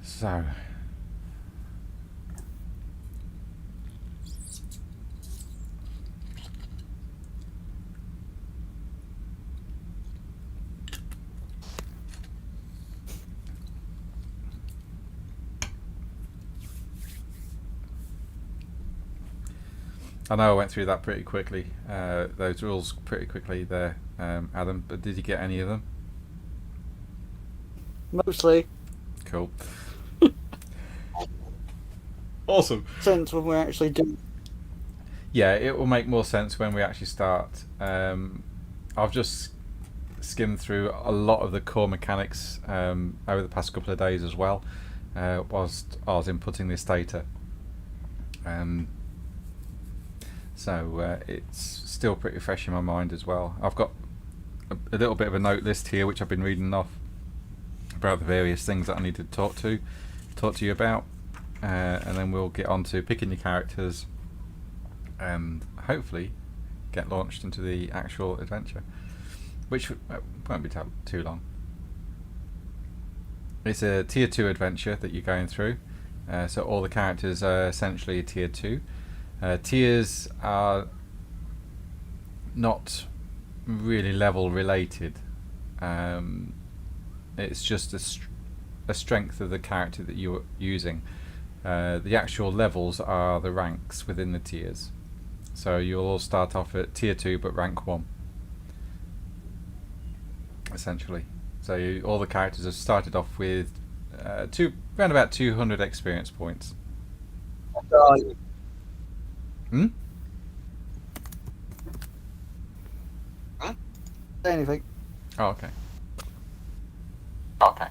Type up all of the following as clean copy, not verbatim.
So. I know I went through that pretty quickly, those rules pretty quickly there, Adam, but did you get any of them? Mostly. Cool. Awesome. Since when we actually do. Yeah, it will make more sense when we actually start. I've just skimmed through a lot of the core mechanics over the past couple of days as well, whilst I was inputting this data. So it's still pretty fresh in my mind as well. I've got a little bit of a note list here which I've been reading off about the various things that I need to talk to you about, and then we'll get on to picking your characters and hopefully get launched into the actual adventure, which won't be too long. It's a tier 2 adventure that you're going through, so all the characters are essentially tier 2. Tiers are not really level related. It's just a strength of the character that you're using. The actual levels are the ranks within the tiers. So you'll all start off at tier 2 but rank 1. Essentially. So all the characters have started off with around about 200 experience points. Hmm? Say anything. Oh, okay. Okay.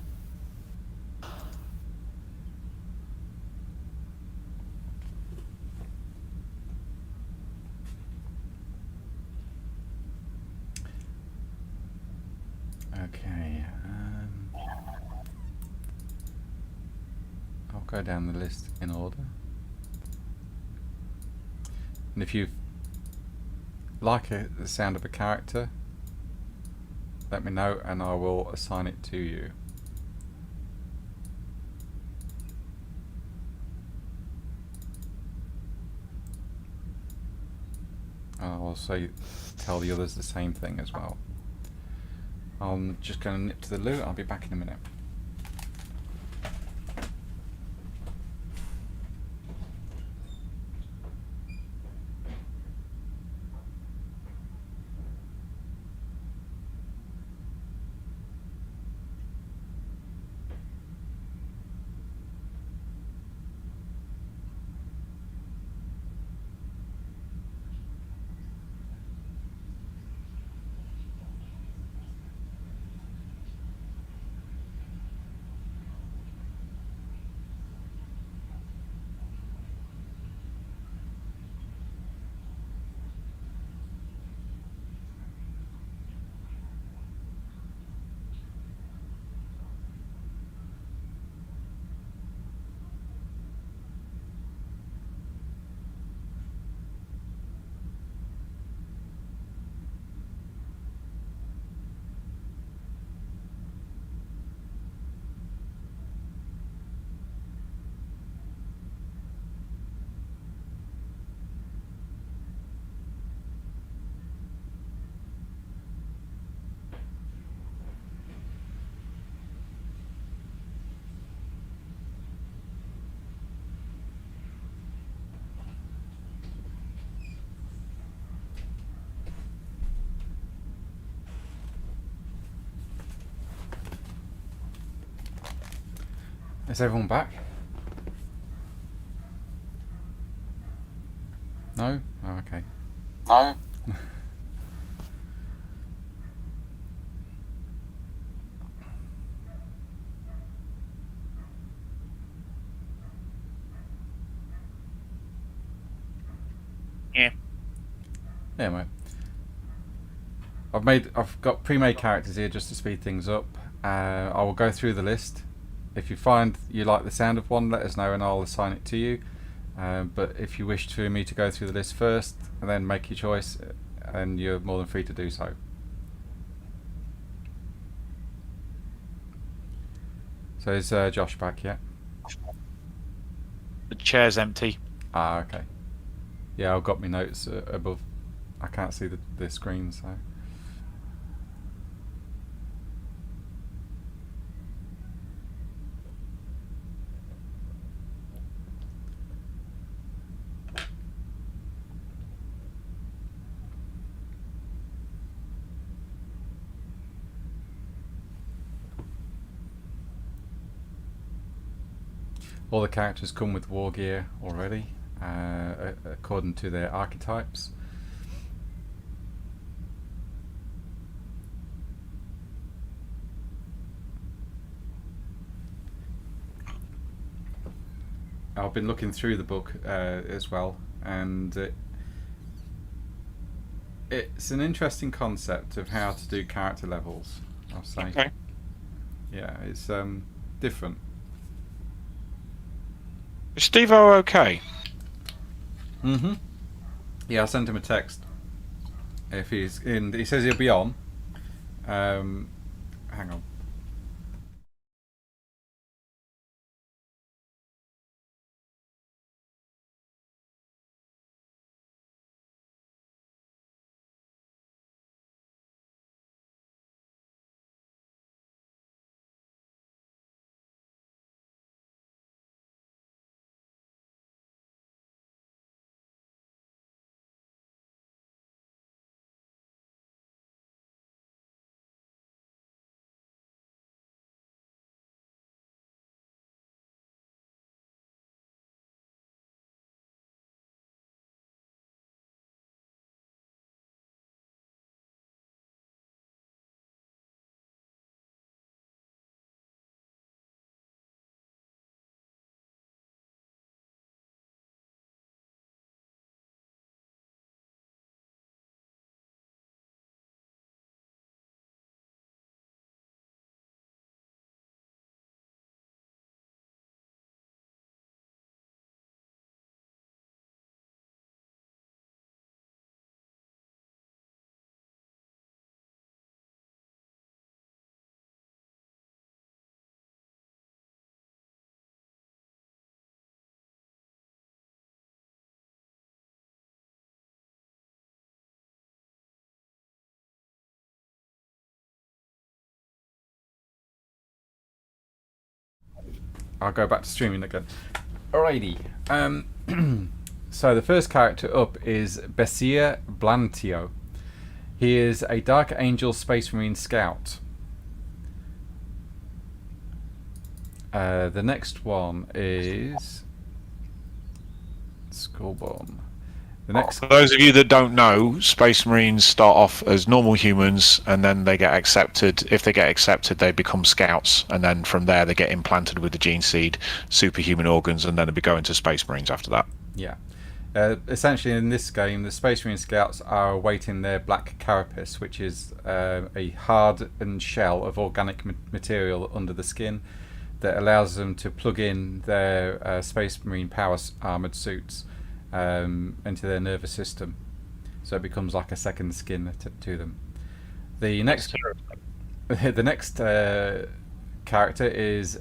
Okay. I'll go down the list in order. And if you like the sound of a character, let me know and I will assign it to you. I'll also tell the others the same thing as well. I'm just going to nip to the loo. I'll be back in a minute. Is everyone back? No? Oh, okay. No? Yeah, mate. I've got pre-made characters here just to speed things up. I will go through the list. If you find you like the sound of one, let us know and I'll assign it to you. But if you wish for me to go through the list first and then make your choice, and you're more than free to do so. So is Josh back yet? chair's empty. Ah, okay. Yeah, I've got my notes above. I can't see the screen, so. All the characters come with war gear already, according to their archetypes. I've been looking through the book as well, and it's an interesting concept of how to do character levels, I'll say. Okay. Yeah, it's different. Is Steve-O okay? Mm-hmm. Yeah, I sent him a text. If he's in, he says he'll be on. Hang on. I'll go back to streaming again. Alrighty. So the first character up is Besir Blantio. He is a Dark Angel Space Marine Scout. The next one is Skullborn. The next. For those of you that don't know, Space Marines start off as normal humans, and then they get accepted. If they get accepted, they become scouts, and then from there they get implanted with the gene seed, superhuman organs, and then they go into Space Marines after that. Yeah. Essentially, in this game, the Space Marine Scouts are awaiting their black carapace, which is a hardened shell of organic material under the skin that allows them to plug in their Space Marine power armoured suits into their nervous system, so it becomes like a second skin to them. The next character is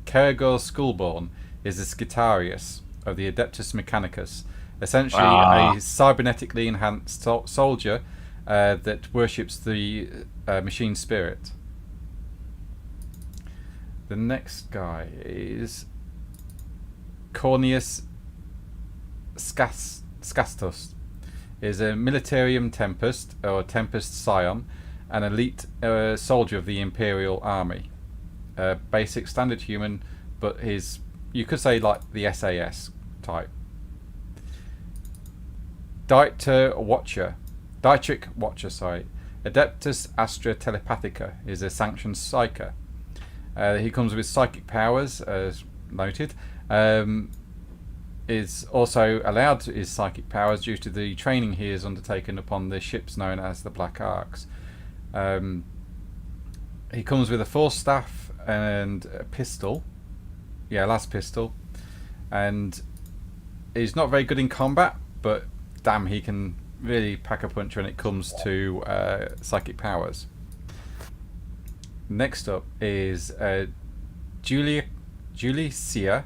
Kergor Skullborn, is a Skitarius of the Adeptus Mechanicus, essentially a cybernetically enhanced soldier that worships the machine spirit. The next guy is Corneus Scastus, is a Militarium Tempest or Tempest Scion, an elite soldier of the Imperial Army. Basic standard human, but you could say like the SAS type. Dietrich Watcher, Adeptus Astra Telepathica, is a sanctioned psyker. He comes with psychic powers, as noted. Is also allowed his psychic powers due to the training he has undertaken upon the ships known as the Black Arks. He comes with a force staff and a pistol. Yeah, last pistol. And he's not very good in combat, but damn, he can really pack a punch when it comes to psychic powers. Next up is Julicia,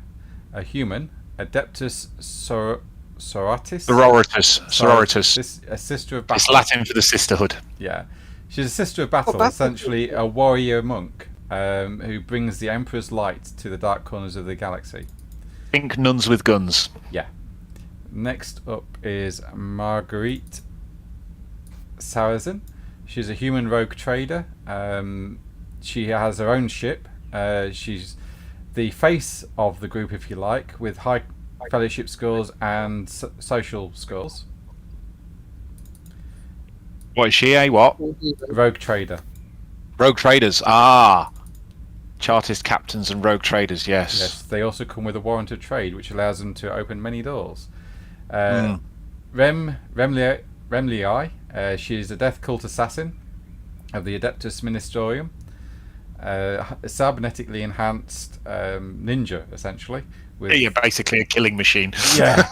a human, Adeptus Sororitas. Sororitas. A sister of battle. It's Latin for the sisterhood. Yeah, she's a sister of battle, essentially a warrior monk who brings the Emperor's light to the dark corners of the galaxy. Pink nuns with guns. Yeah. Next up is Marguerite Sarrazin. She's a human rogue trader. She has her own ship. She's the face of the group, if you like, with high fellowship scores and social scores. What is she? What? Rogue trader. Rogue traders. Chartist captains and rogue traders. Yes. Yes. They also come with a warrant of trade, which allows them to open many doors. Remlii. She is a death cult assassin of the Adeptus Ministerium. A cybernetically enhanced ninja, essentially. Yeah, basically a killing machine. Yeah.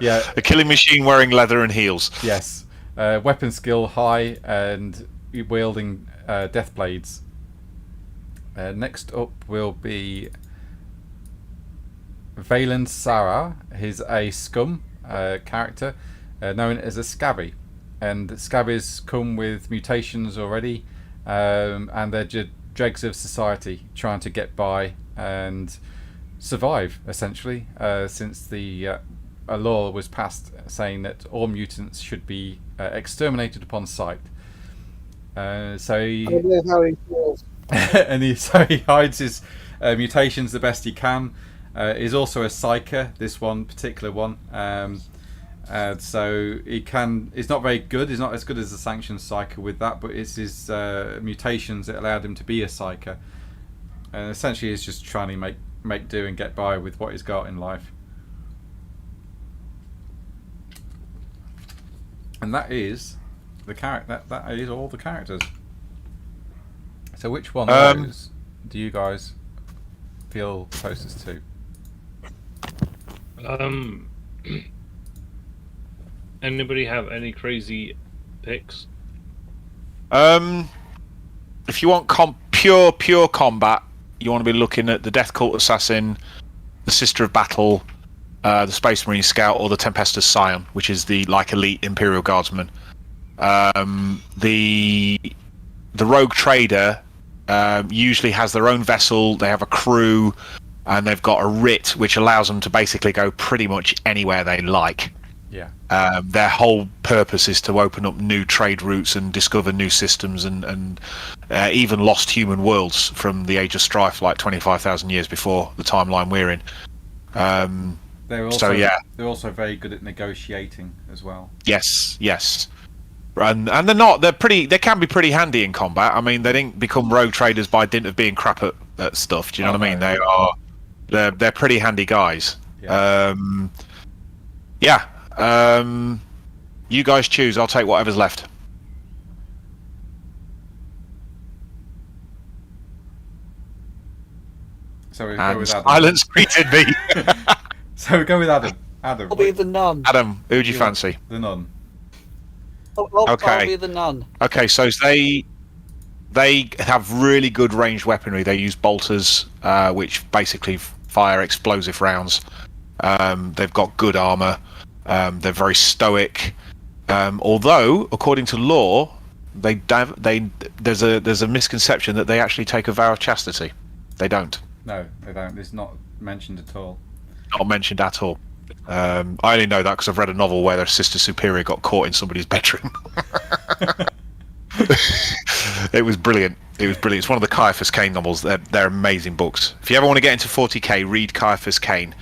Yeah. A killing machine wearing leather and heels. Yes. Weapon skill high and wielding death blades. Next up will be Valen Sarah. He's a scum character known as a scabby. And scabbies come with mutations already, and they're dregs of society trying to get by and survive, essentially, since a law was passed saying that all mutants should be exterminated upon sight. So he hides his mutations the best he can. He's also a psyker, this one particular one. So he's not very good. He's not as good as a sanctioned psyker with that, but it's his mutations that allowed him to be a psyker. And essentially, he's just trying to make do and get by with what he's got in life. And that is the character. That is all the characters. So, which one of those do you guys feel closest to? Anybody have any crazy picks? If you want pure combat, you want to be looking at the Death Cult Assassin, the Sister of Battle, the Space Marine Scout, or the Tempestus Scion, which is the elite Imperial Guardsman. The Rogue Trader usually has their own vessel. They have a crew, and they've got a writ which allows them to basically go pretty much anywhere they like. Yeah. Their whole purpose is to open up new trade routes and discover new systems and even lost human worlds from the Age of Strife, like 25,000 years before the timeline we're in. They're also very good at negotiating as well. Yes. And they can be pretty handy in combat. I mean, they didn't become rogue traders by dint of being crap at stuff. Do you know what I mean? They're pretty handy guys. Yeah. You guys choose. I'll take whatever's left. So we go with Adam. Silence greeted me. So we go with Adam. Adam. I'll be the nun. Adam, who'd you fancy? The nun. I'll be the nun. Okay, so they have really good ranged weaponry. They use bolters, which basically fire explosive rounds. They've got good armor. They're very stoic. Although, according to lore, there's a misconception that they actually take a vow of chastity. They don't. No, they don't. It's not mentioned at all. Not mentioned at all. I only know that because I've read a novel where their sister superior got caught in somebody's bedroom. It was brilliant. It's one of the Caiaphas Cain novels. They're amazing books. If you ever want to get into 40k, read Caiaphas Cain,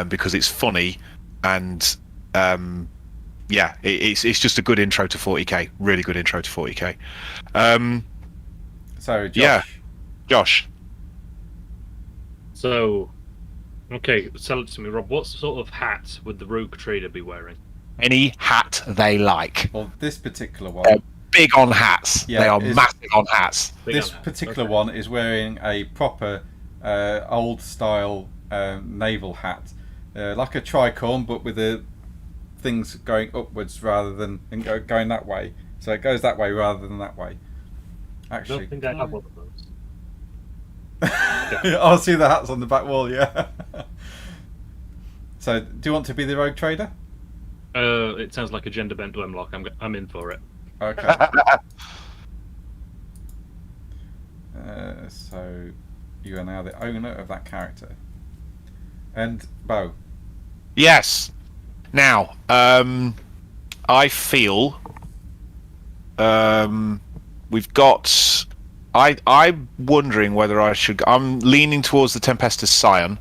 because it's funny and it's just a good intro to 40k. Really good intro to 40k. So Josh. Yeah, Josh. So, okay, sell it to me, Rob. What sort of hat would the Rogue Trader be wearing? Any hat they like. Well, this particular one. They're big on hats. Yeah, they are massive on hats. This particular one is wearing a proper old style naval hat, like a tricorn, but with the things going upwards rather than going that way. So it goes that way rather than that way. Actually, I don't think I have one of those. I'll see the hats on the back wall. Yeah. So, do you want to be the rogue trader? It sounds like a gender bent Wemlock. I'm in for it. Okay. So, you are now the owner of that character. And Bo. Yes. Now, I feel we've got. I'm wondering whether I should. I'm leaning towards the Tempestus Scion,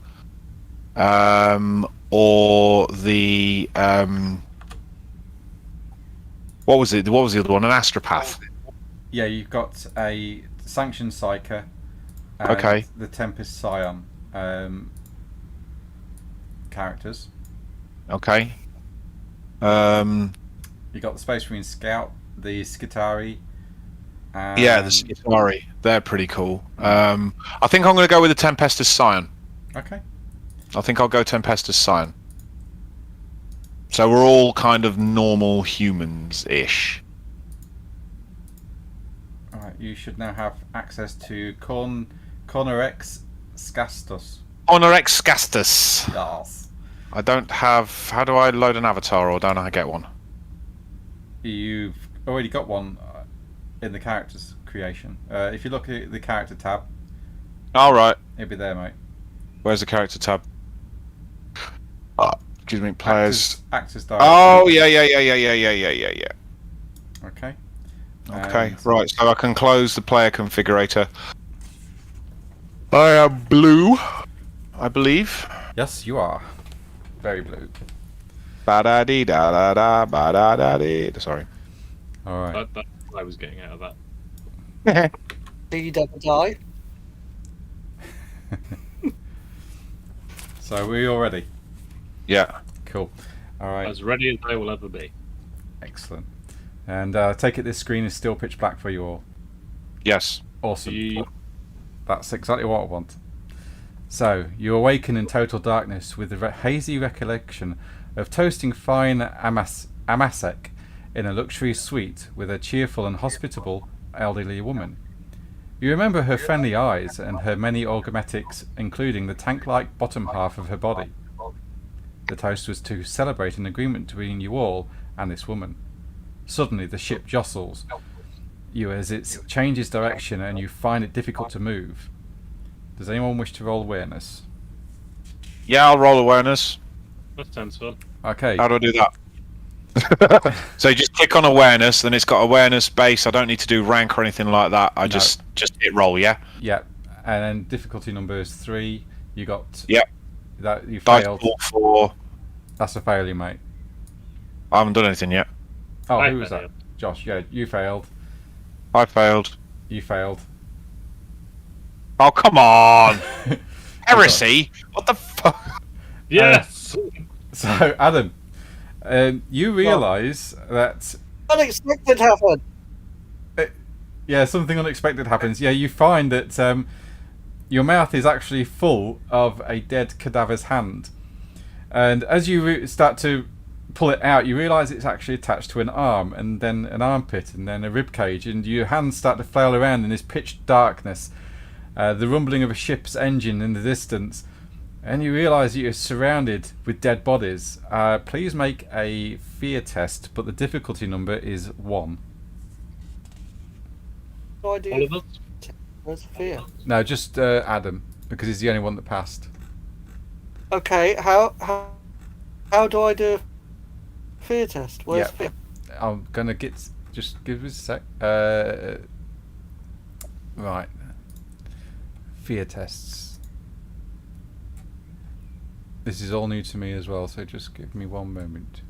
or the what was it? What was the other one? An Astropath. Yeah, you've got a Sanctioned Psyker. And Okay. The Tempest Scion characters. Okay. You got the Space Marine Scout, the Skitari. Yeah, the Skitari. They're pretty cool. I think I'm going to go with the Tempestus Scion. Okay. I think I'll go Tempestus Scion. So we're all kind of normal humans-ish. Alright, you should now have access to Cornorex Scastus. Honorex Scastus. Yes. I don't have... How do I load an avatar, or don't I get one? You've already got one in the characters creation. If you look at the character tab, All right. it'll be there, mate. Where's the character tab? Excuse me, players. Actors directory. Oh, yeah. Okay. Okay, And right, so I can close the player configurator. I am blue, I believe. Yes, you are. Very blue. Ba-da-dee-da-da-da, ba-da-da-dee. Sorry. Alright. That's what I was getting out of that. Do you never die? So, we're all ready? Yeah. Cool. Alright. As ready as I will ever be. Excellent. And I take it this screen is still pitch black for you all. Yes. Awesome. Yeah. That's exactly what I want. So, you awaken in total darkness with the hazy recollection of toasting fine amasek in a luxury suite with a cheerful and hospitable elderly woman. You remember her friendly eyes and her many orgomatics, including the tank-like bottom half of her body. The toast was to celebrate an agreement between you all and this woman. Suddenly, the ship jostles you as it changes direction and you find it difficult to move. Does anyone wish to roll awareness? Yeah, I'll roll awareness. That sounds fun. Okay. How do I do that? So you just click on awareness, then it's got awareness base. I don't need to do rank or anything like that. I just hit roll, yeah? Yeah. And then difficulty number is 3. You got... Yep. That you Dice failed. pool 4. That's a failure, mate. I haven't done anything yet. Oh, I who was that? failed. Josh, yeah, you failed. I failed. You failed. Oh, come on! Heresy? What the fuck? Yes! So, Adam, you realise that... Unexpected happened. Yeah, something unexpected happens. Yeah, you find that your mouth is actually full of a dead cadaver's hand. And as you start to pull it out, you realise it's actually attached to an arm, and then an armpit, and then a rib cage, and your hands start to flail around in this pitch darkness. The rumbling of a ship's engine in the distance, and you realise that you're surrounded with dead bodies. Please make a fear test, but the difficulty number is 1. What do I All do? of us? Where's fear? No, just Adam, because he's the only one that passed. Okay, how do I do a fear test? Where's Yeah. fear? I'm gonna just give us a sec. Right. Fear tests. This is all new to me as well, so just give me one moment.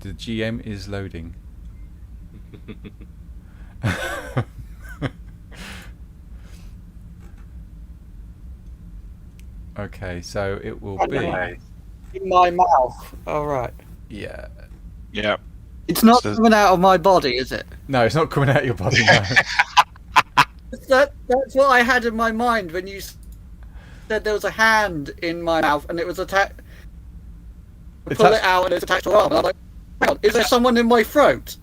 The GM is loading. Okay, so it will be... In my mouth. All right. Yeah. Yeah. It's not So- coming out of my body, is it? No, it's not coming out of your body now. That's what I had in my mind when you said there was a hand in my mouth and it was attached. Pull it out and it's attached to an arm. And I'm like, hang on, is there someone in my throat?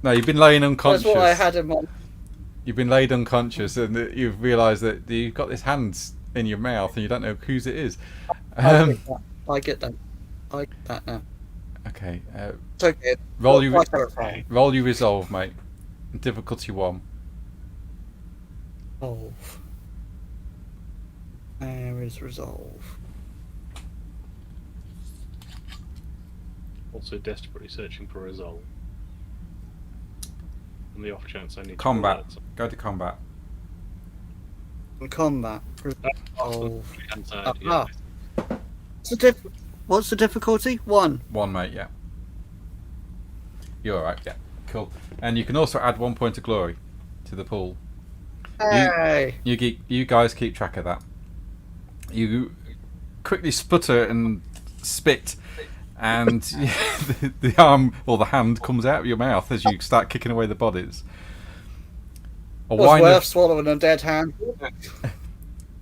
No, you've been laying That's unconscious. what I had in my. You've been laid unconscious, and you've realised that you've got this hand in your mouth and you don't know whose it is. I get that. I get that now. Okay. It's okay. Roll you Okay. roll you resolve, mate. Difficulty 1. Resolve. There is resolve. Also desperately searching for a resolve. On the off chance I need Combat. to Go to combat. In combat. Resolve. yeah. What's the difficulty? 1. 1, mate. Yeah. You're all right. Yeah. Cool. And you can also add 1 point of glory to the pool. Hey. You guys keep track of that. You quickly sputter and spit, and the arm or the hand comes out of your mouth as you start kicking away the bodies. What's worth swallowing a dead hand?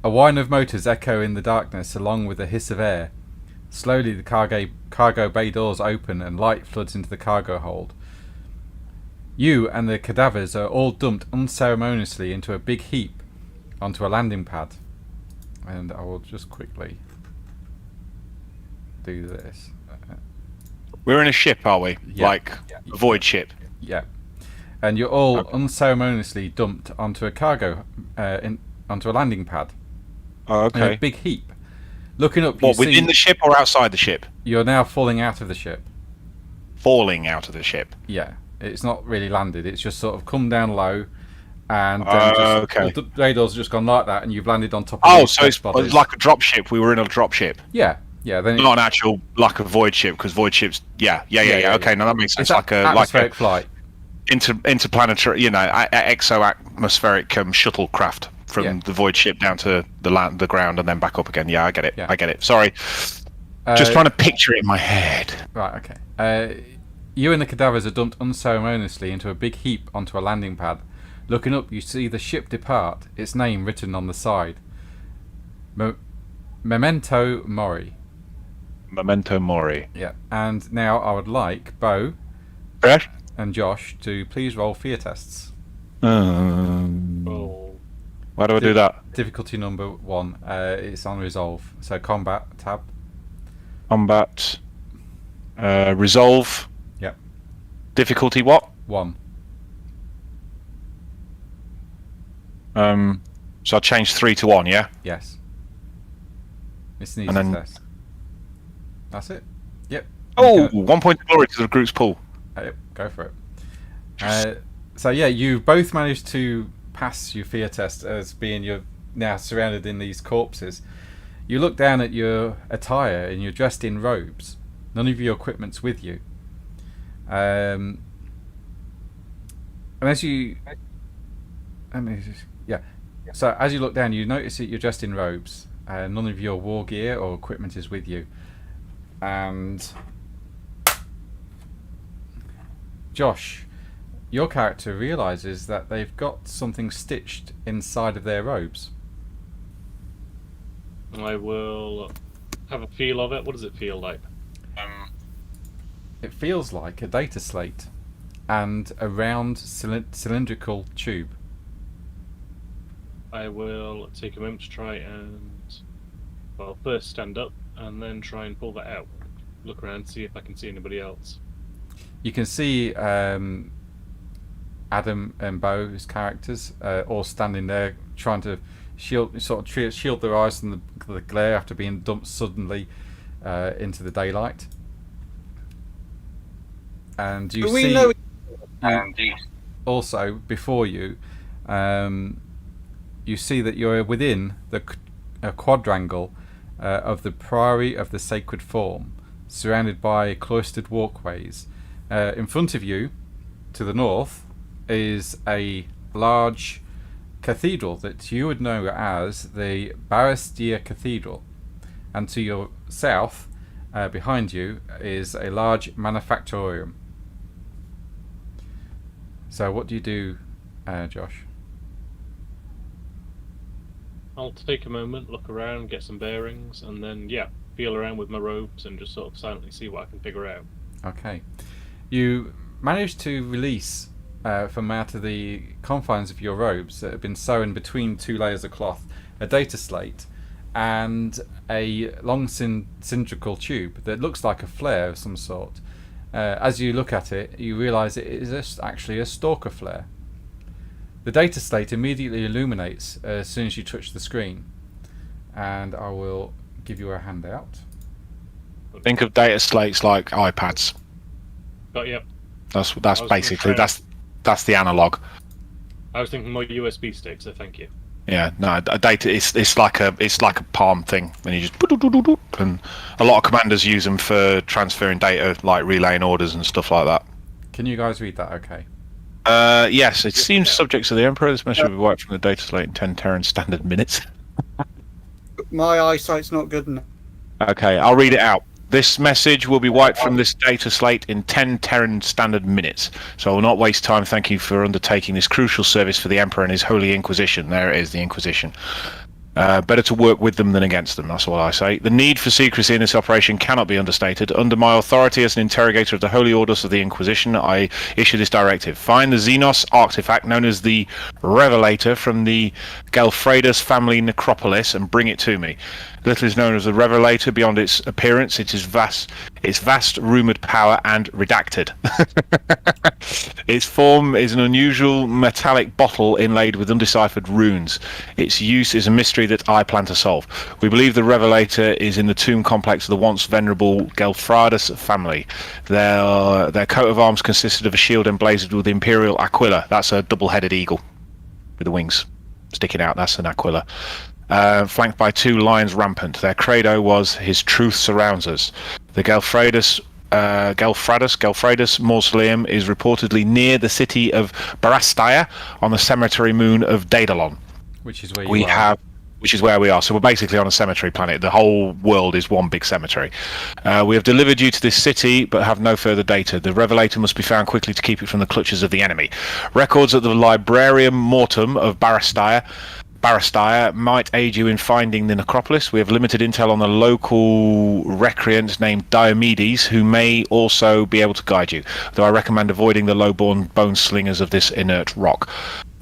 A whine of motors echo in the darkness along with a hiss of air. Slowly the cargo bay doors open and light floods into the cargo hold. You and the cadavers are all dumped unceremoniously into a big heap onto a landing pad. And I will just quickly do this. We're in a ship, are we? Yeah. Like a void ship. Yeah. And you're all Okay. unceremoniously dumped onto a onto a landing pad. Oh, In a okay. big heap. Looking up, What, you within see the ship or outside the ship? you're now falling out of the ship. Falling out of the ship. Yeah. It's not really landed. It's just sort of come down low, and then Okay. the radar's just gone like that, and you've landed on top of Oh, these so dead it's bodies. like a drop ship. We were in a drop ship. Yeah. Then Not an actual like a void ship, because void ships. Yeah. Okay, no, that makes sense. it's Like a atmospheric flight. interplanetary, exo-atmospheric shuttlecraft from the void ship down to the ground and then back up again. Yeah, I get it. Yeah. I get it. Sorry, just trying to picture it in my head. Right. Okay. You and the cadavers are dumped unceremoniously into a big heap onto a landing pad. Looking up, you see the ship depart. Its name written on the side. Memento Mori. Memento mori. Yeah. And now I would like Bo Yes? and Josh to please roll fear tests. Oh, Why do I do that? Difficulty number 1. It's on resolve. So combat tab. Combat. Resolve. Yep. Difficulty what? 1. So I'll change 3 to 1, yeah? Yes. It's an easy And then- test. That's it. Yep. Oh, You 1 point of glory to the group's pool. Yep, go for it. So yeah, you both managed to pass your fear test as being you're now surrounded in these corpses. You look down at your attire and you're dressed in robes. None of your equipment's with you. And as you, So as you look down, you notice that you're dressed in robes. None of your war gear or equipment is with you. And Josh, your character realizes that they've got something stitched inside of their robes. I will have a feel of it. What does it feel like? It feels like a data slate and a round cylindrical tube. I will take a moment to try and, well, first stand up and then try and pull that out. Look around, see if I can see anybody else. You can see Adam and Bo's characters all standing there trying to shield their eyes from the glare after being dumped suddenly into the daylight. And you see also before you, you see that you're within a quadrangle of the Priory of the Sacred Form, surrounded by cloistered walkways. In front of you, to the north, is a large cathedral that you would know as the Barastia Cathedral, and to your south, behind you, is a large manufactorium. So what do you do, Josh? I'll take a moment, look around, get some bearings, and then, feel around with my robes and just sort of silently see what I can figure out. Okay. You managed to release from out of the confines of your robes that have been sewn between 2 layers of cloth a data slate and a long cylindrical tube that looks like a flare of some sort. As you look at it, you realise it is actually a stalker flare. The data slate immediately illuminates as soon as you touch the screen, and I will give you a handout. Think of data slates like iPads. Got you. That's basically that's the analog. I was thinking more USB stick, so thank you. Yeah, no, a data it's like a palm thing, and you just and a lot of commanders use them for transferring data, like relaying orders and stuff like that. Can you guys read that? Okay. Yes, it seems subject to the Emperor. This message will be wiped from the data slate in 10 Terran standard minutes. My eyesight's not good enough. Okay, I'll read it out. This message will be wiped from this data slate in 10 Terran standard minutes. So I will not waste time. Thank you for undertaking this crucial service for the Emperor and his Holy Inquisition. There it is, the Inquisition. Better to work with them than against them, that's what I say. The need for secrecy in this operation cannot be understated. Under my authority as an interrogator of the Holy Orders of the Inquisition, I issue this directive. Find the Xenos artifact known as the Revelator from the Gelfradus family necropolis and bring it to me. Little is known as the Revelator beyond its appearance. Its vast rumoured power and redacted. Its form is an unusual metallic bottle inlaid with undeciphered runes. Its use is a mystery that I plan to solve. We believe the Revelator is in the tomb complex of the once venerable Gelfradus family. Their coat of arms consisted of a shield emblazoned with the Imperial Aquila. That's a double-headed eagle with the wings sticking out. That's an Aquila. Flanked by two lions rampant. Their credo was, "His truth surrounds us." The Gelfradus mausoleum is reportedly near the city of Barastia on the cemetery moon of Daedalon. Which is where you are. Which is where we are. So we're basically on a cemetery planet. The whole world is one big cemetery. We have delivered you to this city, but have no further data. The Revelator must be found quickly to keep it from the clutches of the enemy. Records at the Librarium Mortum of Barastia might aid you in finding the necropolis. We have limited intel on the local recreant named Diomedes, who may also be able to guide you, though I recommend avoiding the low-born bone slingers of this inert rock.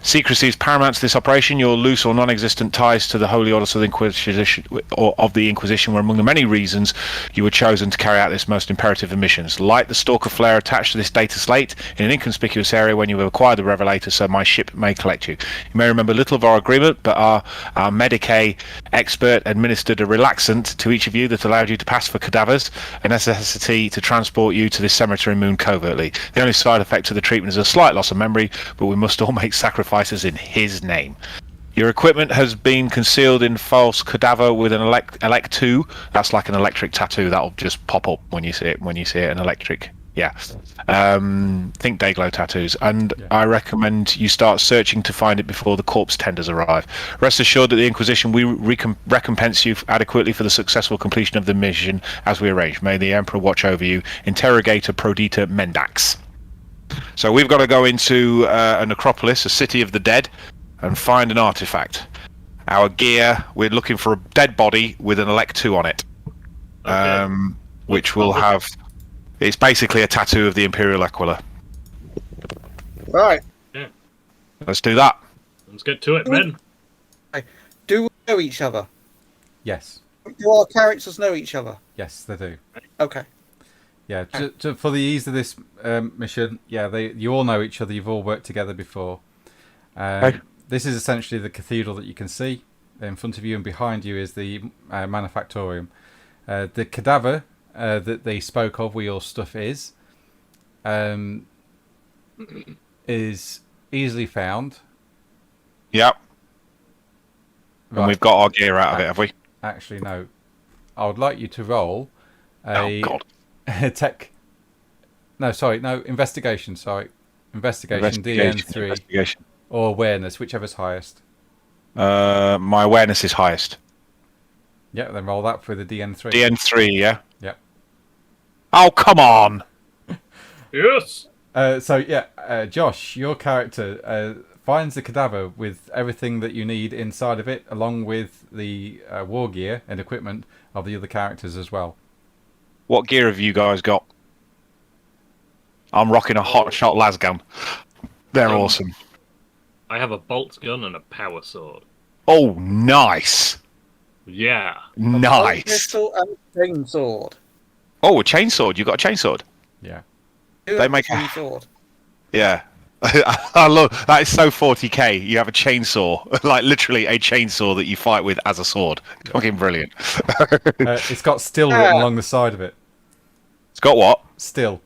Secrecy is paramount to this operation. Your loose or non-existent ties to the Holy Orders of the Inquisition were among the many reasons you were chosen to carry out this most imperative of missions. Light the Stalker flare attached to this data slate in an inconspicuous area when you have acquired the Revelator, so my ship may collect you. You may remember little of our agreement, but our Medicae expert administered a relaxant to each of you that allowed you to pass for cadavers, a necessity to transport you to this cemetery moon covertly. The only side effect of the treatment is a slight loss of memory, but we must all make sacrifices in his name. Your equipment has been concealed in false cadaver with an elect 2. That's like an electric tattoo that'll just pop up when you see it. An electric, yeah. Think Dayglow tattoos, and yeah. I recommend you start searching to find it before the corpse tenders arrive. Rest assured that the Inquisition will recompense you adequately for the successful completion of the mission as we arranged. May the Emperor watch over you. Interrogator Prodita Mendax. So we've got to go into a necropolis, a city of the dead, and find an artifact. Our gear, we're looking for a dead body with an elect 2 on it. Okay. Which will have... It's basically a tattoo of the Imperial Aquila. Right. Yeah. Let's do that. Let's get to it, men. Do we know each other? Yes. Do our characters know each other? Yes, they do. Okay. Yeah, for the ease of this mission, yeah, you all know each other. You've all worked together before. Okay. This is essentially the cathedral that you can see. In front of you and behind you is the manufactorium. The cadaver that they spoke of, where your stuff is easily found. Yep. Right. And we've got our gear out of it, have we? Actually, no. I would like you to roll Oh, God. Investigation, DN3 Investigation. or awareness, whichever's highest. My awareness is highest. Yeah, then roll that for the DN3. DN3, yeah? Yeah. Oh, come on! Yes! Josh, your character finds the cadaver with everything that you need inside of it, along with the war gear and equipment of the other characters as well. What gear have you guys got? I'm rocking a hot shot las gun. They're awesome. I have a bolt gun and a power sword. Oh, nice! Yeah. Nice. Pistol and chainsword. Oh, a chainsword. You got a chainsword. Yeah. They make chainsword. Yeah. I love that. Is so 40k. You have a chainsaw, like literally a chainsaw that you fight with as a sword. Fucking brilliant. It's got still written along the side of it. It's got what? Still.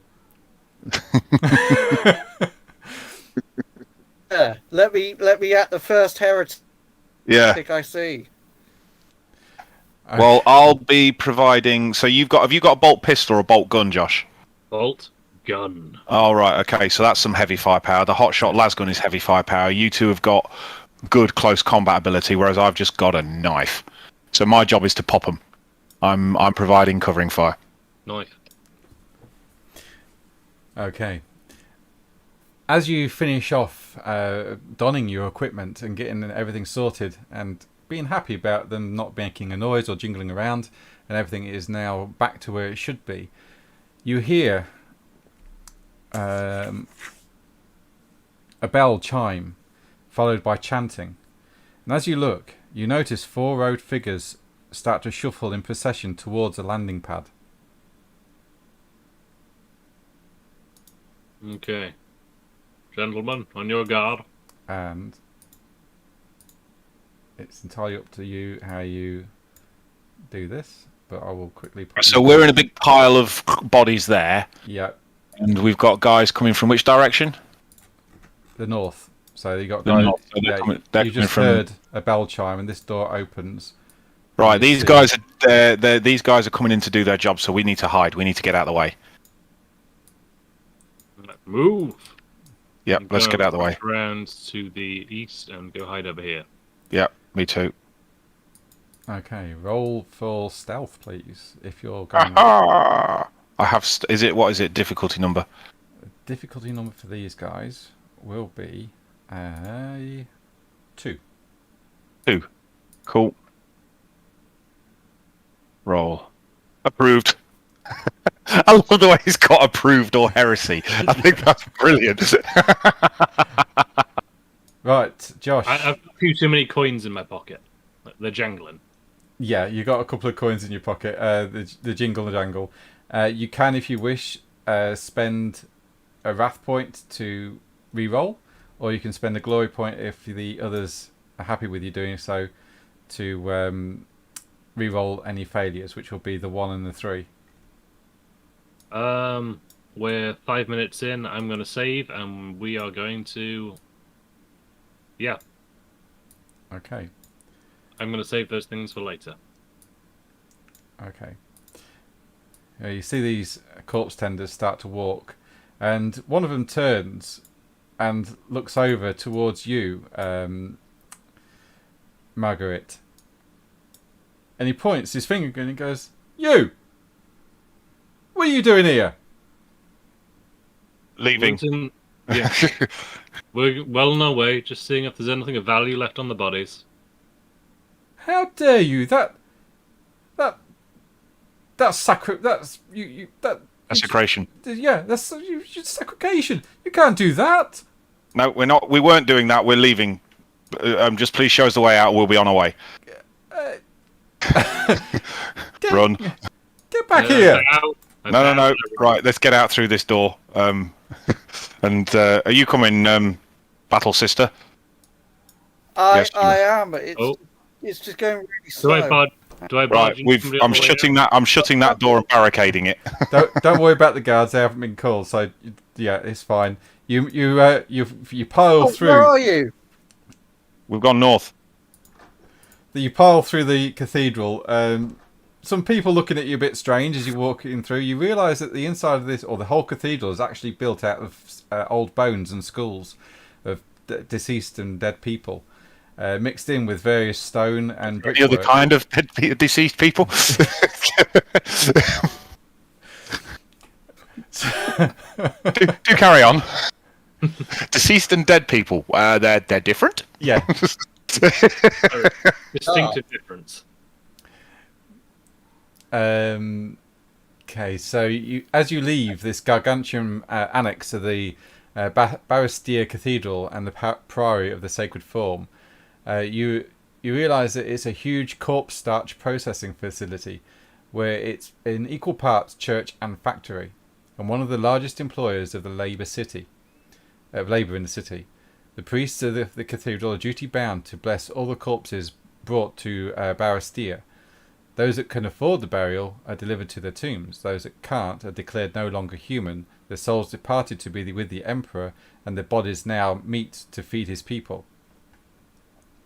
Yeah, let me at the first heretic Yeah. I see. Well, I'll be providing. So have you got a bolt pistol or a bolt gun, Josh? Bolt gun. Oh, right. Okay. So that's some heavy firepower. The hotshot lasgun is heavy firepower. You two have got good close combat ability, whereas I've just got a knife. So my job is to pop them. I'm providing covering fire. Knife. Okay. As you finish off donning your equipment and getting everything sorted and being happy about them not making a noise or jingling around and everything is now back to where it should be, you hear a bell chime followed by chanting. And as you look, you notice 4 robed figures start to shuffle in procession towards a landing pad. Okay. Gentlemen, on your guard. And it's entirely up to you how you do this, but I will quickly put So we're in a big pile of bodies there, yeah, and we've got guys coming from which direction? the north. So you got The guys, north, so they're yeah, they're you coming just from- heard a bell chime and this door opens. Right, And you these see- guys are these guys are coming in to do their job, so we need to hide. We need to get out of the way. Move. Yep, let's Go get out of the way. Round to the east and go hide over here. Yep, me too. Okay, roll for stealth, please. If you're going, Aha! I have. What is it? Difficulty number. difficulty number for these guys will be a 2. 2. Cool. Roll. Approved. I love the way he's got approved or heresy. I think that's brilliant. Right, Josh. I've a few too many coins in my pocket. They're jangling. Yeah, you got a couple of coins in your pocket. The jingle and jangle. You can, if you wish, spend a wrath point to re-roll, or you can spend a glory point if the others are happy with you doing so to re-roll any failures, which will be the 1 and the 3. We're 5 minutes in. I'm going to save, and we are going to. Yeah, Okay. I'm going to save those things for later. Okay. You see these corpse tenders start to walk, and one of them turns and looks over towards you, Margaret. And he points his finger and he goes, "You! What are you doing here?" Leaving. Yeah. We're well on our way, just seeing if there's anything of value left on the bodies. How dare you? That's sacred. That's you. That Desecration. yeah. That's sacration. You can't do that. No, we're not. We weren't doing that. We're leaving. Just please show us the way out. We'll be on our way. Run. Get back here. No. Right, let's get out through this door. And are you coming, Battle Sister? Yes, you I am, but Oh. it's just going really Do slow. I barge Right, into somebody on I'm the way shutting out? that. I'm shutting that door and barricading it. Don't worry about the guards. They haven't been called, so yeah, it's fine. You pile Where through. are you? We've gone north. You pile through the cathedral. Some people looking at you a bit strange as you walk in through. You realise that the inside of this, or the whole cathedral, is actually built out of old bones and skulls of deceased and dead people, mixed in with various stone and The other brickwork. kind of deceased people. do carry on. Deceased and dead people. They're different. Yeah. Distinctive difference. Okay, so as you leave this gargantuan annex of the Barristier Cathedral and the Priory of the Sacred Form, you you realise that it's a huge corpse starch processing facility where it's in equal parts church and factory, and one of the largest employers of the labour in the city. The priests of the cathedral are duty bound to bless all the corpses brought to Barastia. Those that can afford the burial are delivered to their tombs. Those that can't are declared no longer human. Their souls departed to be with the emperor, and their bodies now meet to feed his people.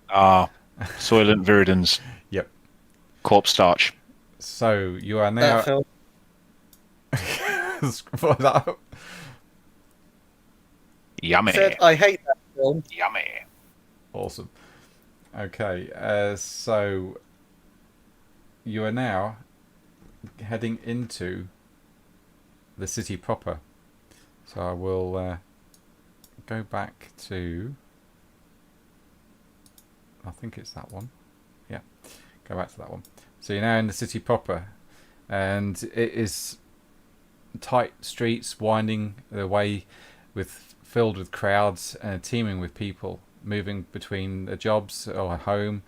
Ah, Soylent Viridans. Yep. Corpse starch. So you are now. What was that? Yummy. Said I hate that film. Yummy. Awesome. Okay, so you are now heading into the city proper. So I will go back to. I think it's that one. Yeah, go back to that one. So you're now in the city proper, and it is tight streets winding the way, filled with crowds and teeming with people moving between the jobs or home.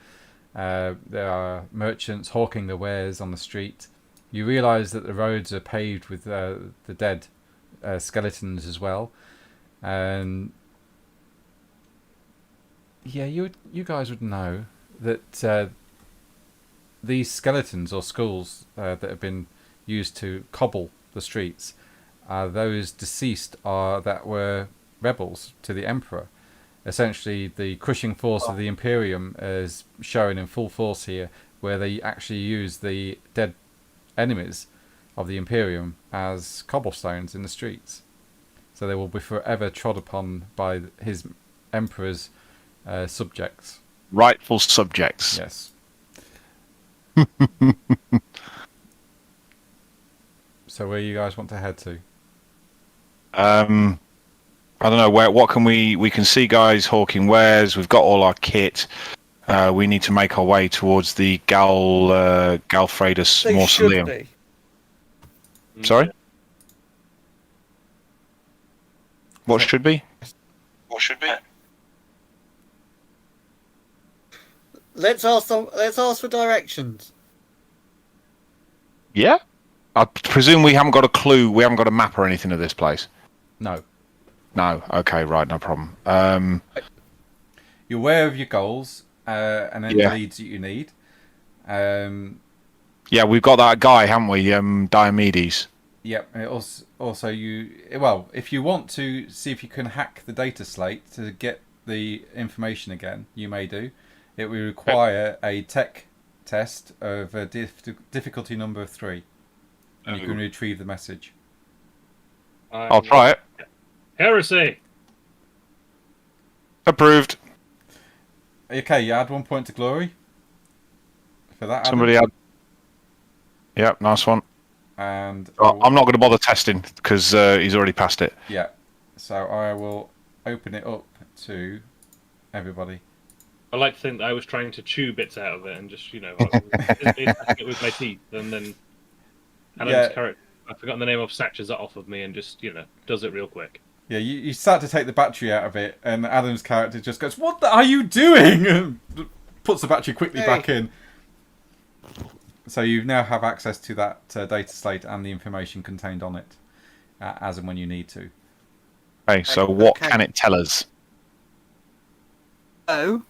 There are merchants hawking their wares on the street. You realise that the roads are paved with the dead skeletons as well, and yeah, you guys would know that these skeletons or skulls that have been used to cobble the streets are those deceased that were rebels to the emperor. Essentially, the crushing force of the Imperium is shown in full force here, where they actually use the dead enemies of the Imperium as cobblestones in the streets. So they will be forever trod upon by his emperor's subjects. Rightful subjects. Yes. So where you guys want to head to? I don't know what can we can see guys hawking wares. We've got all our kit. We need to make our way towards the Galfredus They mausoleum. should be. Sorry? What should be? What should be? Let's ask for directions. Yeah? I presume we haven't got a clue. We haven't got a map or anything of this place. No. No. Okay, right, no problem. You're aware of your goals and any leads that you need. Yeah, we've got that guy, haven't we? Diomedes. Yep. And also if you want to see if you can hack the data slate to get the information again, you may do. It will require a tech test of a difficulty number of 3, and you can retrieve the message. I'll try it. Heresy! Approved. Okay, you add 1 point to glory for that. Somebody Adam. Yep, nice one. And I'm not going to bother testing because he's already passed it. Yeah, so I will open it up to everybody. I like to think that I was trying to chew bits out of it and just, it with my teeth, and then Adam's character, I've forgotten the name of, snatches that off of me and just, does it real quick. Yeah, you start to take the battery out of it, and Adam's character just goes, "What are you doing?" and puts the battery quickly back in. So you now have access to that data slate and the information contained on it, as and when you need to. Okay, so what can it tell us? Oh.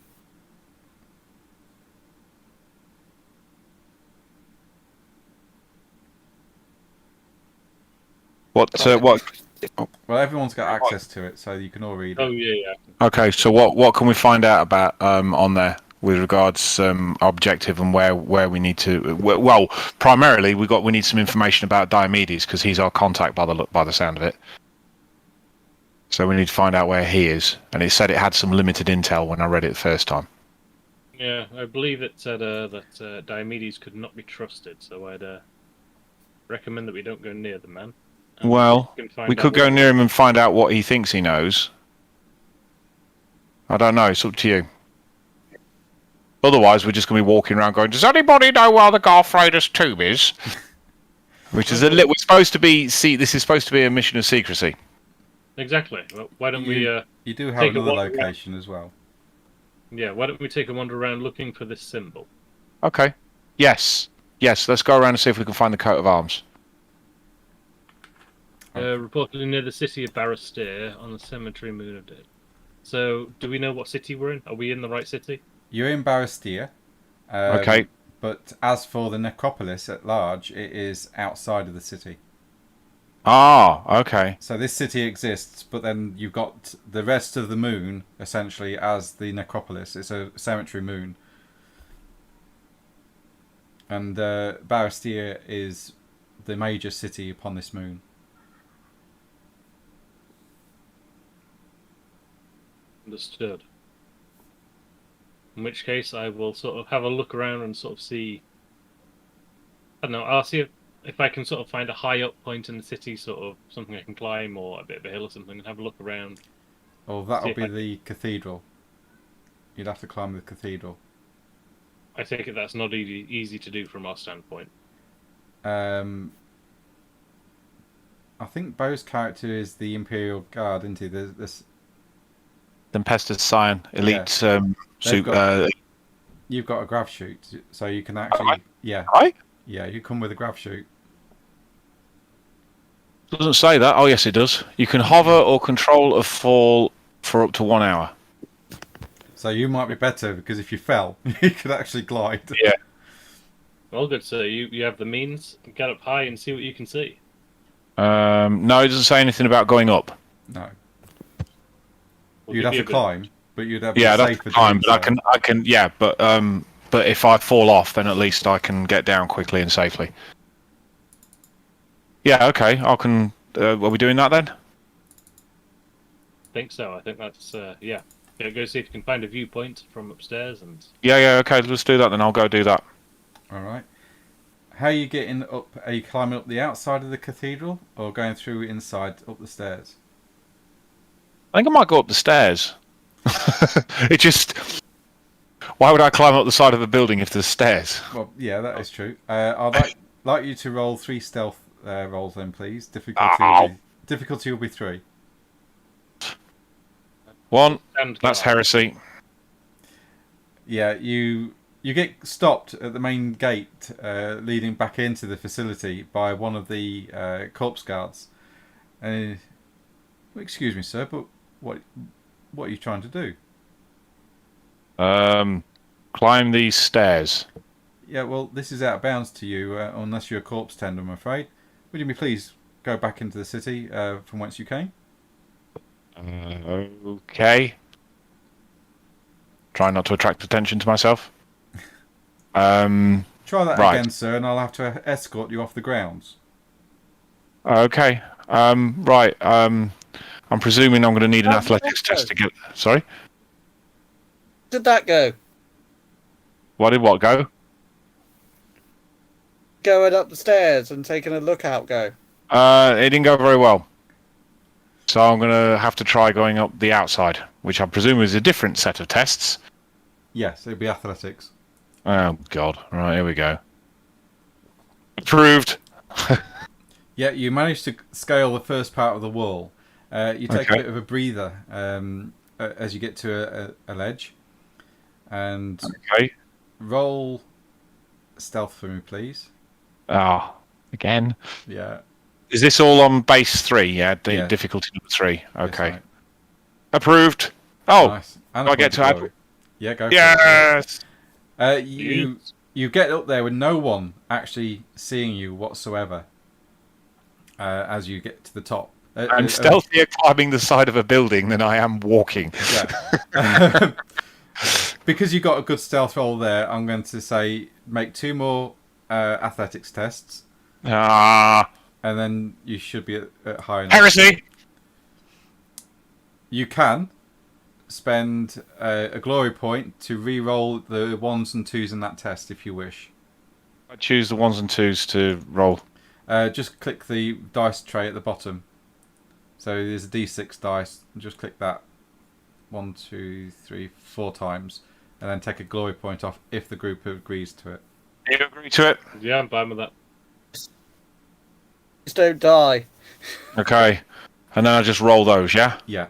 What? Well, everyone's got access to it, so you can all read it. Oh yeah. Okay, so what can we find out about on there with regards our objective and where we need to? Well, primarily we need some information about Diomedes because he's our contact by the sound of it. So we need to find out where he is, and it said it had some limited intel when I read it the first time. Yeah, I believe it said that Diomedes could not be trusted, so I'd recommend that we don't go near the man. Well, we could go near him and find out what he thinks he knows. I don't know. It's up to you. Otherwise, we're just going to be walking around going, "Does anybody know where the Galfredus tomb is?" Which is we're supposed to be. See, this is supposed to be a mission of secrecy. Exactly. Well, why don't we? You do have another location as well. Yeah, why don't we take a wander around looking for this symbol? Okay. Yes. Yes, let's go around and see if we can find the coat of arms. Reportedly near the city of Barristere on the cemetery moon of Dead. So, do we know what city we're in? Are we in the right city? You're in Barristere. Okay. But as for the necropolis at large, it is outside of the city. Ah, okay. So this city exists, but then you've got the rest of the moon, essentially, as the necropolis. It's a cemetery moon. And Barristere is the major city upon this moon. Understood. In which case, I will sort of have a look around and sort of see. I don't know. I'll see if I can sort of find a high up point in the city, sort of something I can climb, or a bit of a hill or something, and have a look around. Oh, that'll be the cathedral. You'd have to climb the cathedral. I take it that's not easy to do from our standpoint. I think Bo's character is the Imperial Guard, isn't he? There's this. Tempestus Scion, elite You've got a grav chute, so you can actually. Yeah. Right? Yeah, you come with a grav chute. Doesn't say that. Oh, yes, it does. You can hover or control a fall for up to 1 hour. So you might be better because if you fell, you could actually glide. Yeah. Well, good. So you have the means. Get up high and see what you can see. No, it doesn't say anything about going up. No. We'll You'd give have you to a bit- climb, but you'd have Yeah, to I'd have to climb, but I can. Yeah, but if I fall off, then at least I can get down quickly and safely. Yeah. Okay. I can. Are we doing that then? I think so. I think that's yeah. Yeah, go see if you can find a viewpoint from upstairs and. Yeah. Yeah. Okay. Let's do that then. I'll go do that. All right. How are you getting up? Are you climbing up the outside of the cathedral or going through inside up the stairs? I think I might go up the stairs. It just. Why would I climb up the side of a building if there's stairs? Well, yeah, that is true. I'd like you to roll 3 stealth rolls then, please. Difficulty will be 3. 1. And That's heresy. Yeah, you get stopped at the main gate leading back into the facility by one of the corpse guards. Excuse me, sir, but what are you trying to do? Climb these stairs. Yeah, well, this is out of bounds to you unless you're a corpse tender, I'm afraid. Would you please go back into the city from whence you came? Okay. Try not to attract attention to myself. Try that right. again, sir, and I'll have to escort you off the grounds. Okay. Right. I'm presuming I'm going to need an athletics test to get. Sorry. Did that go? What did what go? Going up the stairs and taking a look out go. It didn't go very well. So I'm going to have to try going up the outside, which I presume is a different set of tests. Yes, it'd be athletics. Oh, God. Right, here we go. Approved. Yeah, you managed to scale the first part of the wall. You take a bit of a breather as you get to a ledge. And roll stealth for me, please. Ah, again. Yeah. Is this all on base 3? Yeah, difficulty number 3. Okay. Right. Approved. Oh, nice. do I get to add? Yeah, go. Yes. For it. You get up there with no one actually seeing you whatsoever. As you get to the top. I'm stealthier climbing the side of a building than I am walking. Yeah. Because you got a good stealth roll there, I'm going to say make 2 more athletics tests. Ah. And then you should be at high enough. Heresy! You can spend a glory point to re-roll the 1s and 2s in that test if you wish. I choose the 1s and 2s to roll. Just click the dice tray at the bottom. So there's a d6 dice. Just click that 1, 2, 3, 4 times. And then take a glory point off if the group agrees to it. Do you agree to it? Yeah, I'm fine with that. Just don't die. Okay. And then I just roll those, yeah? Yeah.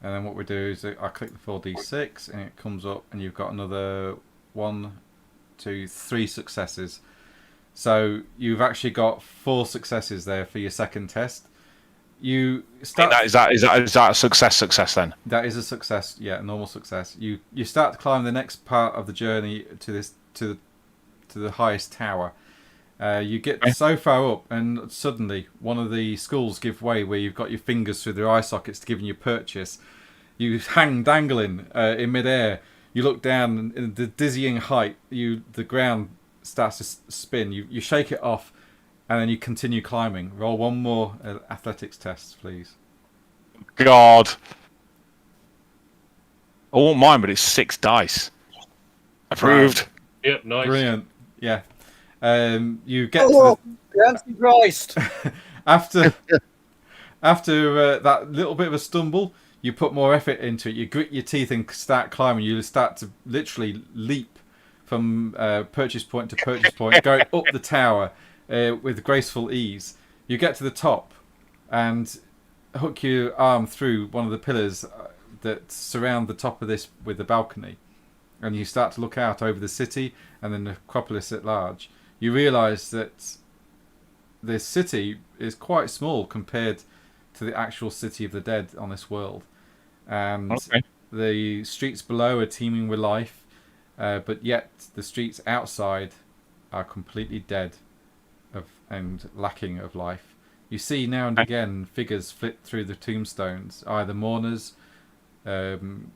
And then what we do is I click the 4d6 and it comes up and you've got another 1, 2, 3 successes. So you've actually got 4 successes there for your second test. You start. Is that a success then? That is a success. Yeah, a normal success. You start to climb the next part of the journey to the highest tower. You get so far up, and suddenly one of the schools give way where you've got your fingers through their eye sockets to give you purchase. You hang dangling in midair. You look down in the dizzying height. The ground starts to spin. You shake it off, and then you continue climbing. Roll one more athletics test, please. God. I won't mind, but it's 6 dice. Approved. Yep, nice. Brilliant. Yeah. You get Oh, the Antichrist. after that little bit of a stumble, you put more effort into it. You grit your teeth and start climbing. You start to literally leap from purchase point to purchase point, going up the tower with graceful ease. You get to the top and hook your arm through one of the pillars that surround the top of this with the balcony, and you start to look out over the city and then the Acropolis at large. You realise that this city is quite small compared to the actual city of the dead on this world. And the streets below are teeming with life, but yet the streets outside are completely dead and lacking of life. You see now and again figures flit through the tombstones, either mourners,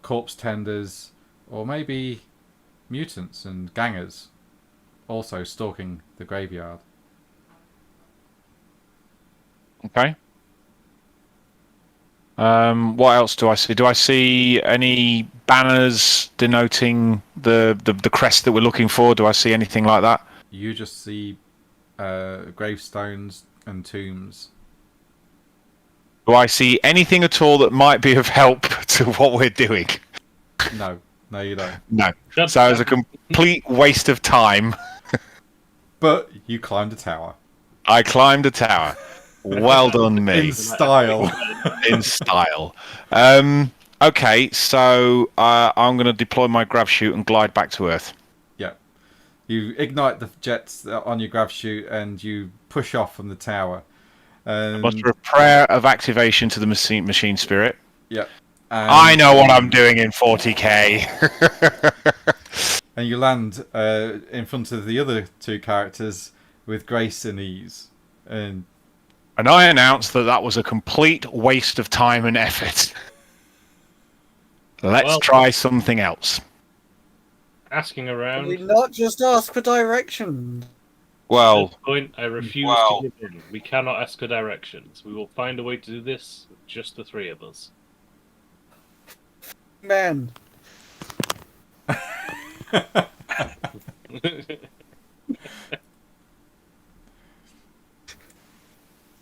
corpse tenders, or maybe mutants and gangers also stalking the graveyard. Okay. What else do I see? Do I see any banners denoting the crest that we're looking for? Do I see anything like that? You just see gravestones and tombs. Do I see anything at all that might be of help to what we're doing? No, you don't. No. So it's a complete waste of time. But you climbed a tower. I climbed a tower. Well done, me. In style. In style. Okay, so I'm going to deploy my grav chute and glide back to Earth. Yeah. You ignite the jets on your grav chute and you push off from the tower. I muster a prayer of activation to the machine spirit. Yeah. I know what I'm doing in 40k. And you land in front of the other 2 characters with grace and ease. And I announce that was a complete waste of time and effort. Let's try something else. Asking around. Can we not just ask for direction? Well, at this point, I refuse to give in. We cannot ask for directions. We will find a way to do this with just the 3 of us. Men.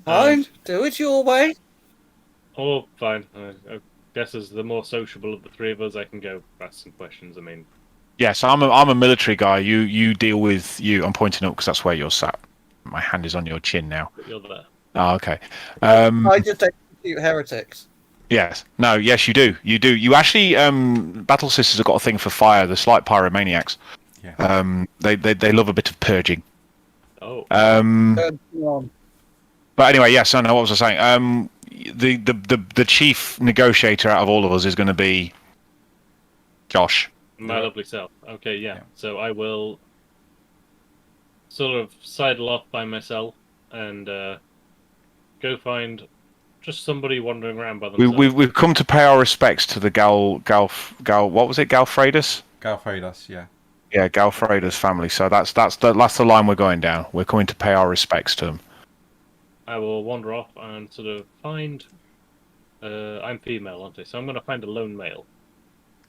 Fine, do it your way. Oh, fine. I guess as the more sociable of the 3 of us, I can go ask some questions. I mean, yes, I'm a military guy. You deal with you. I'm pointing up because that's where you're sat. My hand is on your chin now. you're there. Oh, okay. I just execute heretics. Yes. No. Yes, you do. You do. You actually. Battle Sisters have got a thing for fire. The slight pyromaniacs. yeah. They love a bit of purging. Oh. But anyway, yes. I know what was I saying. The chief negotiator out of all of us is going to be Josh. My lovely self. Okay, yeah. So I will sort of sidle off by myself and go find just somebody wandering around by themselves. We've come to pay our respects to the Gal. What was it? Galfredus? Galfredas, yeah. Yeah, Galfredus family. So that's the line we're going down. We're coming to pay our respects to them. I will wander off and sort of find. I'm female, aren't I? So I'm going to find a lone male.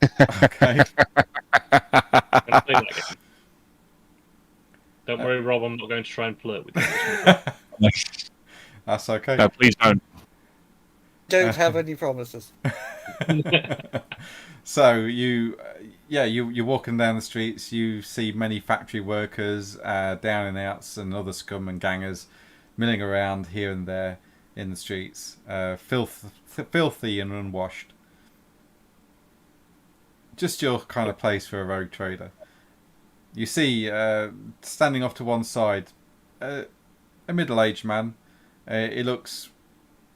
Okay. Gonna play that game. Don't worry, Rob. I'm not going to try and flirt with you. That's okay. No, please don't. Don't have any promises. So you're walking down the streets. You see many factory workers, down and outs, and other scum and gangers milling around here and there in the streets, filthy and unwashed. just your kind of place for a rogue trader. You see, standing off to one side, a middle-aged man. He looks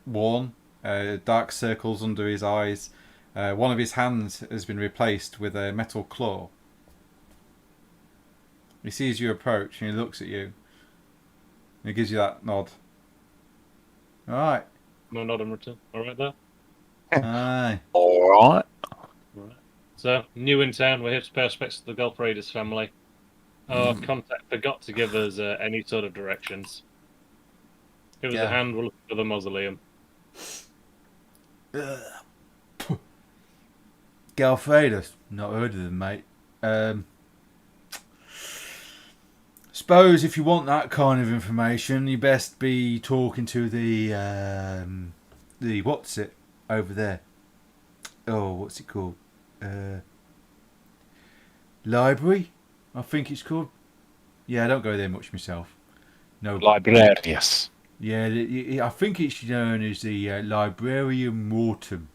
worn, dark circles under his eyes. One of his hands has been replaced with a metal claw. He sees you approach and he looks at you. And he gives you that nod. Alright. No nod in return. All right there. Aye. All right. Right. So, new in town, we're here to pay respects to the Gulf Raiders family. Our contact forgot to give us any sort of directions. Give us a hand, we'll look for the mausoleum. Galfredas. Not heard of them, mate. Suppose if you want that kind of information, you best be talking to the what's it over there? Oh, what's it called? Library, I think it's called. Yeah, I don't go there much myself. No. Librarius. Yeah, I think it's known as the Librarium Mortem.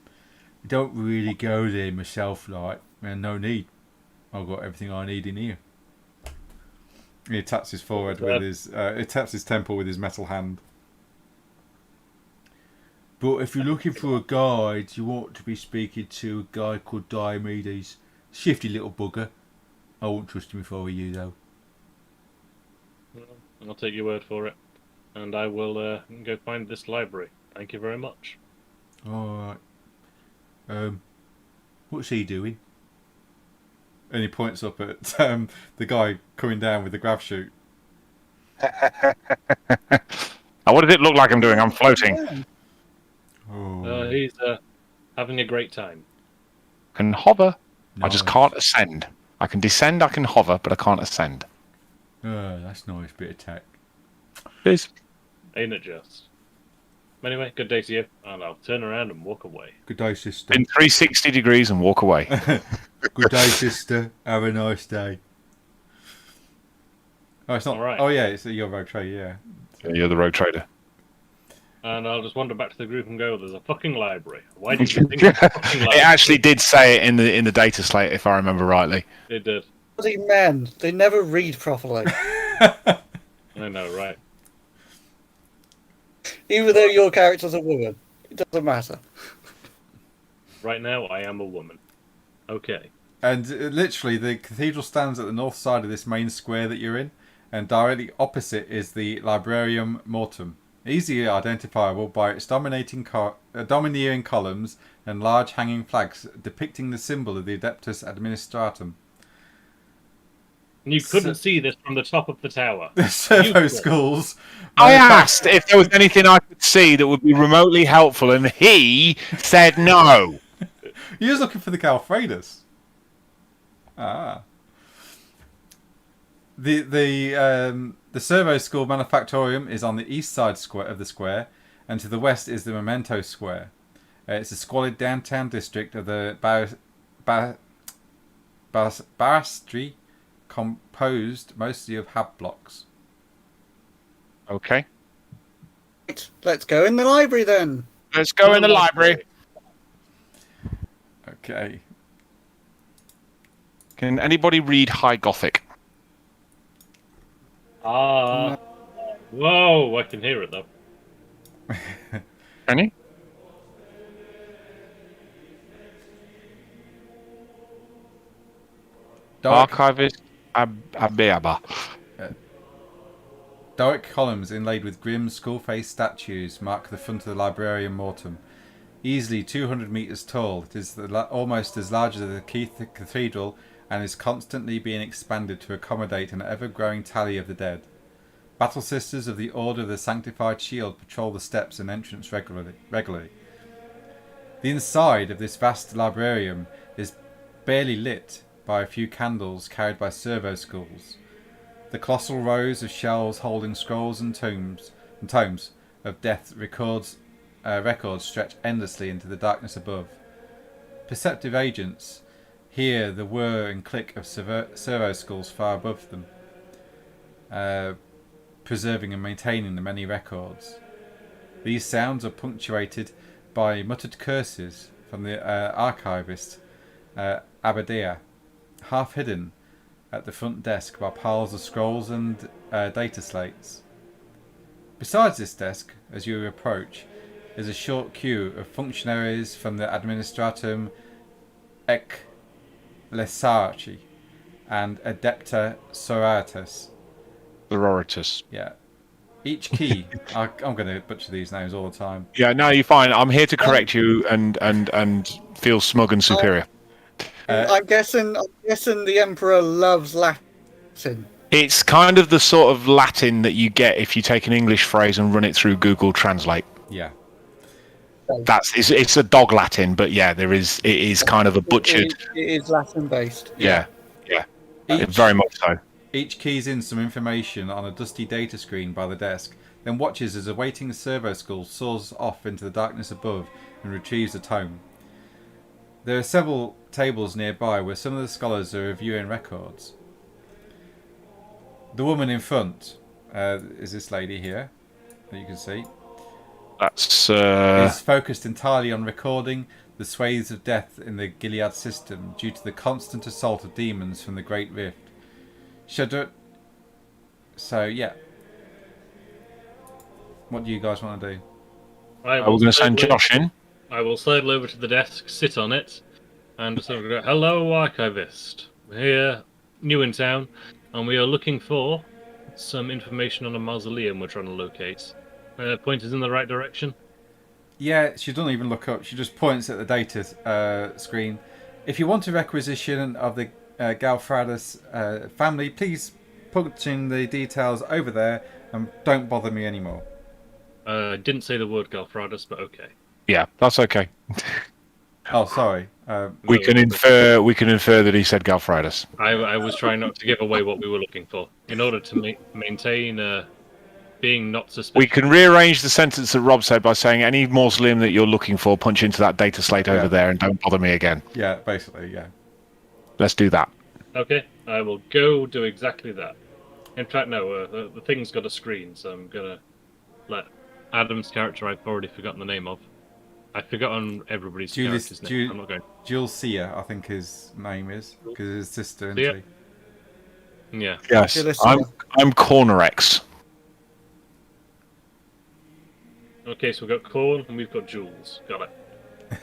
I don't really go there myself, like, and no need. I've got everything I need in here. He taps his forehead with his. He taps his temple with his metal hand. But if you're looking for a guide, you ought to be speaking to a guy called Diomedes. Shifty little bugger. I won't trust him if I were you, though. I'll take your word for it. And I will go find this library. Thank you very much. Alright. What's he doing? And he points up at the guy coming down with the grav chute. Now, what does it look like I'm doing? I'm floating. Oh. He's having a great time. Can hover. I Nice. just can't ascend. I can descend, I can hover, but I can't ascend. Oh, that's a nice bit of tech. Please. Ain't it just? Anyway, good day to you. And I'll turn around and walk away. Good day, sister. In 360 degrees and walk away. Good day, sister. Have a nice day. Oh, it's not. All right. Oh, yeah, it's your rogue trader. Yeah. You're the rogue trader. And I'll just wander back to the group and go, there's a fucking library. Why did you think of a fucking library? It actually did say it in the data slate, if I remember rightly. It did. Bloody men, they never read properly. I know, right? Even though your character's a woman, it doesn't matter. Right now, I am a woman. Okay. And literally, the cathedral stands at the north side of this main square that you're in, and directly opposite is the Librarium Mortem, easily identifiable by its domineering columns and large hanging flags depicting the symbol of the Adeptus Administratum. And you couldn't see this from the top of the tower. The servo skulls. I asked if there was anything I could see that would be remotely helpful, and he said no. He was looking for the Galfredas. Ah. The servo skull manufactorium is on the east side of the square, and to the west is the Memento Square. It's a squalid downtown district of the Barastri, composed mostly of hab blocks. Okay. Right, let's go in the library then. Let's go in the library. Okay. Can anybody read High Gothic? Ah. Whoa, I can hear it though. Can you? Archivist Abeaba. Doric columns inlaid with grim, skull-faced statues mark the front of the Librarium Mortem. Easily 200 metres tall, it is almost as large as the cathedral and is constantly being expanded to accommodate an ever-growing tally of the dead. Battle Sisters of the Order of the Sanctified Shield patrol the steps and entrance regularly. The inside of this vast librarium is barely lit by a few candles carried by servo skulls. The colossal rows of shelves holding scrolls and tomes of death records stretch endlessly into the darkness above. Perceptive agents hear the whir and click of servo skulls far above them, preserving and maintaining the many records. These sounds are punctuated by muttered curses from the archivist Abadir, half hidden at the front desk by piles of scrolls and data slates. Besides this desk, as you approach, is a short queue of functionaries from the Administratum Ecclesiarchi and Adepta Sororitas. Sororitas. Yeah. Each key, I'm going to butcher these names all the time. Yeah, no, you're fine. I'm here to correct you and feel smug and superior. I'm guessing the Emperor loves Latin. It's kind of the sort of Latin that you get if you take an English phrase and run it through Google Translate. Yeah. It's a dog Latin, but yeah, it is kind of a butchered. It is Latin based. Yeah. Very much so. Each keys in some information on a dusty data screen by the desk, then watches as a waiting servo skull soars off into the darkness above and retrieves a tome. There are several tables nearby where some of the scholars are reviewing records. The woman in front is this lady here that you can see. That's Is focused entirely on recording the swathes of death in the Gilead system due to the constant assault of demons from the Great Rift. So yeah, what do you guys want to do? we're going to send Josh in. I will sidle over to the desk, sit on it, and sort of go, "Hello, archivist. We're here, new in town, and we are looking for some information on a mausoleum we're trying to locate. Point us in the right direction." Yeah, she doesn't even look up. She just points at the data screen. If you want a requisition of the Galfradus family, please put in the details over there and don't bother me anymore. I didn't say the word Galfradus, but okay. Yeah, that's okay. Oh, sorry. We can infer that he said Galfridus. I was trying not to give away what we were looking for in order to maintain being not suspicious. We can rearrange the sentence that Rob said by saying any mausoleum that you're looking for, punch into that data slate over there and don't bother me again. Yeah, basically, yeah. Let's do that. Okay, I will go do exactly that. In fact, no, the thing's got a screen, so I'm going to let Adam's character I've already forgotten the name of. I've forgotten everybody's character's name. I'm not going. Jules Sear, I think his name is, because his sister, isn't Sear? she? Yeah. Yes, I'm Cornerex. Okay, so we've got Corn and we've got Jules. Got it.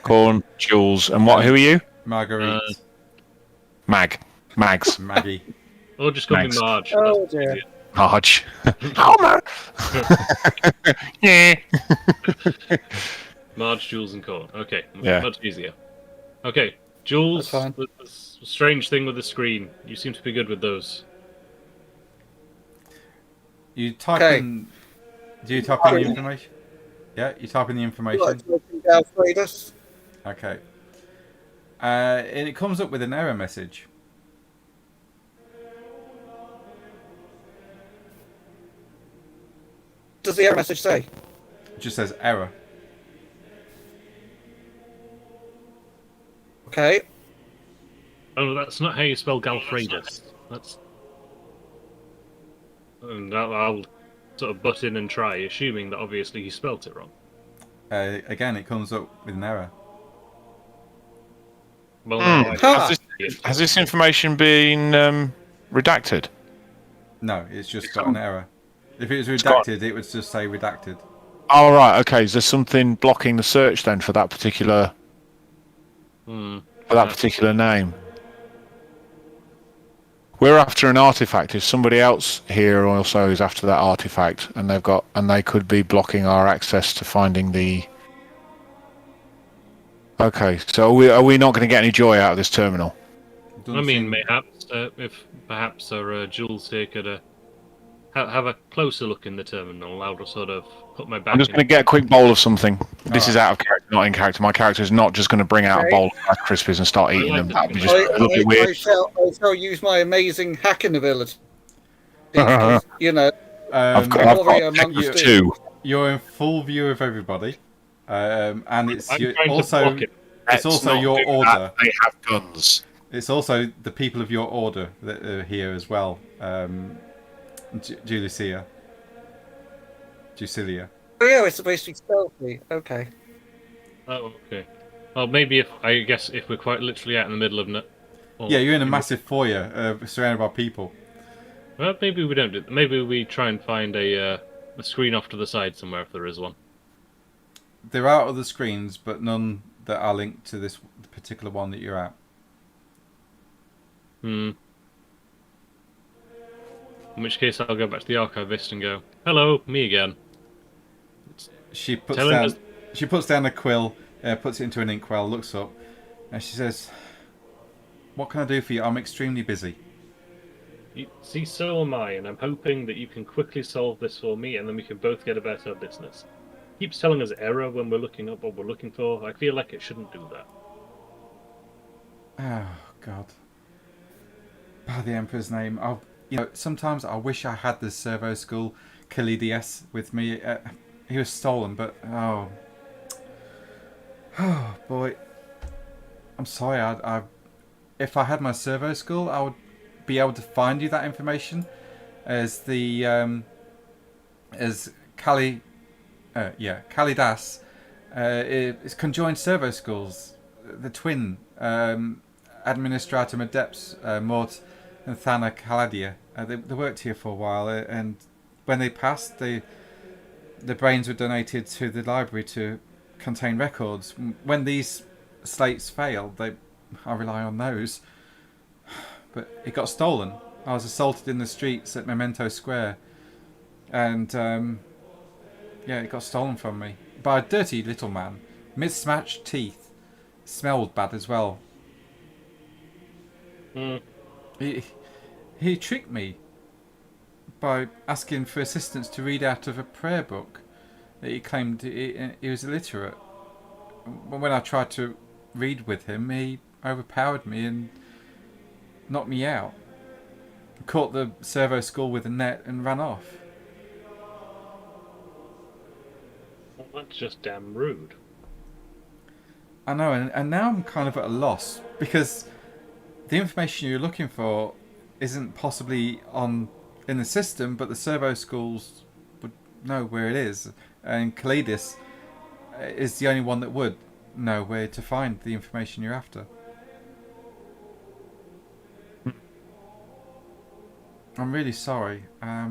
Corn, Jules, and what? Who are you? Marguerite. Mags. Maggie. Or just call me Mags. Marge. Oh, That's dear. easier. Hodge. Homer. Yeah. Marge, Jules, and Corn. Okay, Yeah. much easier. Okay, Jules, That's fine. the strange thing with the screen. You seem to be good with those. You type Okay. in... Do you type in the information? Yeah, you type in the information. Galfradus. Okay. And it comes up with an error message. Does the error message say? It just says error. Okay. Oh, that's not how you spell Galfradus. That's. And I'll sort of butt in and try, assuming that obviously you spelt it wrong. Again, it comes up with an error. Well, Has this information been redacted? No, it's just got an error. If it was redacted, it would just say redacted. Oh, right. Okay. Is there something blocking the search then for that particular particular name? We're after an artifact. Is somebody else here also is after that artifact, and they could be blocking our access to finding the. Okay, so are we not going to get any joy out of this terminal? Doesn't I mean, seem- mayhaps if perhaps our Jules here could have a closer look in the terminal, I'll just sort of put my back. I'm just going to get a quick bowl of something. This is out of character, not in character. My character is not just going to bring out a Okay. bowl of Rice Krispies and start eating them. That would be just a little bit I weird. shall use my amazing hacking ability. You know, I've Warrior got amongst two. You're in full view of everybody, and it's I'm your, trying to also block it. it's also your order. They have guns. It's also the people of your order that are here as well. Julicia. Oh, yeah, it's supposed to be stealthy. Okay. Oh, okay. Well, maybe if we're quite literally out in the middle of Or Yeah, you're in a massive foyer surrounded by people. Well, maybe we don't do that. Maybe we try and find a screen off to the side somewhere if there is one. There are other screens, but none that are linked to this particular one that you're at. Hmm. In which case, I'll go back to the archivist and go, "Hello, me again." She puts Telling down. us- She puts down a quill, puts it into an inkwell, looks up, and she says, "What can I do for you? I'm extremely busy." See, so am I, and I'm hoping that you can quickly solve this for me, and then we can both get about our business. Keeps telling us error when we're looking up what we're looking for. I feel like it shouldn't do that. Oh God! By the Emperor's name, sometimes I wish I had the servo school Kalidias with me. He was stolen, but oh boy, I'm sorry. If I had my servo school, I would be able to find you that information as the as Kalidas is conjoined servo schools, the twin Administratum Adepts Mort and Thana Kaladia. They worked here for a while, and when they passed, the brains were donated to the library to contain records. When these slates failed, I rely on those. But it got stolen. I was assaulted in the streets at Memento Square, and it got stolen from me by a dirty little man, mismatched teeth, smelled bad as well. Hmm. He tricked me by asking for assistance to read out of a prayer book that he claimed he was illiterate. When I tried to read with him, he overpowered me and knocked me out. Caught the servo school with a net and ran off. Well, that's just damn rude. I know, and now I'm kind of at a loss because the information you're looking for isn't possibly in the system, but the servo schools would know where it is, and Kaledis is the only one that would know where to find the information you're after. I'm really sorry. I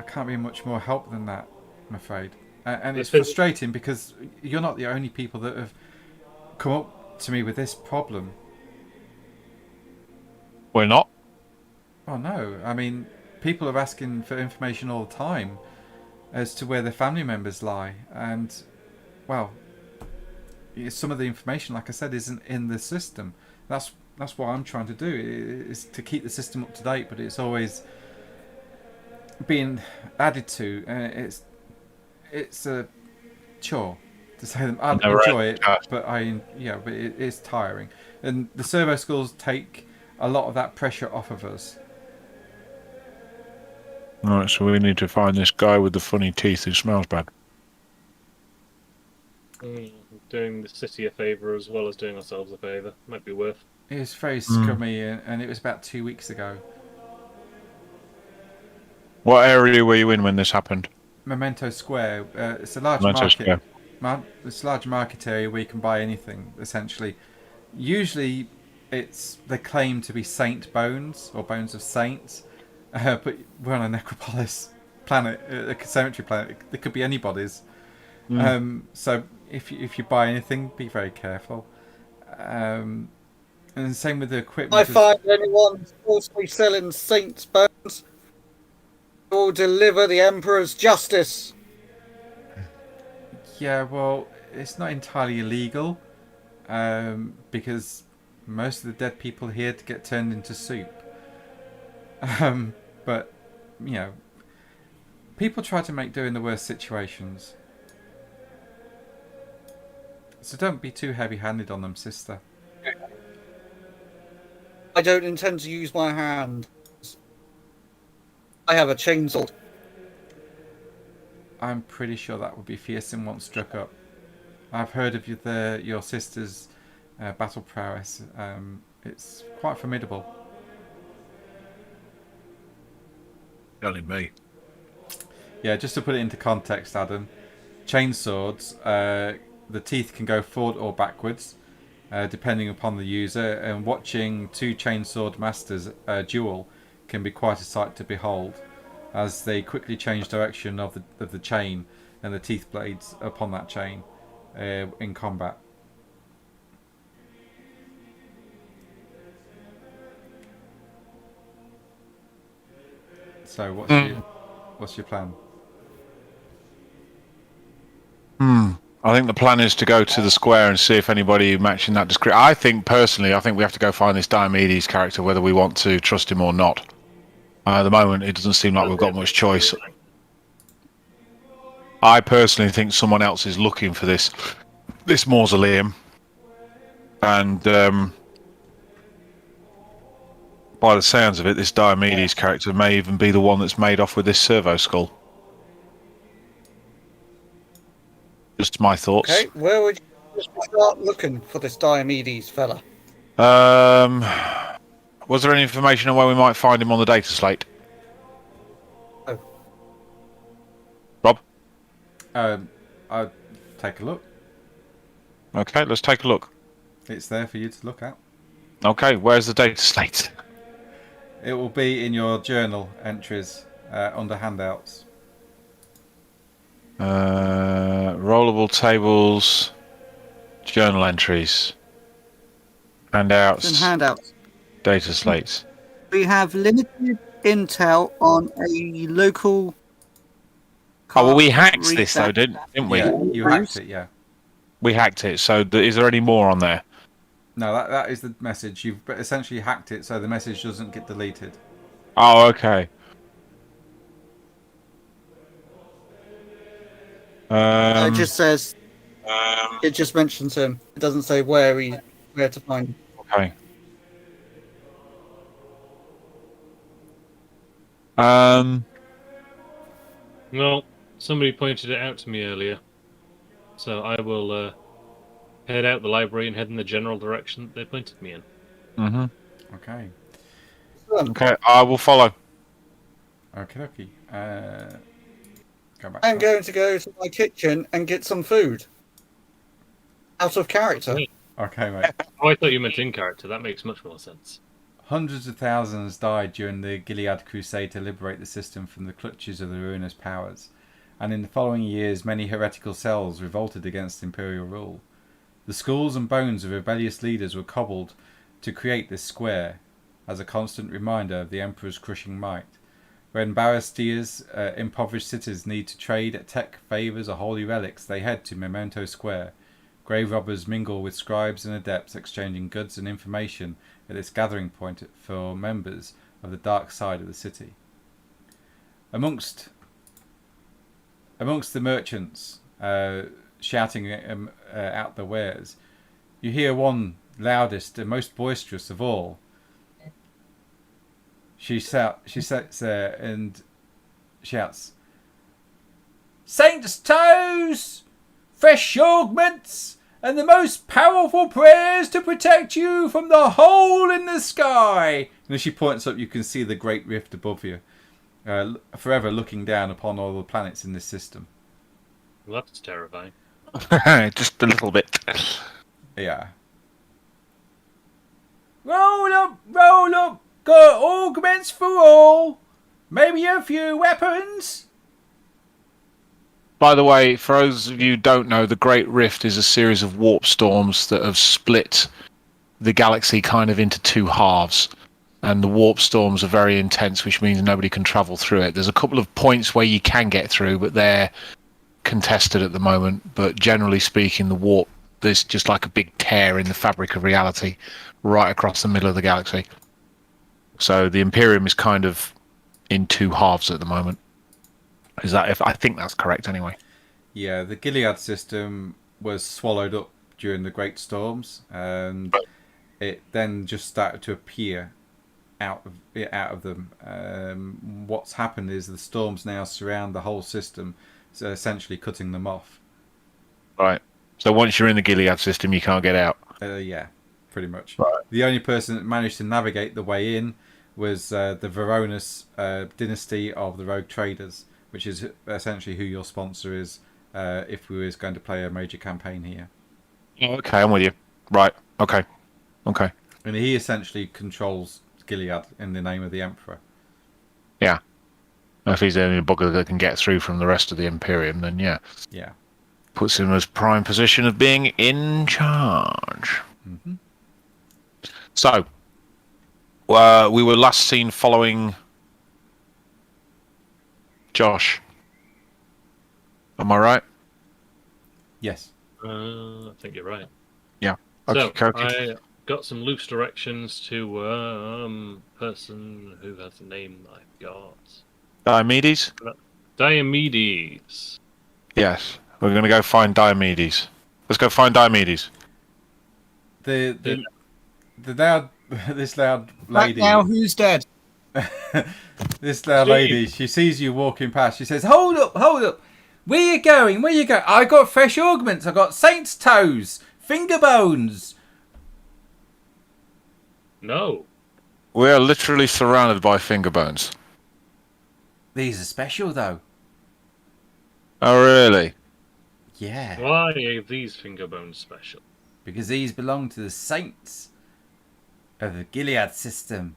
can't be much more help than that, I'm afraid. And it's frustrating because you're not the only people that have come up to me with this problem. We're not. Oh no, I mean, people are asking for information all the time as to where their family members lie, and well, some of the information, like I said, isn't in the system. That's what I'm trying to do, is to keep the system up to date, but it's always being added to. It's a chore to say them. I enjoy it, but but it is tiring, and the servo schools take a lot of that pressure off of us. Alright, so we need to find this guy with the funny teeth who smells bad. Doing the city a favour as well as doing ourselves a favour. Might be worth. It was very scummy, and it was about 2 weeks ago. What area were you in when this happened? Memento Square. It's a large Memento market. Square. It's a large market area where you can buy anything, essentially. Usually, they claim to be saint bones or bones of saints, but we're on a necropolis planet, a cemetery planet. It could be anybody's. So if you buy anything, be very careful. And the same with the equipment. I find anyone falsely selling saints' bones will deliver the Emperor's justice. Yeah, well, it's not entirely illegal, because most of the dead people here to get turned into soup. But people try to make do in the worst situations. So don't be too heavy-handed on them, sister. I don't intend to use my hands. I have a chainsaw. I'm pretty sure that would be fearsome once struck up. I've heard of your sister's battle prowess. It's quite formidable. Telling me. Yeah, just to put it into context, Adam, chainswords, the teeth can go forward or backwards. depending upon the user, and watching two chainsword masters duel can be quite a sight to behold, as they quickly change direction of the chain and the teeth blades upon that chain in combat. So what's your plan? I think the plan is to go to the square and see if anybody matching that description. I think personally, we have to go find this Diomedes character, whether we want to trust him or not. At the moment, it doesn't seem like we've got much choice. I personally think someone else is looking for this mausoleum, and by the sounds of it, this Diomedes character may even be the one that's made off with this servo skull. Just my thoughts. Okay, where would you start looking for this Diomedes fella? Was there any information on where we might find him on the data slate? Oh. Rob? I'll take a look. Okay, let's take a look. It's there for you to look at. Okay, where's the data slate? It will be in your journal entries under handouts. Rollable tables, journal entries, handouts, And handouts. data slates. We have limited intel on a local. Oh, well, we hacked this though, didn't we? Yeah, you hacked it, yeah. We hacked it. So, is there any more on there? No, that is the message. You've essentially hacked it, so the message doesn't get deleted. Oh, okay. It just says. It just mentions him. It doesn't say where to find him. Okay. Well, somebody pointed it out to me earlier, so I will head out the library and head in the general direction that they pointed me in. Mm-hmm. Okay. Okay, I will follow. Okay. Go back. I'm going to go to my kitchen and get some food. Out of character. Okay, mate. Oh, I thought you meant in character. That makes much more sense. Hundreds of thousands died during the Gilead Crusade to liberate the system from the clutches of the ruinous powers, and in the following years many heretical cells revolted against imperial rule. The skulls and bones of rebellious leaders were cobbled to create this square, as a constant reminder of the Emperor's crushing might. When Barristia's impoverished cities need to trade tech, favours or holy relics, they head to Memento Square. Grave robbers mingle with scribes and adepts, exchanging goods and information at this gathering point for members of the dark side of the city. Amongst the merchants shouting out their wares, you hear one loudest and most boisterous of all. She sits there and shouts, "Saints' toes, fresh augments, and the most powerful prayers to protect you from the hole in the sky." And as she points up, you can see the great rift above you, forever looking down upon all the planets in this system. Well, that's terrifying. Just a little bit. Yeah. Roll up, got augments for all. Maybe a few weapons. By the way, for those of you who don't know, the Great Rift is a series of warp storms that have split the galaxy kind of into two halves. And the warp storms are very intense, which means nobody can travel through it. There's a couple of points where you can get through, but they're contested at the moment. But generally speaking, the warp, there's just like a big tear in the fabric of reality right across the middle of the galaxy. So the Imperium is kind of in two halves at the moment. I think that's correct anyway. Yeah, the Gilead system was swallowed up during the Great Storms, and it then just started to appear out of them. What's happened is the storms now surround the whole system, so essentially cutting them off. Right. So once you're in the Gilead system, you can't get out. Yeah, pretty much. Right. The only person that managed to navigate the way in was the Veronis dynasty of the Rogue Traders, which is essentially who your sponsor is if we was going to play a major campaign here. Okay, I'm with you. Right. Okay. Okay. And he essentially controls Gilead in the name of the Emperor. Yeah. If he's the only bugger that can get through from the rest of the Imperium, then yeah. Yeah. Puts him as prime position of being in charge. Mm-hmm. So, we were last seen following Josh. Am I right? Yes. I think you're right. Yeah. So Okay. I got some loose directions to person who has the name I've got. Diomedes? Diomedes. Yes. We're going to go find Diomedes. Let's go find Diomedes. The loud this loud Right lady. now, who's dead? This loud Steve. lady. She sees you walking past. She says, "Hold up, hold up. Where you going? Where you going? I got fresh augments. I got saint's toes, finger bones." No. We are literally surrounded by finger bones. These are special though. Oh, really? Yeah. Why are these finger bones special? Because these belong to the saints of the Gilead system.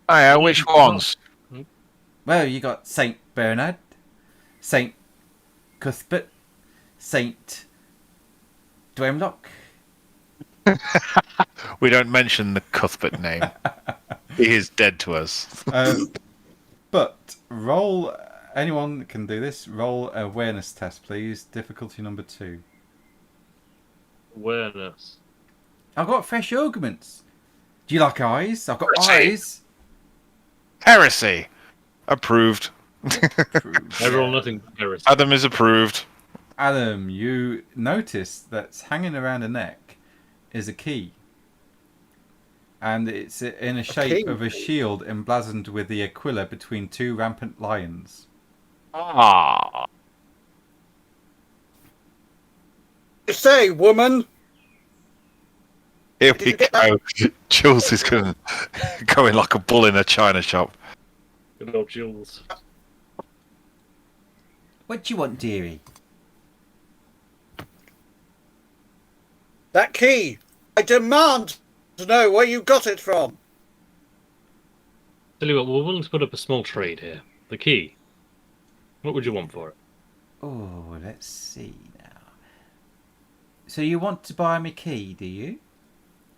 Oh, yeah, which ones? Well, you got Saint Bernard, Saint Cuthbert, Saint Dwemlock. We don't mention the Cuthbert name. He is dead to us. But roll. Anyone can do this. Roll awareness test, please. Difficulty number 2. Awareness. I've got fresh augments. Do you like eyes? I've got Heresy. eyes. Heresy. Approved. I roll nothing but heresy. Adam is approved. Adam, you notice that's hanging around a neck is a key. And it's in a shape key? of a shield emblazoned with the aquila between 2 rampant lions. Ah. You say, woman? Here we go. Jules is going like a bull in a china shop. Good old Jules. What do you want, dearie? That key. I demand to know where you got it from. Tell you what, we're willing to put up a small trade here. The key. What would you want for it? Oh, let's see now. So you want to buy me key, do you?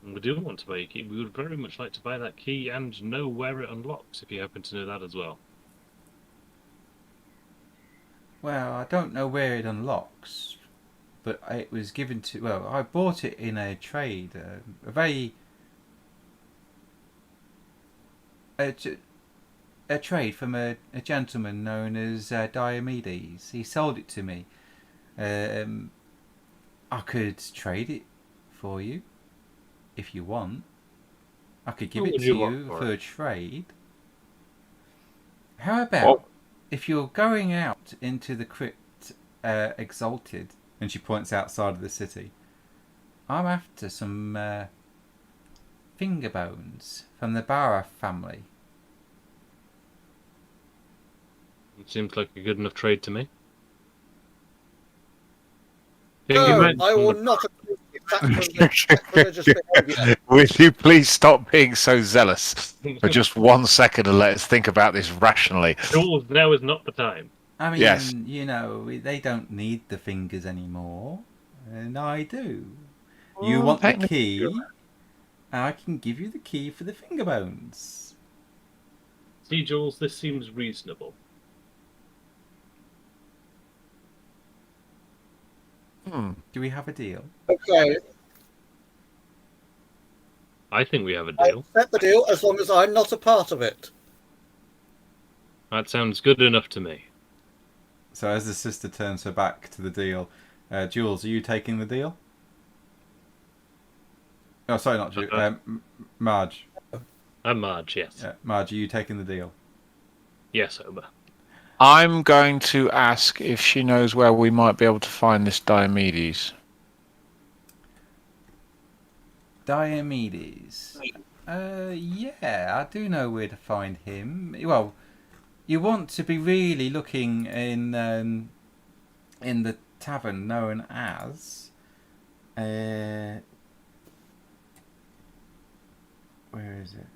We do want to buy a key. We would very much like to buy that key and know where it unlocks, if you happen to know that as well. Well, I don't know where it unlocks, but it was given to... Well, I bought it in a trade. A very... A trade from a gentleman known as Diomedes. He sold it to me. I could trade it for you if you want. I could give What it would to you want you for for it? a trade. How about if you're going out into the crypt Exalted, and she points outside of the city, I'm after some finger bones from the Barra family. It seems like a good enough trade to me. No, I will not approve the sacrilegious behaviour. Will you please stop being so zealous for just 1 second and let us think about this rationally? Jules, now is not the time. I mean, Yes. you know, they don't need the fingers anymore, and I do. You want the key, and I can give you the key for the finger bones. See, Jules, this seems reasonable. Do we have a deal? Okay, I think we have a I deal. accept the deal as long as I'm not a part of it. That sounds good enough to me. So as the sister turns her back to the deal, Jules, are you taking the deal? Oh, sorry, not Jules. Marge. I'm Marge, yes. Marge, are you taking the deal? Yes, Omer. I'm going to ask if she knows where we might be able to find this Diomedes. Diomedes. Yeah, I do know where to find him. Well, you want to be really looking in the tavern known as is it?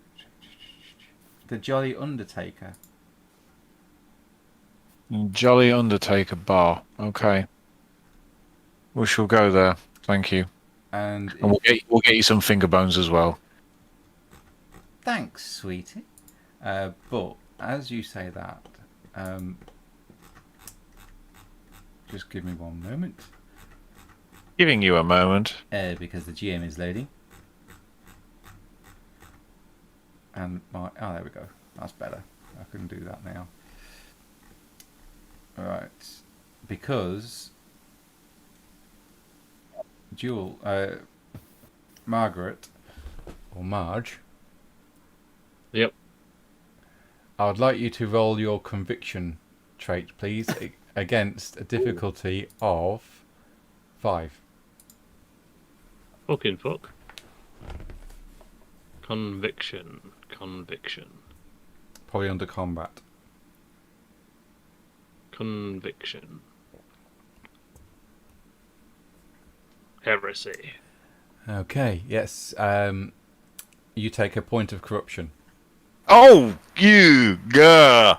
The Jolly Undertaker. Jolly Undertaker bar. Okay. We shall go there. Thank you. And And we'll get you some finger bones as well. thanks, sweetie. But as you say that, just give me one moment. Giving you a moment. Because the GM is loading. And there we go. That's better. I can do that now. Right. Because Margaret or Marge. Yep. I would like you to roll your conviction trait, please, against a difficulty of 5. Fucking fuck. Conviction. Probably under combat. Conviction. Heresy. Okay, yes. You take a point of corruption. Oh, you gah!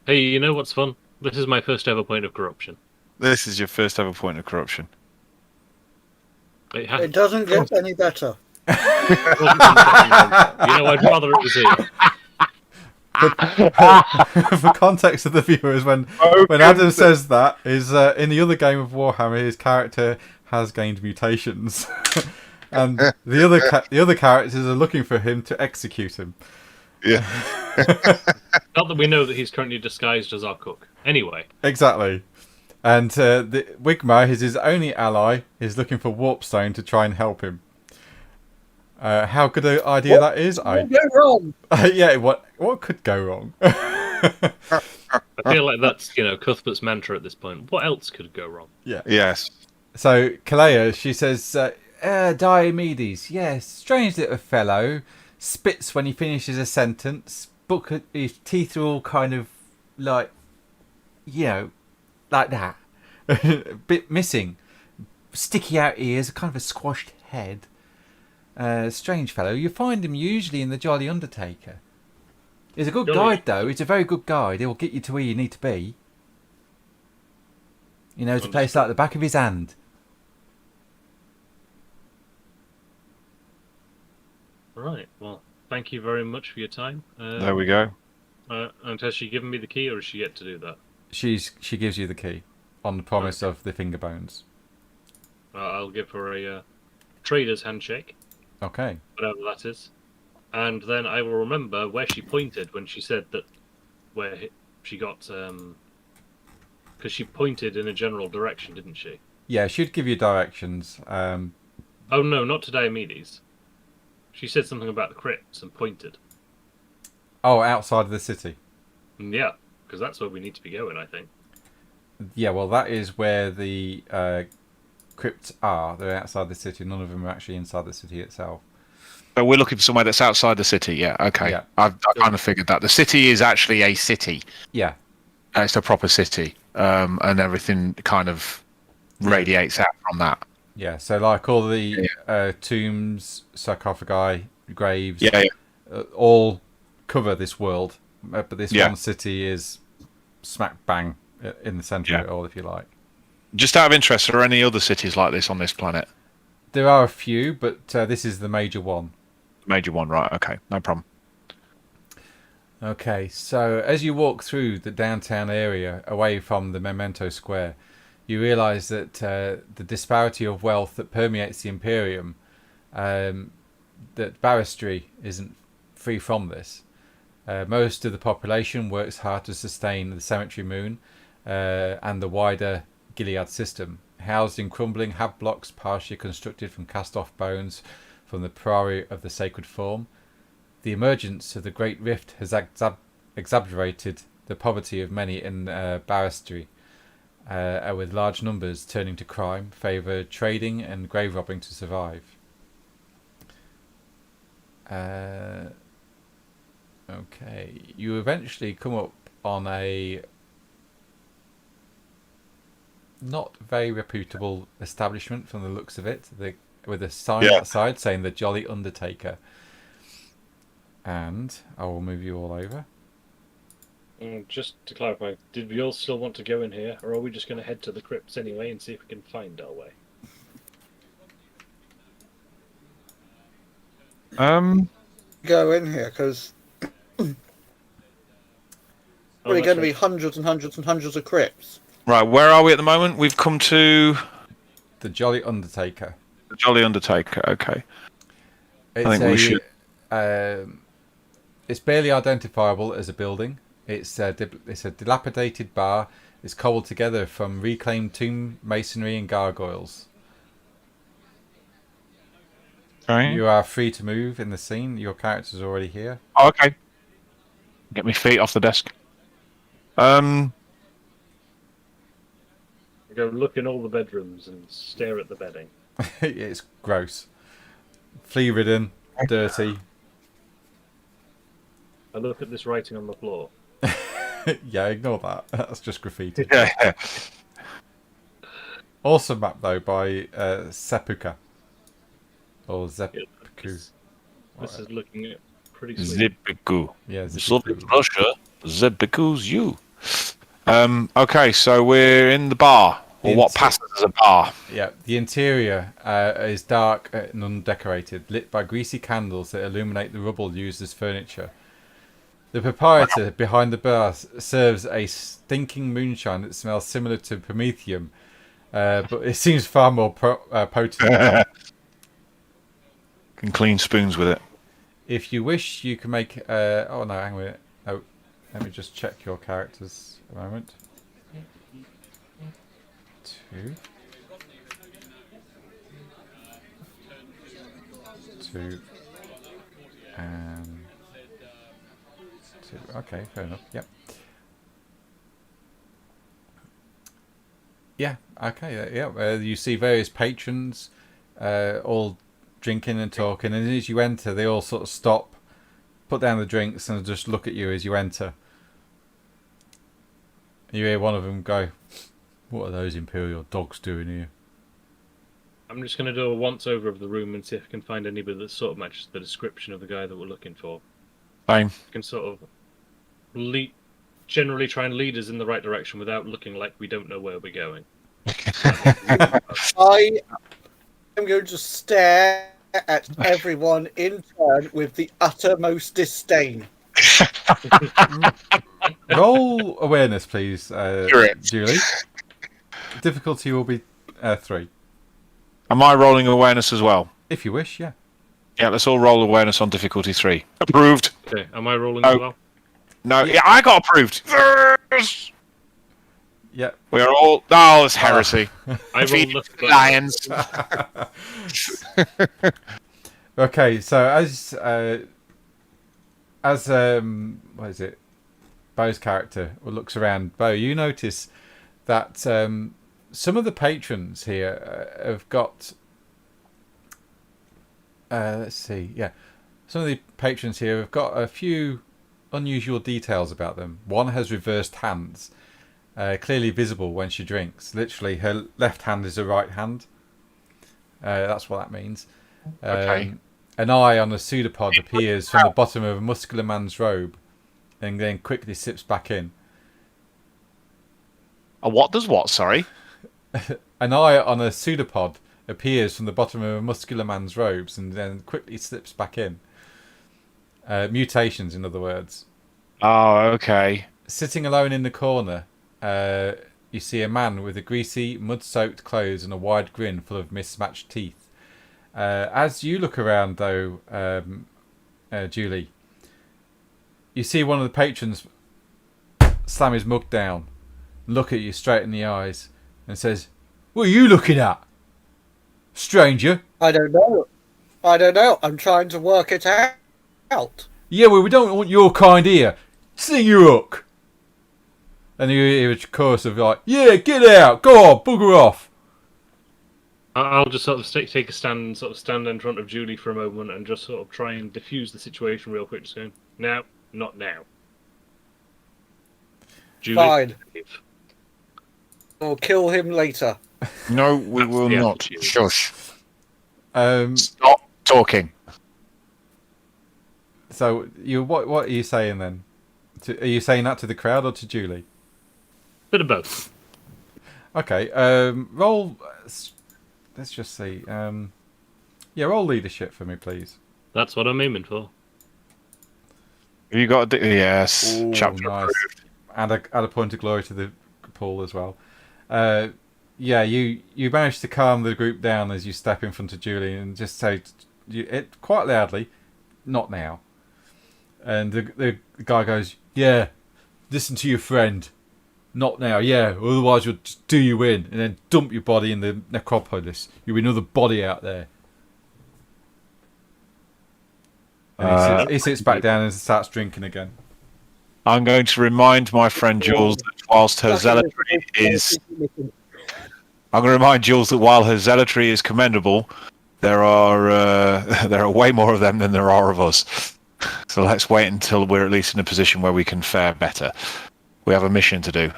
Hey, you know what's fun? This is my first ever point of corruption. This is your first ever point of corruption. It doesn't get any better. You know, I'd rather it was here. For context of the viewers, when Adam says that, is in the other game of Warhammer, his character has gained mutations, and the other characters are looking for him to execute him. Yeah. Not that we know that he's currently disguised as our cook. Anyway. Exactly. And the Wigmar is his only ally. Is looking for Warpstone to try and help him. How good an idea that is? What could go wrong? Yeah. What could go wrong? I feel like that's Cuthbert's mantra at this point. What else could go wrong? Yeah. Yes. So Kalea, she says, Diomedes, yes, strange little fellow. Spits when he finishes a sentence. His teeth are all kind of like, like that. A bit missing. Sticky out ears, kind of a squashed head. Strange fellow. You find him usually in the Jolly Undertaker. He's a good guide, though. He's a very good guide. He'll get you to where you need to be. He knows the place like the back of his hand. Right. Well, thank you very much for your time. There we go. And has she given me the key, or is she yet to do that? She gives you the key on the promise of the finger bones. I'll give her a trader's handshake. Okay. Whatever that is. And then I will remember where she pointed when she said that where she got... Because she pointed in a general direction, didn't she? Yeah, she'd give you directions. Oh no, not to Diomedes. She said something about the crypts and pointed. Oh, outside of the city. Yeah, because that's where we need to be going, I think. Yeah, well, that is where the crypts are. They're outside the city. None of them are actually inside the city itself. So we're looking for somewhere that's outside the city. Yeah, okay. Yeah. I kind of figured that. The city is actually a city. Yeah. It's a proper city. And everything kind of radiates out from that. Yeah, so like all the tombs, sarcophagi, graves, all cover this world. But this one city is smack bang in the centre of it all, if you like. Just out of interest, are there any other cities like this on this planet? There are a few, but this is the major one. Major one, right? Okay, no problem. Okay, so as you walk through the downtown area away from the Memento Square, you realise that the disparity of wealth that permeates the Imperium, that Barristry isn't free from this. Most of the population works hard to sustain the Cemetery Moon and the wider Gilead system, housed in crumbling hab blocks partially constructed from cast-off bones from the Priory of the Sacred Form. The emergence of the Great Rift has exacerbated the poverty of many in Barristry, with large numbers turning to crime, favour trading and grave robbing to survive. Okay, you eventually come up on a not very reputable establishment from the looks of it, with a sign outside saying the Jolly Undertaker. And I will move you all over. Just to clarify, did we all still want to go in here, or are we just going to head to the crypts anyway and see if we can find our way? Go in here because probably going to be hundreds and hundreds and hundreds of crypts. Right, where are we at the moment? We've come to The Jolly Undertaker. the Jolly Undertaker. Okay. It's I think we should. It's barely identifiable as a building. It's a dilapidated bar. It's cobbled together from reclaimed tomb masonry and gargoyles. Okay. You are free to move in the scene. Your character's already here. Oh, okay. Get my feet off the desk. Go look in all the bedrooms and stare at the bedding. It's gross. Flea-ridden, dirty. I look at this writing on the floor. Yeah, ignore that. That's just graffiti. Yeah. Awesome map, though, by Seppuku. Or Zeppuku. This is looking at pretty sweet. Zepiku. Yeah, Soviet Zeppuku. Russia. Zepiku's you. Okay, so we're in the bar. Or what passes as a bar. Yeah, the interior is dark and undecorated, lit by greasy candles that illuminate the rubble used as furniture. The proprietor behind the bar serves a stinking moonshine that smells similar to promethium, but it seems far more potent. Can clean spoons with it. If you wish, you can make... oh, no, hang on a minute. Oh, let me just check your characters a moment. 2. 2. And... 2. Okay, fair enough. Yep. Yeah, okay, yeah. You see various patrons all drinking and talking, and as you enter, they all sort of stop, put down the drinks, and just look at you as you enter. You hear one of them go, "What are those Imperial dogs doing here?" I'm just going to do a once-over of the room and see if I can find anybody that sort of matches the description of the guy that we're looking for. Fine. I can sort of generally try and lead us in the right direction without looking like we don't know where we're going. I am going to stare at everyone in turn with the uttermost disdain. Roll awareness, please, Correct. Julie. Difficulty will be 3. Am I rolling awareness as well? If you wish, yeah. Yeah, let's all roll awareness on difficulty 3. Approved. Okay, am I rolling as well? No, yeah, I got approved. Yes! Yeah. We are all... Oh, it's heresy. I Feed rolled the lions. Okay, so as what is it? Bo's character looks around. Bo, you notice that some of the patrons here have got. Let's see. Yeah, some of the patrons here have got a few unusual details about them. One has reversed hands, clearly visible when she drinks. Literally, her left hand is her right hand. That's what that means. Okay. An eye on a pseudopod appears from the bottom of a muscular man's robe and then quickly slips back in. A what does what, sorry? An eye on a pseudopod appears from the bottom of a muscular man's robes and then quickly slips back in. Mutations, in other words. Oh, okay. Sitting alone in the corner, you see a man with a greasy, mud-soaked clothes and a wide grin full of mismatched teeth. As you look around, though, Julie, you see one of the patrons slam his mug down, look at you straight in the eyes, and says, "What are you looking at, stranger?" I don't know. I'm trying to work it out. "Yeah, well, we don't want your kind here. Sing your hook." And you hear a chorus of like, "Yeah, get out, go on, bugger off." I'll just sort of take a stand and sort of stand in front of Julie for a moment and just sort of try and diffuse the situation real quick. Just going, no, not now. Julie, Fine. We'll kill him later. No, we That's will the not. attitude. Shush. Um, Stop talking. So what are you saying then? Are you saying that to the crowd or to Julie? Bit of both. Okay. Roll. Let's just see. Yeah, roll leadership for me, please. That's what I'm aiming for. You got yes. Ooh, Chapter nice. approved. Add a point of glory to the pool as well. Yeah, you managed to calm the group down as you step in front of Julie and just say it quite loudly, "Not now." And the guy goes, "Yeah, listen to your friend. Not now, yeah. Otherwise, we'll just do you in and then dump your body in the necropolis. You'll be another body out there." And he sits back down and starts drinking again. I'm going to remind my friend Jules that whilst her zealotry is, I'm going to remind Jules that while her zealotry is commendable, there are way more of them than there are of us. So let's wait until we're at least in a position where we can fare better. We have a mission to do,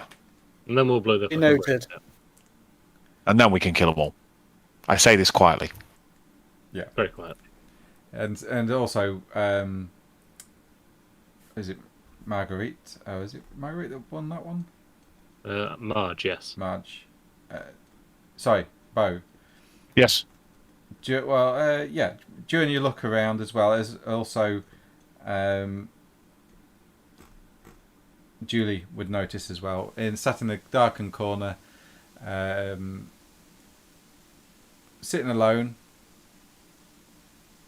And then we'll blow the fucking Noted. brains out. and then we can kill them all. I say this quietly. Yeah, Very quiet. and also, is it Marguerite? Oh, is it Marguerite that won that one? Marge, yes. Marge. Sorry, Bo. Yes. Yeah. During your look around as well as also, Julie would notice as well. Sat in the darkened corner, sitting alone,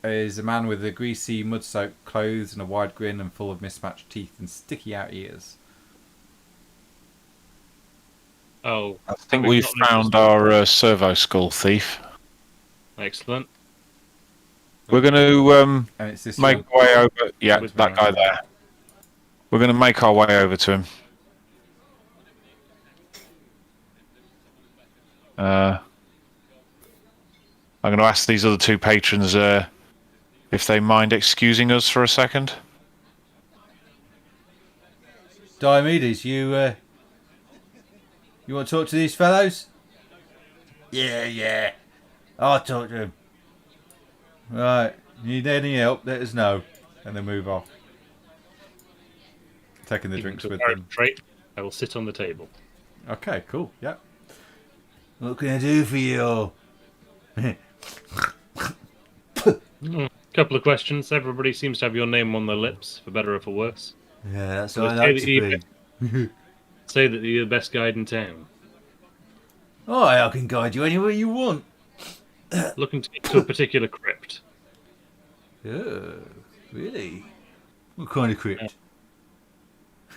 is a man with the greasy, mud-soaked clothes and a wide grin and full of mismatched teeth and sticky-out ears. Oh, I think we've found our servo skull thief. Excellent. We're going to And it's this make our way over. Yeah, With that guy there. We're going to make our way over to him. I'm going to ask these other two patrons if they mind excusing us for a second. Diomedes, you want to talk to these fellows? Yeah. I'll talk to them. Right, need any help, let us know. And then move off. Taking the drinks with them. Trait, I will sit on the table. Okay, cool, yeah. What can I do for you? Couple of questions. Everybody seems to have your name on their lips, for better or for worse. Yeah, that's what I like to be. Say that you're the best guide in town. Oh, I can guide you anywhere you want. Looking to get to a particular crypt. Oh, really? What kind of crypt?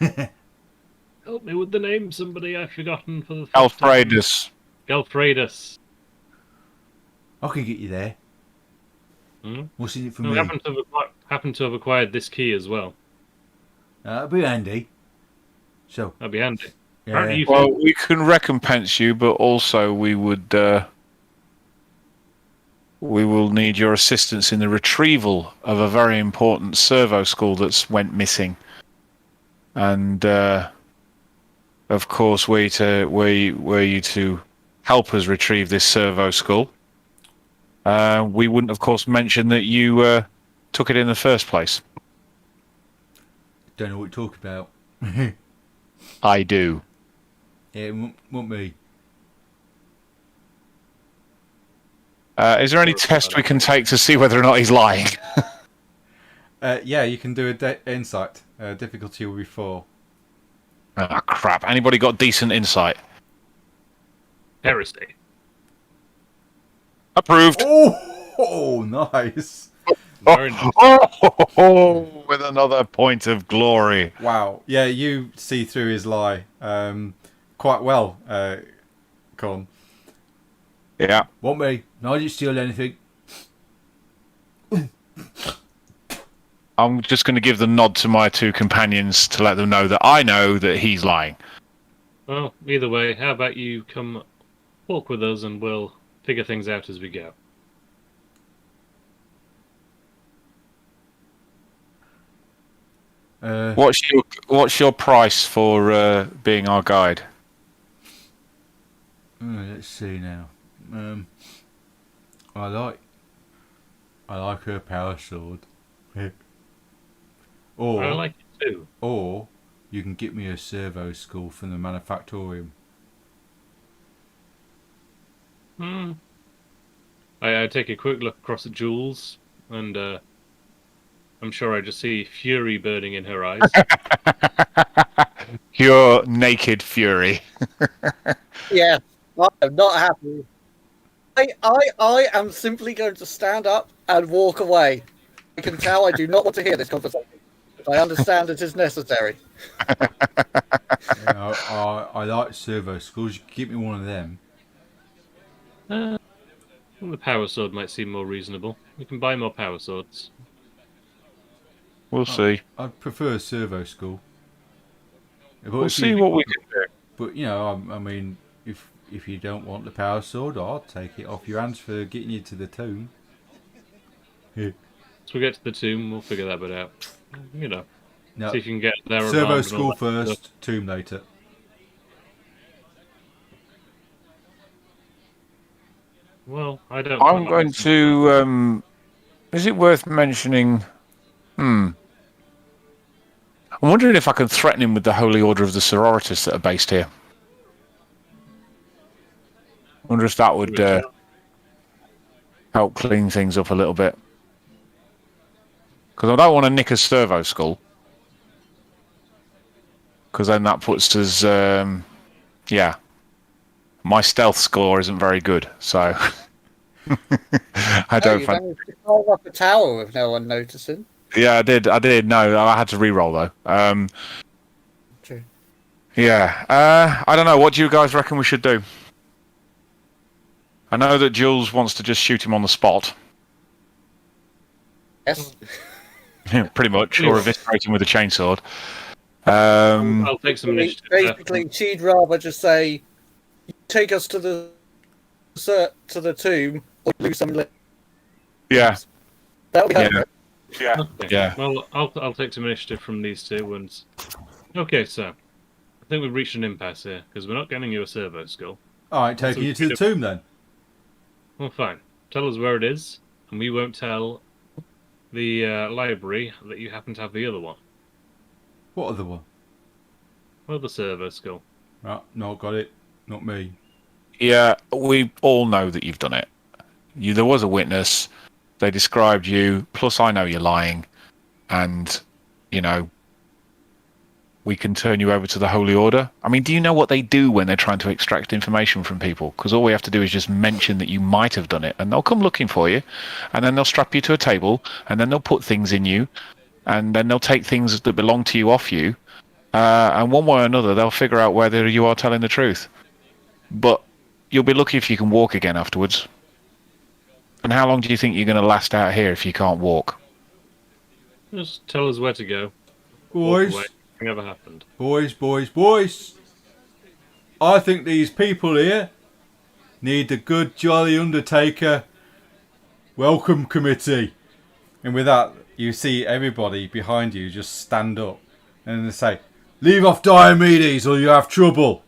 Help me with the name, somebody I've forgotten for the first Alfredus. time. Galfredus. I can get you there. What's in it for We me? happen to have acquired this key as well. That'll be handy. So, That'd be handy. yeah. Apparently you Well, we can recompense you, but also we will need your assistance in the retrieval of a very important servo skull that's went missing. And of course, were you to help us retrieve this servo skull, we wouldn't, of course, mention that you took it in the first place. Don't know what you're talking about. I do. Yeah, it won't me. Is there any test we can take to see whether or not he's lying? Yeah, you can do a insight. Difficulty will be 4. Ah, crap. Anybody got decent insight? heresy. Approved. Oh, nice. Very nice. With another point of glory. Wow. Yeah, you see through his lie quite well, Con. Yeah. Want me? No, I didn't steal anything. I'm just going to give the nod to my two companions to let them know that he's lying. Well, either way, how about you come walk with us and we'll figure things out as we go. What's your price for being our guide? Let's see now. I like her power sword. Or like it too. Or you can get me a servo skull from the manufactorium. Hmm. I take a quick look across at Jules, and I'm sure I just see fury burning in her eyes. Pure naked fury. Yeah, I am not happy. I am simply going to stand up and walk away. I can tell I do not want to hear this conversation, but I understand it is necessary. Yeah, I like servo skulls. You can get me one of them. The power sword might seem more reasonable. We can buy more power swords. We'll see. I'd prefer a servo skull. But We'll if you, see what we can do. But I mean, if you don't want the power sword, I'll take it off your hands for getting you to the tomb. Once we get to the tomb, we'll figure that bit out. You know, No, see if you can get there servo unarmed and all skull that first, stuff. tomb later. Well, I don't. I'm going to. Is it worth mentioning? I'm wondering if I can threaten him with the Holy Order of the Sororitas that are based here. I wonder if that would help clean things up a little bit. Because I don't want to nick a servo skull. Because then that puts us, yeah. My stealth score isn't very good, so I don't. You managed to climb up a tower with no one noticing. Yeah, I did. No, I had to re-roll though. True. Yeah. I don't know. What do you guys reckon we should do? I know that Jules wants to just shoot him on the spot. Yes. Pretty much, or eviscerate him with a chainsword. I'll take some initiative. Basically, she'd rather just say, "Take us to the tomb, or do some." Yeah. That would be Yeah. helpful. Yeah. Okay. Yeah. Well, I'll take some initiative from these two. And okay, so I think we've reached an impasse here because we're not getting you a servo skull. All right, taking you to the tomb then. Well, fine. Tell us where it is, and we won't tell the library that you happen to have the other one. What other one? Well, the servo skull. Right, not got it. Not me. Yeah, we all know that you've done it. There was a witness. They described you. Plus, I know you're lying, and we can turn you over to the Holy Order. I mean, do you know what they do when they're trying to extract information from people? Because all we have to do is just mention that you might have done it, and they'll come looking for you, and then they'll strap you to a table, and then they'll put things in you, and then they'll take things that belong to you off you, and one way or another, they'll figure out whether you are telling the truth. But you'll be lucky if you can walk again afterwards. And how long do you think you're going to last out here if you can't walk? Just tell us where to go. Boys, Walk away. Nothing ever happened. boys. I think these people here need a good jolly Undertaker welcome committee. And with that, you see everybody behind you just stand up and they say, "Leave off Diomedes or you have trouble."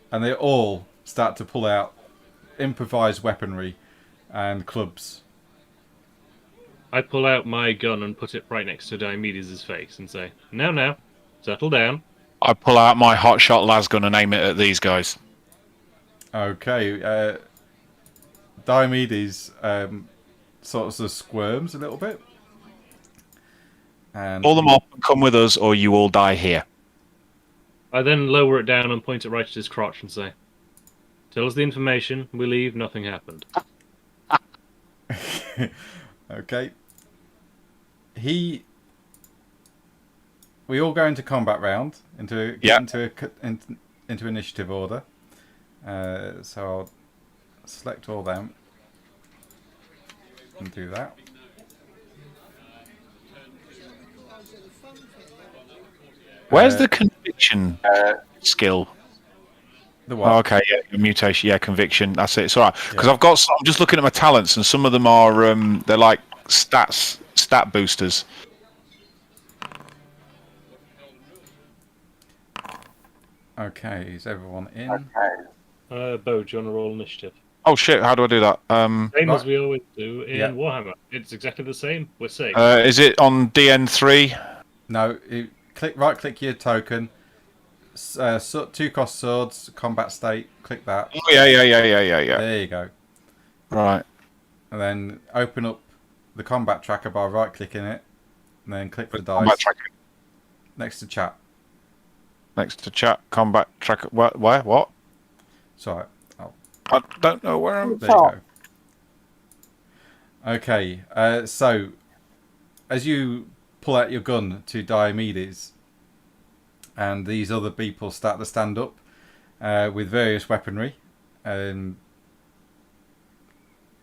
And they all start to pull out improvised weaponry and clubs. I pull out my gun and put it right next to Diomedes' face and say, Now, settle down." I pull out my hotshot lasgun and aim it at these guys. Okay, Diomedes sort of squirms a little bit. And Pull them up and come with us, or you all die here. I then lower it down and point it right at his crotch and say, "Tell us the information. We leave. Nothing happened." Okay. We all go into combat round into initiative order. So I'll select all them and do that. Where's the conviction skill? The what? Oh, okay, yeah, mutation, yeah, conviction. That's it. It's all right because I'm just looking at my talents, and some of them are they're like stat boosters. Okay, is everyone in? Bo, do you want to roll initiative? Oh shit! How do I do that? Same as Right. we always do in Yeah. Warhammer. It's exactly the same. We're safe. Is it on DN3? No, right click your token. 2 cost swords, combat state. Click that. Oh yeah. There you go. Right. And then open up the combat tracker by right clicking it, and then click the Combat dice tracker. next to chat. Next to chat, combat tracker. Where? What? Sorry. I don't know where I'm. There you go. Okay, so as you pull out your gun to Diomedes, and these other people start to stand up with various weaponry.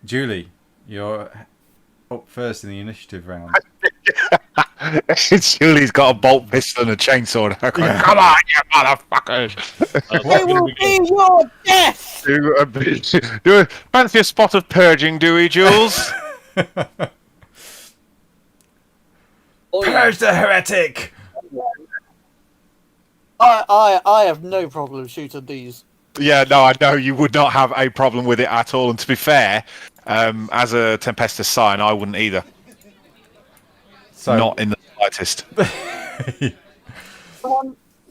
Julie, you're up first in the initiative round. Julie's got a bolt pistol and a chainsaw. Yeah. Come on, you motherfuckers! They will be your death! Do fancy a spot of purging, do we, Jules? Oh, yeah. Purge the heretic! I have no problem shooting these. Yeah, no, I know you would not have a problem with it at all. And to be fair, as a Tempestus Scion, I wouldn't either. So, Not in the slightest.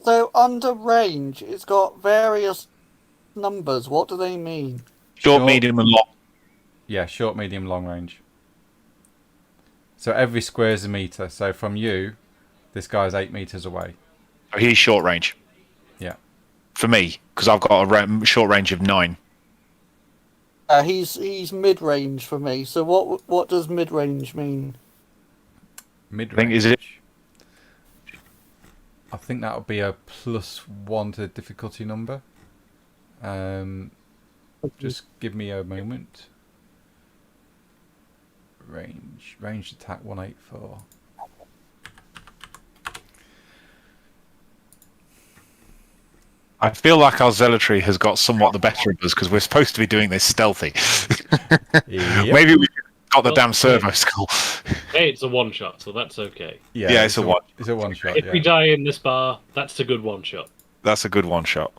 So under range, it's got various numbers. What do they mean? Short, Short. medium, and long. Yeah, short, medium, long range. So every square is a meter. So from you, this guy's 8 meters away. So he's short range. Yeah. For me, because I've got a short range of 9. He's mid range for me. So what does mid range mean? Mid think, range. is it- I think that would be a +1 to the difficulty number. Just give me a moment. Ranged attack 184. I feel like our zealotry has got somewhat the better of us because we're supposed to be doing this stealthy. Yep. Maybe we got the Well, damn servo skull. Hey, it's a one shot, so that's okay. Yeah, it's a one. It's a one shot. If Yeah. we die in this bar, that's a good one shot. That's a good one shot.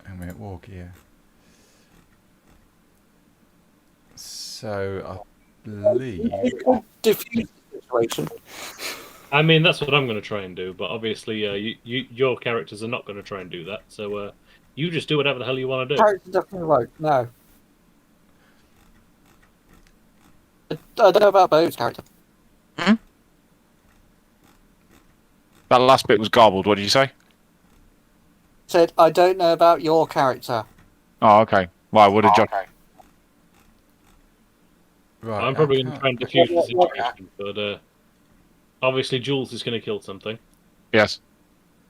And we're at walk here. So I believe. Diffuse the situation. I mean, that's what I'm going to try and do, but obviously, your characters are not going to try and do that. So you just do whatever the hell you want to do. Character definitely won't. No. I don't know about Bo's character. That last bit was garbled. What did you say? Said I don't know about your character. Oh, okay. Well, I would have judged. Right. I'm probably going to try and defuse the What- situation, but obviously Jules is going to kill something. Yes.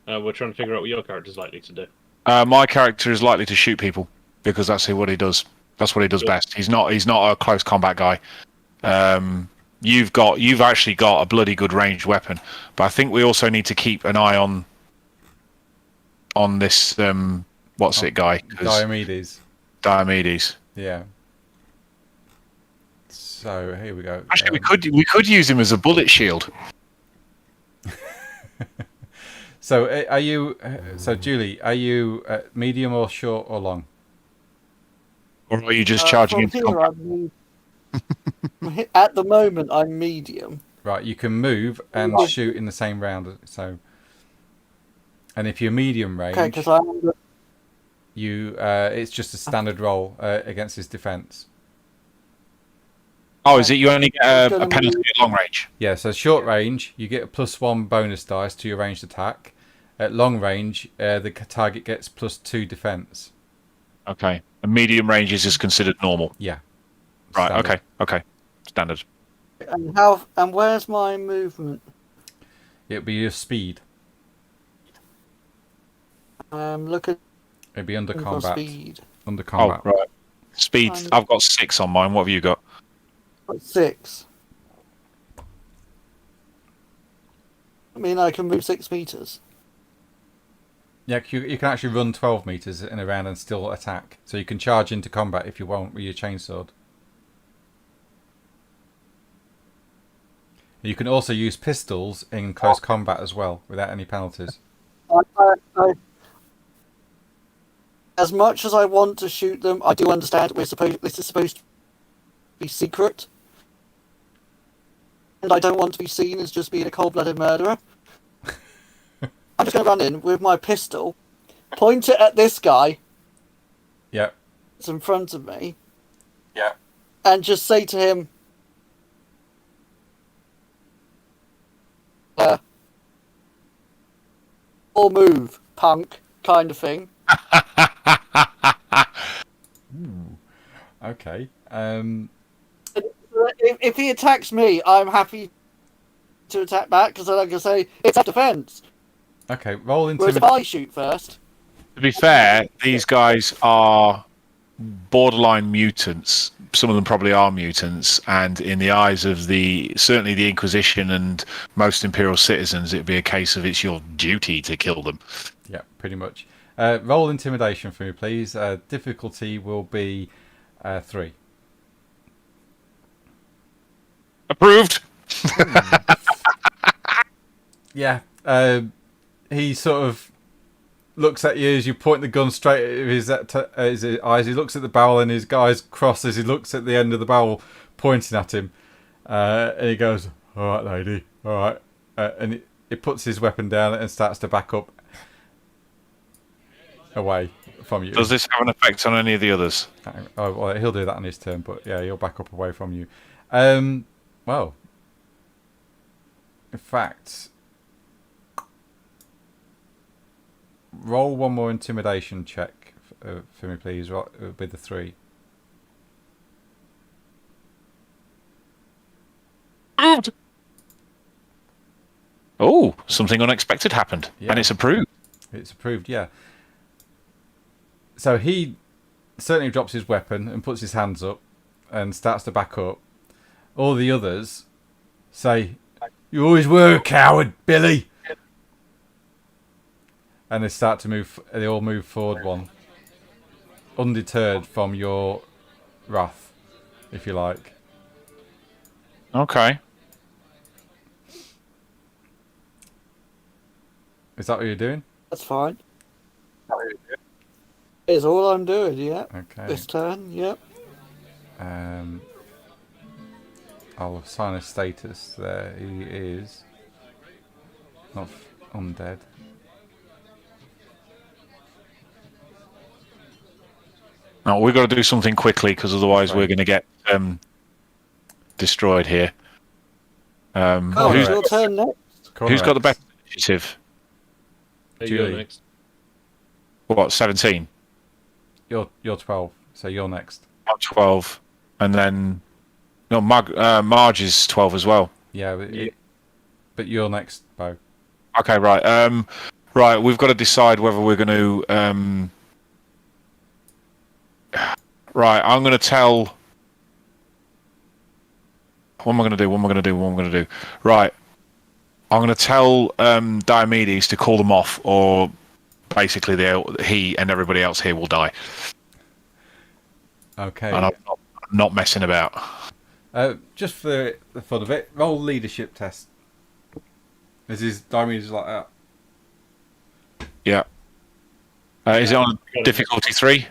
We're trying to figure out what your character's likely to do. My character is likely to shoot people because that's what he does. That's what he does best. He's not a close combat guy. You've actually got a bloody good ranged weapon, but I think we also need to keep an eye on this what's it guy? 'Cause Diomedes. Diomedes. Yeah. So here we go. Actually, we could use him as a bullet shield. So are you? So Julie, are you medium or short or long? Or are you just charging from into here, combat? At the moment, I'm medium. Right. You can move and Yeah. shoot in the same round. So. And if you're medium range, Okay, because I'm. it's just a standard roll against his defense. Oh, is it you only get It's a gonna penalty be- at long range? Yeah, so short range, you get a +1 bonus dice to your ranged attack. At long range, the target gets +2 defense. Okay. And medium range is just considered normal. Yeah. Right. Standard. Okay. Standard. And where's my movement? It'll be your speed. Look at It'll be under for combat. speed. Under combat. Oh, right. Speed. I've got 6 on mine. What have you got? 6. I mean, I can move 6 meters. Yeah, you can actually run 12 meters in a round and still attack. So you can charge into combat if you want with your chainsword. You can also use pistols in close combat as well, without any penalties. as much as I want to shoot them, I do understand this is supposed to be secret. And I don't want to be seen as just being a cold-blooded murderer. I'm just going to run in with my pistol, point it at this guy. Yep. That's in front of me. Yeah. And just say to him, or move, punk, kind of thing. Ooh. Okay. If he attacks me, I'm happy to attack back because, like I say, it's self-defense. Okay. Roll Whereas if intimidation. I shoot first, To be fair, these guys are borderline mutants. Some of them probably are mutants, and in the eyes of certainly the Inquisition and most Imperial citizens, it'd be a case of it's your duty to kill them. Yeah, pretty much. Roll intimidation for me, please. Difficulty will be 3. Approved. Yeah. He sort of looks at you as you point the gun straight at his eyes. He looks at the barrel and his eyes cross as he looks at the end of the barrel, pointing at him. And he goes, "All right, lady, all right." And he puts his weapon down and starts to back up away from you. Does this have an effect on any of the others? Oh, well, he'll do that on his turn, but yeah, he'll back up away from you. Well, in fact, roll one more intimidation check for me, please. With the 3. Oh, something unexpected happened, Yeah. and it's approved. It's approved, yeah. So he certainly drops his weapon and puts his hands up and starts to back up. All the others say, "You always were a coward, Billy." And they start to move. They all move forward one, undeterred from your wrath, if you like. Okay. Is that what you're doing? that's fine. Is all I'm doing, yeah. Okay. This turn, yep. I'll assign a status there. He is not undead. Now we've got to do something quickly because otherwise Right. we're going to get destroyed here. Oh, Who's, it's your turn next. who's got the best initiative? There you go Julie. next. What, 17? You're 12, so you're next. I'm 12, and then no, Marge is 12 as well. Yeah, but you're next, Bo. Okay, right. Right, we've got to decide whether we're going to. Right, I'm going to tell. What am I going to do? Right, I'm going to tell Diomedes to call them off, or basically he and everybody else here will die. Okay. And I'm not messing about. Just for the fun of it, roll leadership test. This is Diomedes like that. Yeah. Is it on difficulty 3?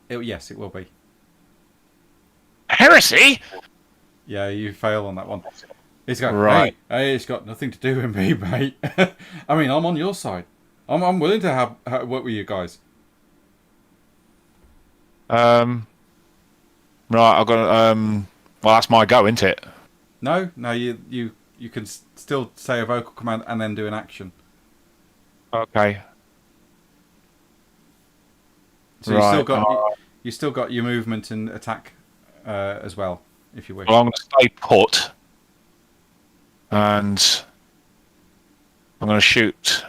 Yes, it will be. Heresy? Yeah, you fail on that one. He's going, Right. hey, it's got nothing to do with me, mate. I mean, I'm on your side. I'm willing to have work with you guys. Right, I've got. Well, that's my go, isn't it? No, you can still say a vocal command and then do an action. Okay. So Right. you still got your movement and attack as well, if you wish. Well, I'm going to stay put, and I'm going to shoot.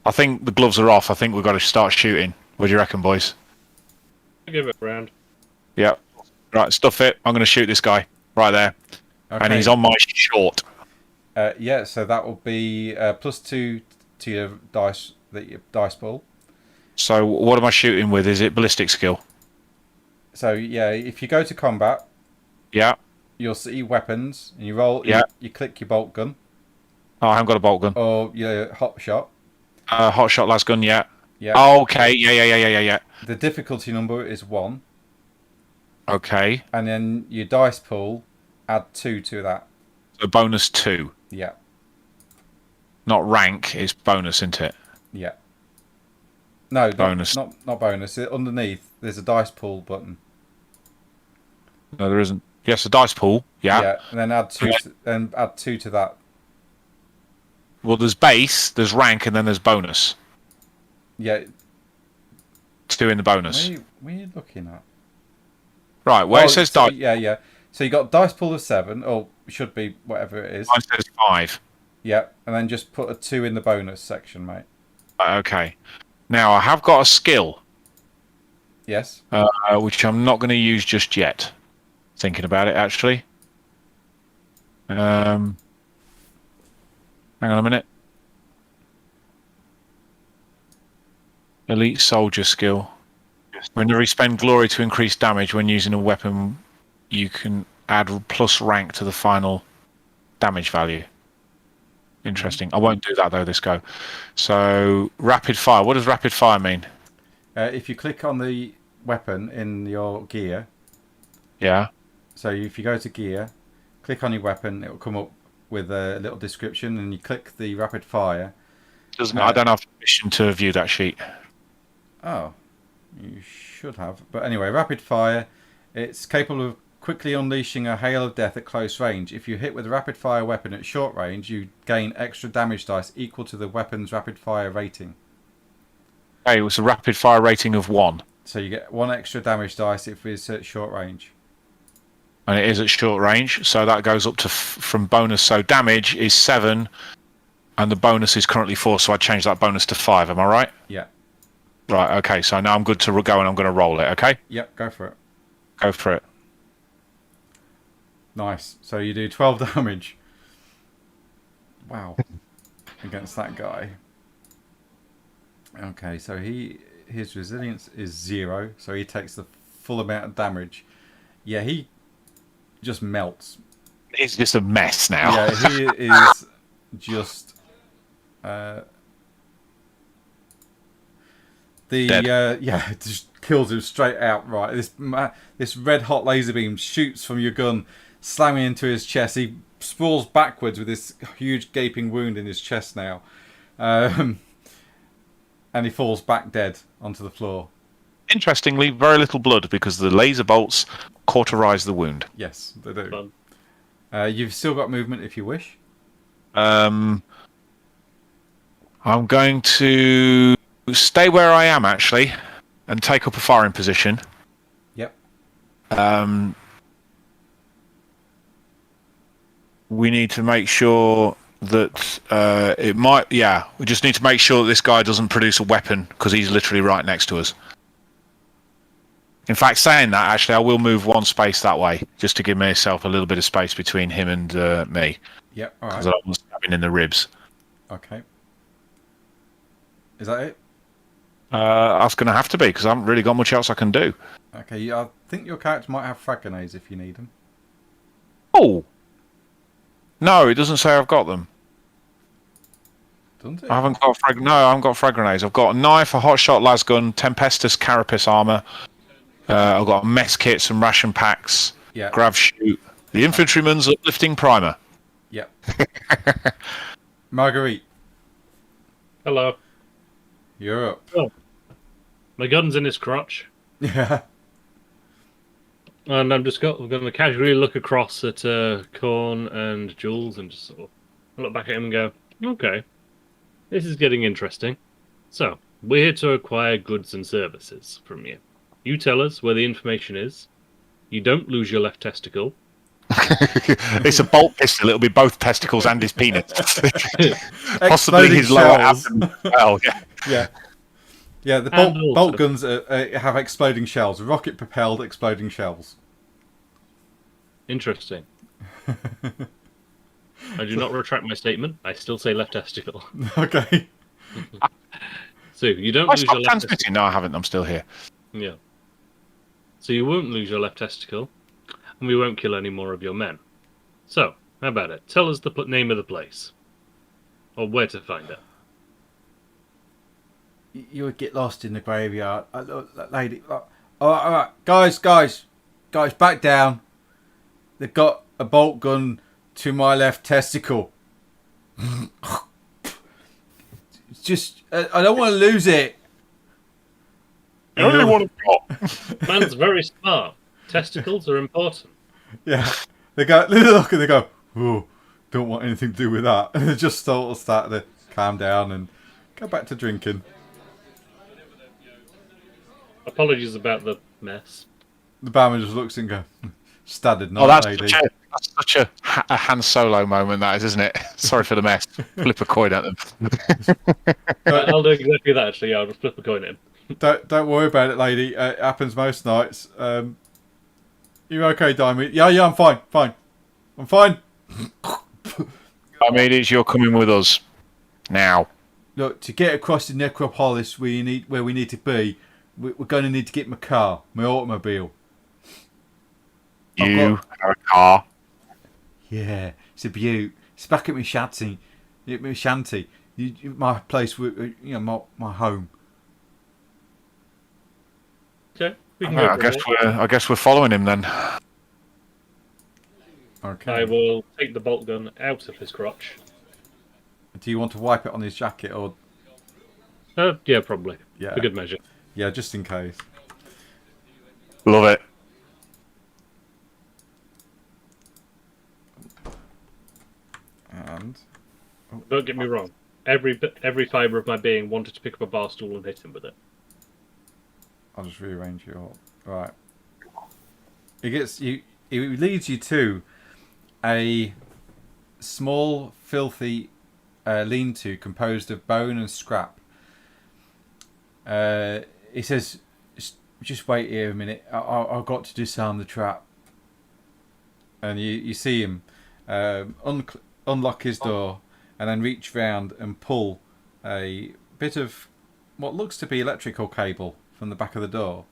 I think the gloves are off. I think we've got to start shooting. What do you reckon, boys? Give it a round. Yeah. Right, stuff it. I'm going to shoot this guy right there, Okay. and he's on my short. Yeah, so that will be +2 to your dice pool. So what am I shooting with? Is it ballistic skill? So yeah, if you go to combat, Yeah. you'll see weapons, and you roll. Yeah. You click your bolt gun Oh, I haven't got a bolt gun. or your hot shot, Hot shot las gun, yeah. Yeah. Oh, okay, yeah. The difficulty number is 1. Okay. And then your dice pool, add 2 to that. So bonus 2. Yeah. Not rank, it's bonus, isn't it? Yeah. No, Bonus. not bonus. Underneath, there's a dice pool button. No, there isn't. Yes, a dice pool. Yeah. Yeah, and then add 2. Add 2 to that. Well, there's base, there's rank, and then there's bonus. Yeah. 2 in the bonus. Where are you looking at? Right, where it says dice. Yeah. So you got dice pool of 7, or should be whatever it is. Mine says 5. Yeah, and then just put a 2 in the bonus section, mate. Okay. Now I have got a skill, Yes. which I'm not going to use just yet. Thinking about it, actually. Hang on a minute. Elite soldier skill. Whenever you spend glory to increase damage when using a weapon, you can add plus rank to the final damage value. Interesting. I won't do that though this go. So rapid fire. What does rapid fire mean? If you click on the weapon in your gear, Yeah. so if you go to gear, click on your weapon, it will come up with a little description, and you click the rapid fire. I don't have permission to view that sheet. Oh, you should have. But anyway, rapid fire. It's capable of quickly unleashing a hail of death at close range. If you hit with a rapid fire weapon at short range, you gain extra damage dice equal to the weapon's rapid fire rating. Hey, it was a rapid fire rating of 1. So you get 1 extra damage dice if it's at short range. And it is at short range, so that goes up to from bonus. So damage is 7, and the bonus is currently 4. So I change that bonus to 5. Am I right? Yeah. Right. Okay. So now I'm good to go, and I'm going to roll it. Okay. Yep. Go for it. Go for it. Nice. So you do 12 damage. Wow. Against that guy. Okay. So his resilience is 0, so he takes the full amount of damage. Yeah. He just melts. He's just a mess now. Yeah. He is just. Just kills him straight out. Right, this red hot laser beam shoots from your gun, slamming into his chest. He sprawls backwards with this huge gaping wound in his chest now, and he falls back dead onto the floor. Interestingly, very little blood because the laser bolts cauterize the wound. Yes, they do. You've still got movement if you wish. I'm going to stay where I am actually, and take up a firing position. Yep. We need to make sure that we just need to make sure that this guy doesn't produce a weapon because he's literally right next to us. In fact, saying that, actually, I will move 1 space that way just to give myself a little bit of space between him and me. Yep. All right. Because I don't want to stab him in the ribs. Okay. Is that it? That's going to have to be because I haven't really got much else I can do. Okay. I think your character might have frag grenades if you need them. Oh! No, it doesn't say I've got them. Doesn't it? I haven't got frag grenades. I've got a knife, a hot shot las gun, Tempestus carapace armor. I've got a mess kit, some ration packs, grav chute, the infantryman's uplifting primer. Yep. Marguerite. Hello. You're up. Oh. My gun's in his crotch. Yeah. And I'm going to casually look across at Corn and Jules and just sort of look back at him and go, okay, this is getting interesting. So, we're here to acquire goods and services from you. You tell us where the information is. You don't lose your left testicle. It's a bolt pistol. It'll be both testicles and his penis. Possibly Exploding his lower shells. abdomen. Well, yeah. Yeah, the bolt guns have exploding shells. Rocket propelled exploding shells. Interesting. I do not retract my statement. I still say left testicle. Okay. So you don't I lose your stopped left transmitting. testicle. No, I haven't. I'm still here. Yeah. So you won't lose your left testicle, and we won't kill any more of your men. So, how about it? Tell us the name of the place. Or where to find it. you would get lost in the graveyard. Lady, all right, guys, back down. They've got a bolt gun to my left testicle. It's just, I don't want to lose it. You only want to go. Man's very smart. Testicles are important. Yeah, they look and they go, oh, don't want anything to do with that. And they just sort of start to calm down and go back to drinking. Apologies about the mess. The barman just looks and goes, standard night, Oh, that's lady. such a Han Solo moment, that is, isn't it? Sorry for the mess. Flip a coin at them. I'll do exactly that, actually. Yeah, I'll just flip a coin at him. Don't worry about it, lady. It happens most nights. You okay, Diamond? Yeah, I'm fine. I'm fine. Archimedes, you're coming with us now. Look, to get across the necropolis where we need to be, we're going to need to get my car, my automobile. You have a car. Yeah, it's a beaut. It's back at my shanty. My place, my home. Okay, we can go. I guess we're following him then. Okay. I will take the bolt gun out of his crotch. Do you want to wipe it on his jacket or? Yeah, probably. Yeah. For good measure. Yeah, just in case. Love it. And Don't get me wrong. Every fibre of my being wanted to pick up a bar stool and hit him with it. I'll just rearrange you all. Right. It leads you to a small, filthy lean-to composed of bone and scrap. He says, "Just wait here a minute. I've got to disarm the trap." And you see him unlock his door and then reach round and pull a bit of what looks to be electrical cable from the back of the door.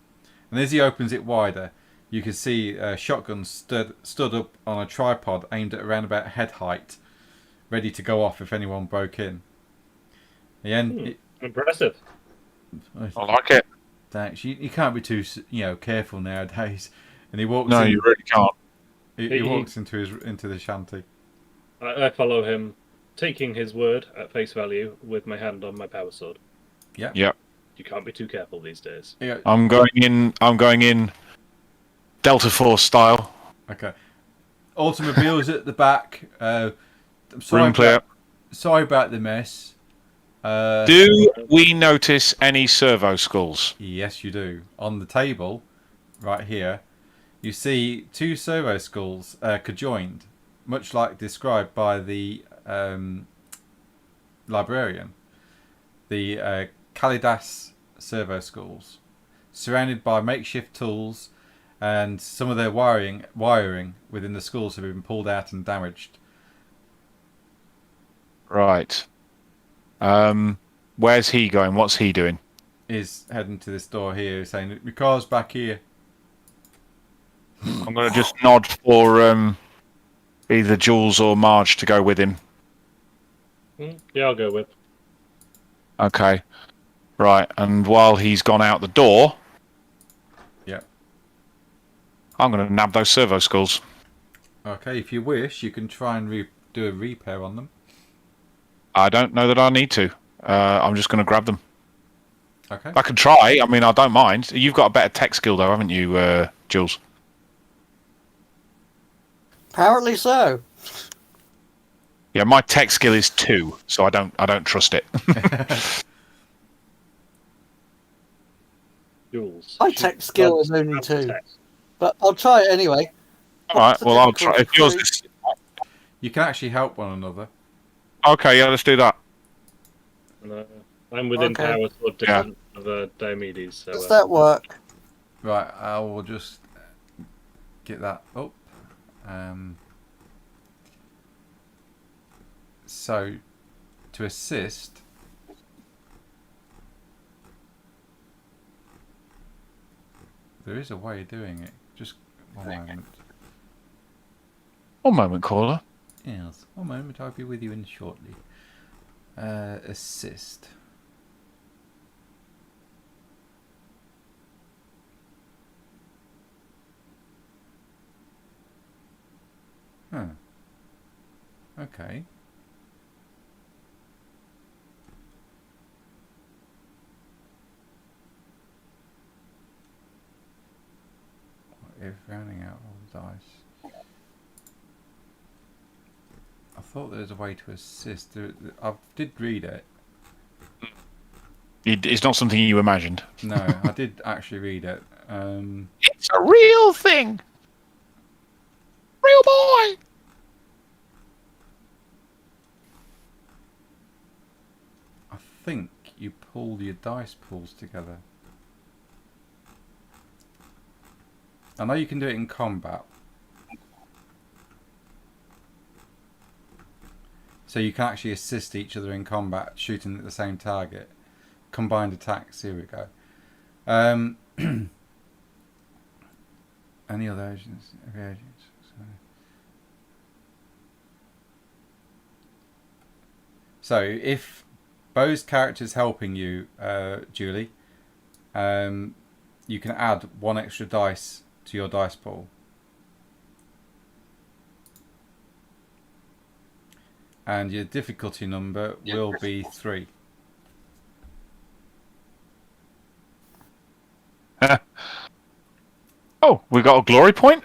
And as he opens it wider, you can see a shotgun stood up on a tripod aimed at around about head height, ready to go off if anyone broke in. Impressive. I like it. Thanks. You can't be too careful nowadays. And he walks. No, in, you really can't. He walks into the shanty. I follow him, taking his word at face value with my hand on my power sword. Yeah. Yep. You can't be too careful these days. Yeah. I'm going in Delta Force style. Okay. Automobiles at the back. Room clear. Sorry about the mess. Do we notice any servo skulls? Yes, you do. On the table, right here, you see two servo skulls conjoined, much like described by the librarian. The Kalidas servo skulls, surrounded by makeshift tools, and some of their wiring within the skulls have been pulled out and damaged. Right. Where's he going? What's he doing? Is heading to this door here, saying, "My car's back here." I'm going to just nod for either Jules or Marge to go with him. Yeah, I'll go with. Okay. Right, and while he's gone out the door, Yeah. I'm going to nab those servo skulls. Okay, if you wish, you can try and do a repair on them. I don't know that I need to. I'm just going to grab them. Okay. I can try. I mean, I don't mind. You've got a better tech skill, though, haven't you, Jules? Apparently so. Yeah, my tech skill is 2, so I don't trust it. Jules. My tech skill is only 2. But I'll try it anyway. All right. Well, I'll try. If yours is You can actually help one another. okay, yeah, let's do that. I'm within Okay. power sword distance of Diomedes. So, Does that work? Right, I will just get that up. So, to assist, there is a way of doing it. Just one moment. One moment, caller. Yes, one moment. I'll be with you in shortly. Assist. Huh. Okay. What if rounding out all the dice? I thought there was a way to assist. I did read it. It's not something you imagined. No, I did actually read it. It's a real thing. Real boy. I think you pull your dice pools together. I know you can do it in combat. So you can actually assist each other in combat, shooting at the same target. Combined attacks, here we go. Any other agents? So if Bo's character's helping you, Julie, you can add 1 extra dice to your dice pool. And your difficulty number will be 3. Oh, we got a glory point?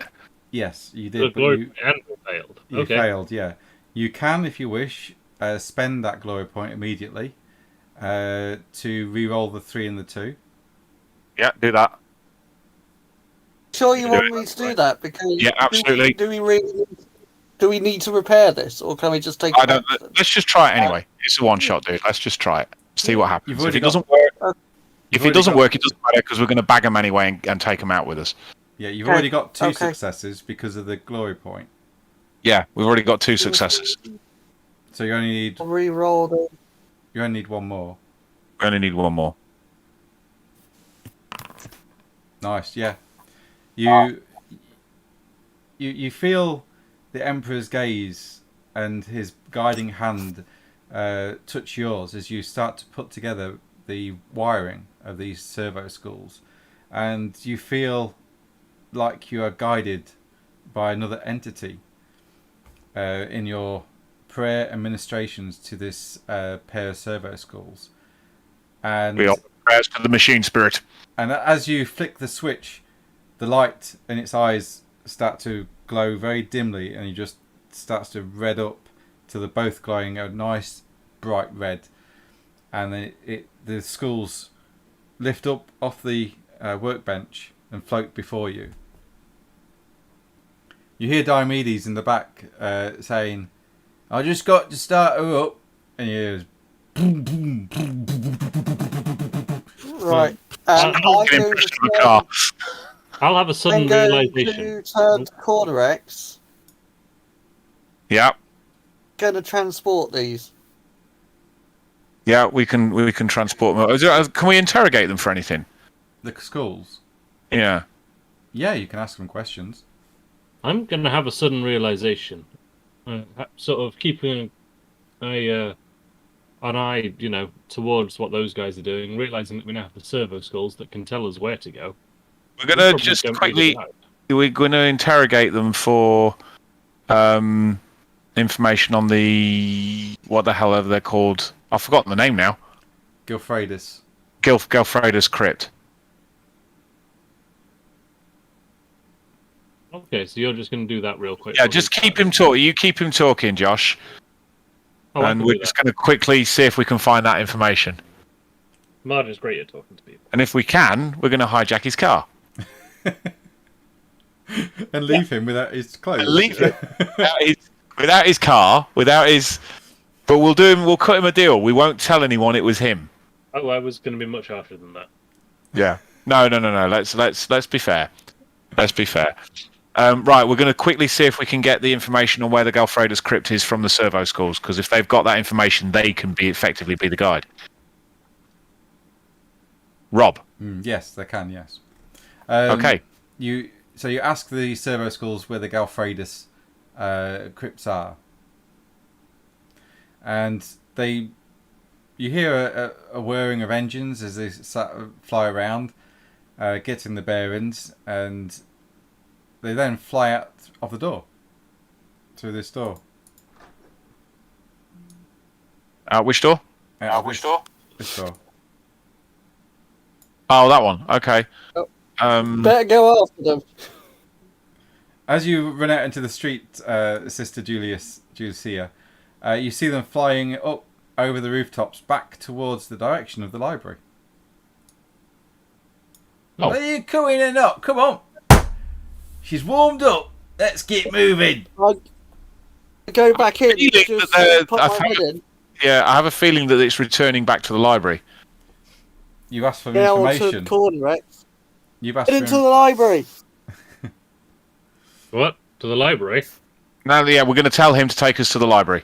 Yes, you The did, but glory and failed. you Okay. failed, yeah. You can, if you wish, spend that glory point immediately to re-roll the 3 and the 2. Yeah, do that. Sure, you want me to do that? Because Yeah, absolutely. Do we need to repair this, or can we just take I it don't. back? Let's just try it anyway. It's a one shot, dude. Let's just try it. See what happens. You've If already it got- doesn't work, You've if it already doesn't got- work, it doesn't matter because we're going to bag them anyway and take them out with us. Yeah, you've Okay. already got 2 Okay. successes because of the glory point. Yeah, we've already got 2 successes. So you only need Re-roll the... 1 more. We only need 1 more. Nice, yeah. You feel the Emperor's gaze and his guiding hand touch yours as you start to put together the wiring of these servo schools, and you feel like you are guided by another entity in your prayer and ministrations to this pair of servo schools. And We offer prayers to the machine spirit. And as you flick the switch, the light in its eyes start to glow very dimly, and it just starts to red up to the both glowing a nice bright red. And then the schools lift up off the workbench and float before you. You hear Diomedes in the back saying, "I just got to start her up," and you hear boom, boom, boom, boom, boom, boom, boom, boom, boom, boom. Right. I'm And I'm getting going pushed to to the car. I'll have a sudden I'm going realization. to turn to Cordurex. Yeah, Going to transport these. yeah, we can transport them. Can we interrogate them for anything? The schools. Yeah. Yeah, you can ask them questions. I'm going to have a sudden realization. Sort of keeping an eye, towards what those guys are doing, realizing that we now have the servo skulls that can tell us where to go. We're We going to probably just don't need quickly. a guide. We're going to interrogate them for information on the what the hell ever they're called. I've forgotten the name now. Gilfredis. Gelfreda's crypt. Okay, so you're just going to do that real quick. Yeah, just keep him talking. You keep him talking, Josh, Oh, I and can we're do just that. going to quickly see if we can find that information. Margin's great at talking to people. And if we can, we're going to hijack his car. And leave him without his clothes. And leave him without his car, without his. But we'll cut him a deal. We won't tell anyone it was him. Oh, I was going to be much harsher than that. Yeah. No. Let's be fair. Let's be fair. Right, we're going to quickly see if we can get the information on where the Galfreda's crypt is from the servo schools, because if they've got that information, they can effectively be the guide. Rob. Yes, they can. Yes. Okay. You ask the servo schools where the Galfredis crypts are, and you hear a whirring of engines as they fly around, getting the bearings, and they then fly out of the door through this door. Out which door? Which door? This door. Oh, that one. Okay. Oh. Um, Better go after them. As you run out into the street, Sister Julicia, you see them flying up over the rooftops back towards the direction of the library. Oh. Are you coming or not? Come on. She's warmed up. Let's get moving. I go back in. feeling Just that put I my think- head in. yeah, I have a feeling that it's returning back to the library. You asked for Get onto the information. corner, Rex. You've asked Get for into the library. What? To the library? No, yeah, we're going to tell him to take us to the library.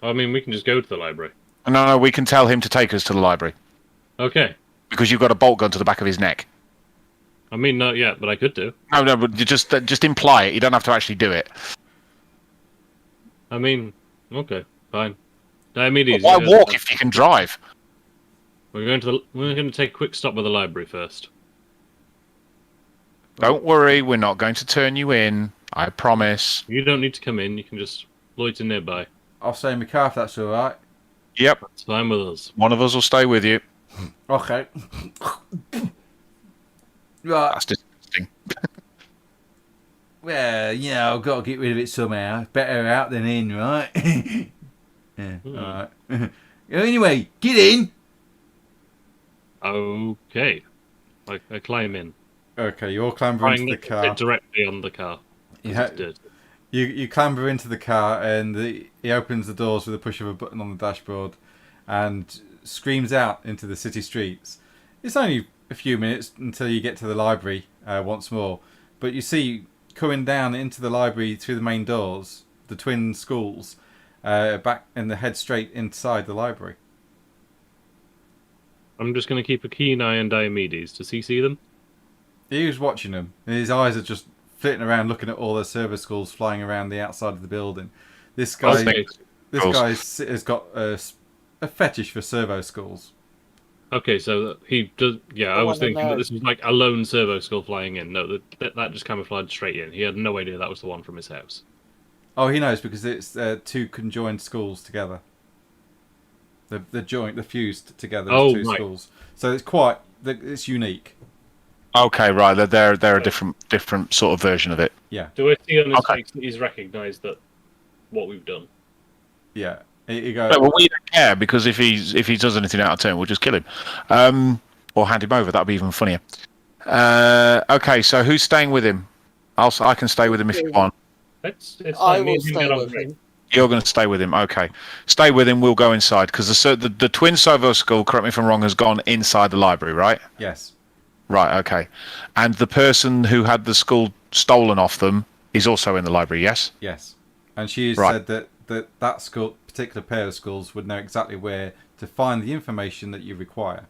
I mean, we can just go to the library. No, we can tell him to take us to the library Okay. because you've got a bolt gun to the back of his neck. I mean, not yet, but I could do. No, but you just imply it. You don't have to actually do it. I mean, okay, fine. Diomedes, Why you go- walk if you can drive? We're going to take a quick stop by the library first. Don't worry, we're not going to turn you in. I promise. You don't need to come in. You can just loiter nearby. I'll stay in my car if that's all right. Yep, It's fine with us. one of us will stay with you. Okay. Right. That's disgusting. Well, you know, I've got to get rid of it somehow. It's better out than in, right? Yeah. All right. Anyway, get in. Okay. I climb in. Okay, you all clamber Trying into the not to car. sit directly on the car. 'cause Yeah. it's dirty. You clamber into the car and he opens the doors with a push of a button on the dashboard and screams out into the city streets. It's only a few minutes until you get to the library once more, but you see coming down into the library through the main doors, the twin schools, back and the head straight inside the library. I'm just going to keep a keen eye on Diomedes. Does he see them? He was watching them, and his eyes are just flitting around, looking at all the server schools flying around the outside of the building. This guy, Okay. has got a fetish for servo schools. Okay, so he does. Yeah, I I was wanna thinking know. that this was like a lone servo skull flying in. No, that just camouflaged straight in. He had no idea that was the one from his house. Oh, he knows because it's two conjoined schools together. They're fused together as Oh, two right. schools. So it's unique. Okay, right. They're a different sort of version of it. Yeah, Do I see on his Okay. face that he's recognised that what we've done? yeah. He goes. No, well, we don't care because if he does anything out of turn, we'll just kill him, or hand him over. That'd be even funnier. Okay, so who's staying with him? I can stay with him if you want. It's I fine. Me will and him stay get on with great. him. You're going to stay with him. Okay, stay with him. We'll go inside because the twin servo school, correct me if I'm wrong, has gone inside the library, right? Yes. Right. Okay, and the person who had the school stolen off them is also in the library. Yes. Yes. And she has Right. said that school, particular pair of schools, would know exactly where to find the information that you require.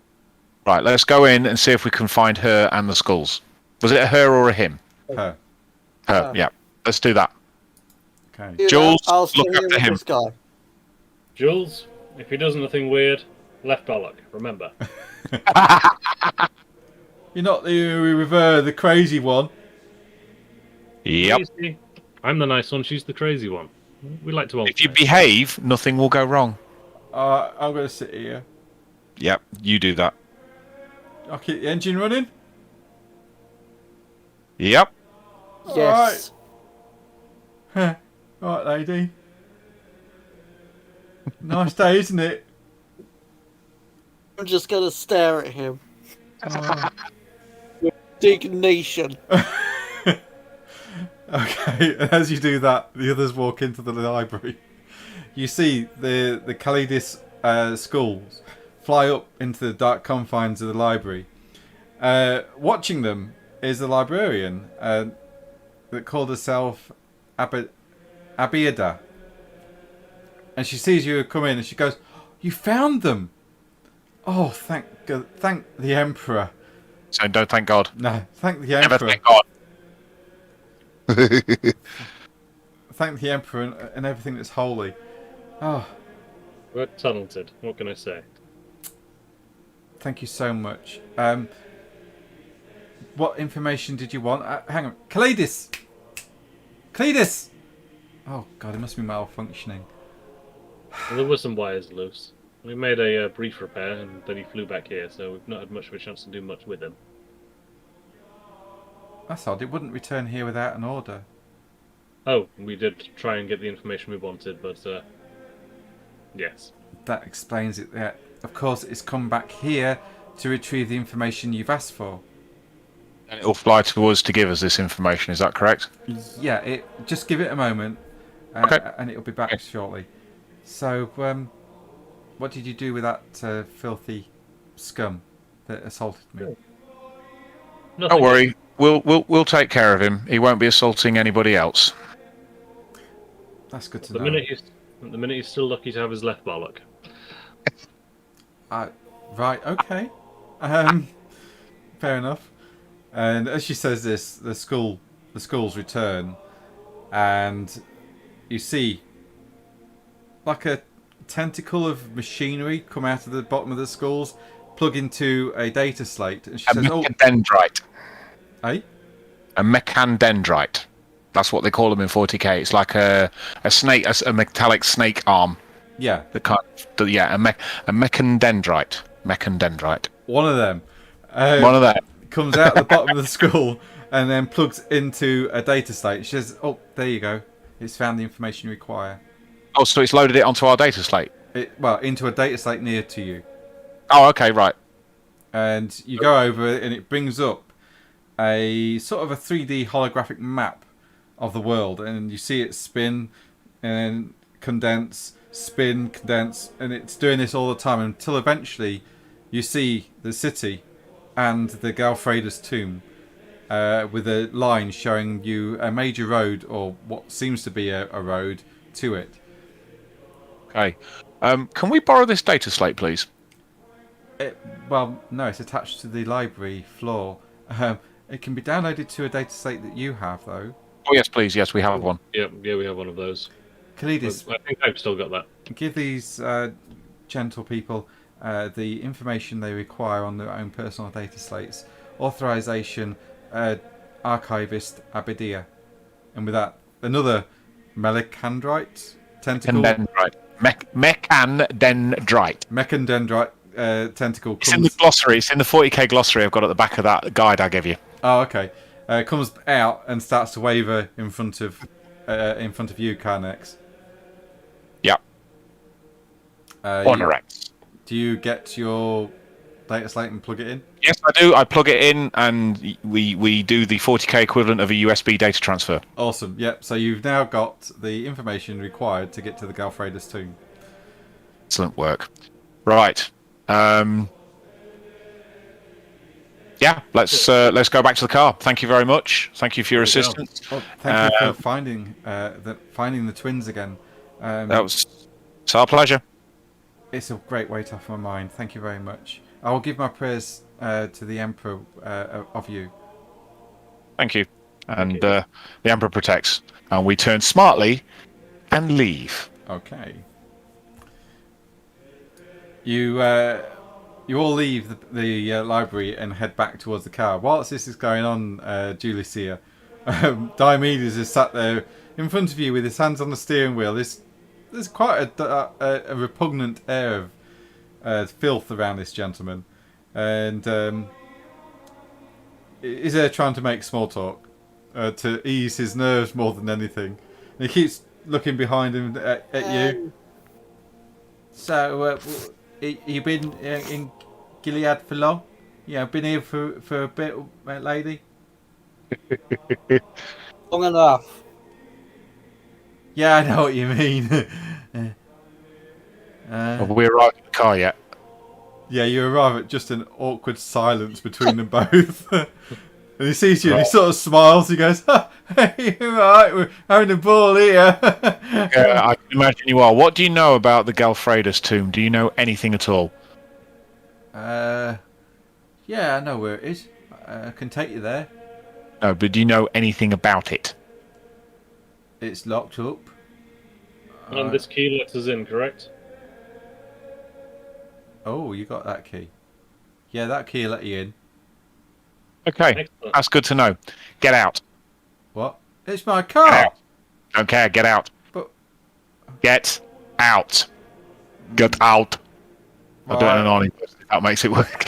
Right. Let's go in and see if we can find her and the schools. Was it a her or a him? Her. Her. Yeah. Let's do that. Okay. Do that, Jules, I'll stay look here after with him. this guy. Jules, if he does nothing weird, left bollock. Remember. You're not the crazy one. Yep. Easy. I'm the nice one. She's the crazy one. We like to alternate. If you behave, nothing will go wrong. I'm going to sit here. Yep, you do that. I'll keep the engine running. Yep. Yes. All right, lady. Nice day, isn't it? I'm just gonna stare at him. Oh. Indignation. Okay, and as you do that, the others walk into the library. You see the Calidis schools fly up into the dark confines of the library. Watching them is the librarian that called herself Abiada. And she sees you come in and she goes, "You found them! Oh, thank the Emperor." So don't thank God. No, thank the Never Emperor. thank God. Thank the Emperor and everything that's holy. Oh, We're talented. What can I say? thank you so much. What information did you want? Hang on. Calidis! Oh god, it must be malfunctioning. Well, there were some wires loose. We made a brief repair, and then he flew back here, so we've not had much of a chance to do much with him. That's odd. It wouldn't return here without an order. Oh, we did try and get the information we wanted, but yes. That explains it. Yeah. Of course, it's come back here to retrieve the information you've asked for. And it'll fly to us to give us this information. Is that correct? Yeah. Just give it a moment, Okay. and it'll be back shortly. So, what did you do with that filthy scum that assaulted me? Nothing. Don't worry. We'll take care of him. He won't be assaulting anybody else. That's good to At know. the minute he's still lucky to have his left bollock. Right. Okay. Fair enough. And as she says this, the skulls return, and you see like a tentacle of machinery come out of the bottom of the skulls, plug into a data slate, and she says, "Oh, Mechandendrite. eh? A mechandendrite. That's what they call them in 40k. It's like a snake, a metallic snake arm. Yeah, The kind. Yeah, a mechandendrite. Mechandendrite. one of them." One of them. Comes out the bottom of the skull and then plugs into a data slate. She says, "Oh, there you go. It's found the information you require." Oh, so it's loaded it onto our data slate. Into a data slate near to you. Oh, okay, right. And you go over it and it brings up a sort of a 3D holographic map of the world, and you see it spin and condense, spin, condense, and it's doing this all the time until eventually you see the city and the Galfreda's tomb with a line showing you a major road, or what seems to be a road, to it. Okay. Can we borrow this data slate, please? Well, no, it's attached to the library floor. It can be downloaded to a data slate that you have, though. Oh, yes, please. Yes, we have one. Yeah, we have one of those. Kalidis, I think I've still got that. give these gentle people the information they require on their own personal data slates. Authorization, archivist Abidia. And with that, another melicandrite tentacle. Mechandendrite. Mechandendrite tentacle It's in the glossary. It's in the 40k glossary I've got at the back of that guide I gave you. Oh, okay. Comes out and starts to waver in front of you, Carnex. Yeah. Honorex. Do you get your data slate and plug it in? Yes, I do. I plug it in, and we do the 40k equivalent of a USB data transfer. Awesome. Yep. So you've now got the information required to get to the Galfreda's tomb. Excellent work. Right. Yeah. Let's go back to the car. Thank you very much. Thank you for your assistance. Oh, thank you for finding the twins again. It's our pleasure. It's a great weight off my mind. Thank you very much. I will give my prayers to the Emperor of you. Thank you. And the Emperor protects. And we turn smartly and leave. Okay. You all leave the library and head back towards the car. Whilst this is going on, Julicia, Diomedes is sat there in front of you with his hands on the steering wheel. There's quite a repugnant air of filth around this gentleman, and is there trying to make small talk to ease his nerves more than anything. And he keeps looking behind him at you. So, you've been in Gilead for long? Yeah, been here for a bit, lady? Long enough. Yeah, I know what you mean. Have we arrived at the car yet? Yeah, you arrive at just an awkward silence between them both. And he sees you and he sort of smiles. He goes, "Hey, you alright? We're having a ball here." Yeah, I can imagine you are. What do you know about the Galfreda's tomb? Do you know anything at all? Yeah, I know where it is. I can take you there. No, but do you know anything about it? It's locked up. And this key lets us in, correct? Oh, you got that key. Yeah, that key let you in. Okay, Excellent. that's good to know. Get out. What? It's my Get car. out. Don't care, get out. Get out. Get out. I don't know Right. if that makes it work.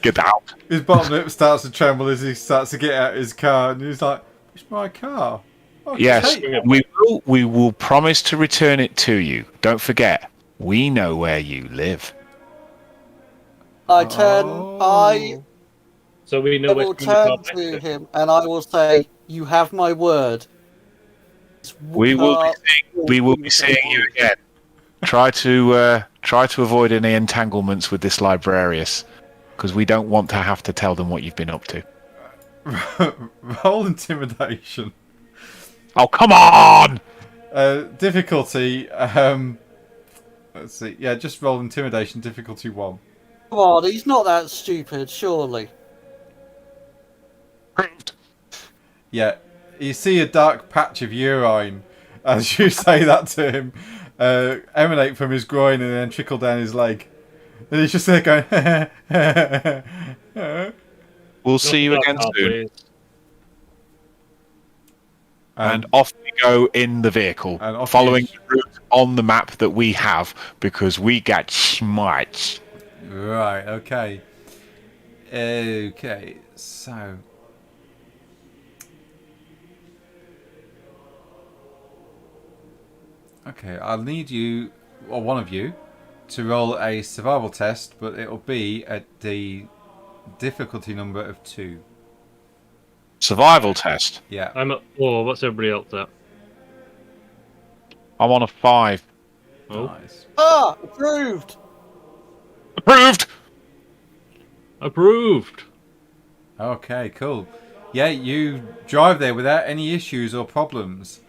Get out. His bottom lip starts to tremble as he starts to get out his car, and he's like, "It's my car." Okay. Yes, we will promise to return it to you. Don't forget, we know where you live. I Oh. So we know where will to the car turn to him and I will say, "You have my word." We will be seeing you again. Try to avoid any entanglements with this librarius, because we don't want to have to tell them what you've been up to. Roll intimidation. Oh, come on! Difficulty. Let's see. Yeah, just roll intimidation. Difficulty 1. Come on, he's not that stupid, surely. Proved. Yeah, you see a dark patch of urine as you say that to him emanate from his groin and then trickle down his leg, and he's just there going. We'll see you again soon. Please. And off we go in the vehicle, And following the route on the map that we have, because we got smart. Right. Okay. Okay. So. Okay, I'll need you, or one of you, to roll a survival test, but it'll be at the difficulty number of 2. Survival test. Yeah. I'm at 4. What's everybody else at? I'm on a 5. Oh, Nice. Ah, approved. Approved. approved. Okay, cool. Yeah, you drive there without any issues or problems.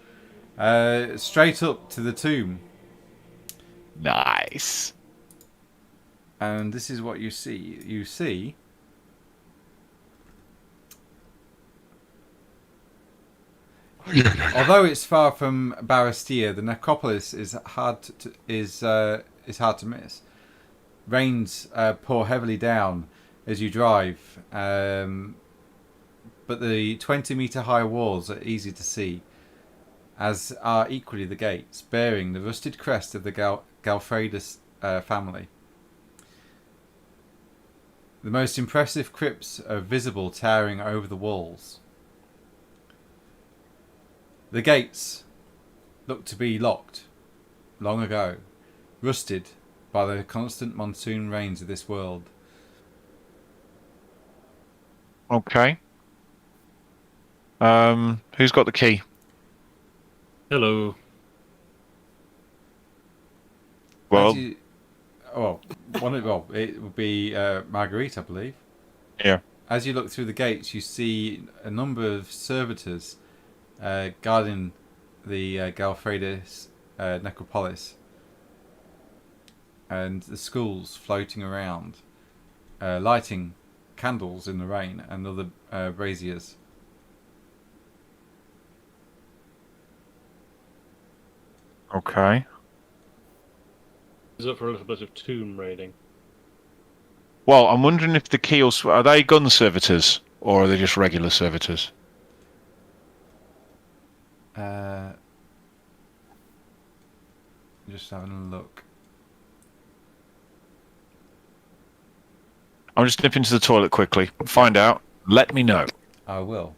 Straight up to the tomb. Nice. And this is what you see. You see although it's far from Barastia, the necropolis is hard to miss. Rains pour heavily down as you drive, but the 20-meter high walls are easy to see, as are equally the gates, bearing the rusted crest of the Galfredus family. The most impressive crypts are visible towering over the walls. The gates look to be locked long ago, rusted by the constant monsoon rains of this world. Okay. Who's got the key? Hello. Well, it would be Marguerite, I believe. yeah. As you look through the gates, you see a number of servitors guarding the Galfredus necropolis, and the schools floating around, lighting candles in the rain and other braziers. Okay. Is up for a little bit of tomb raiding. Well, I'm wondering if the key are they gun servitors or are they just regular servitors? Just having a look. I'm just nipping to the toilet quickly. Find out. Let me know. I will.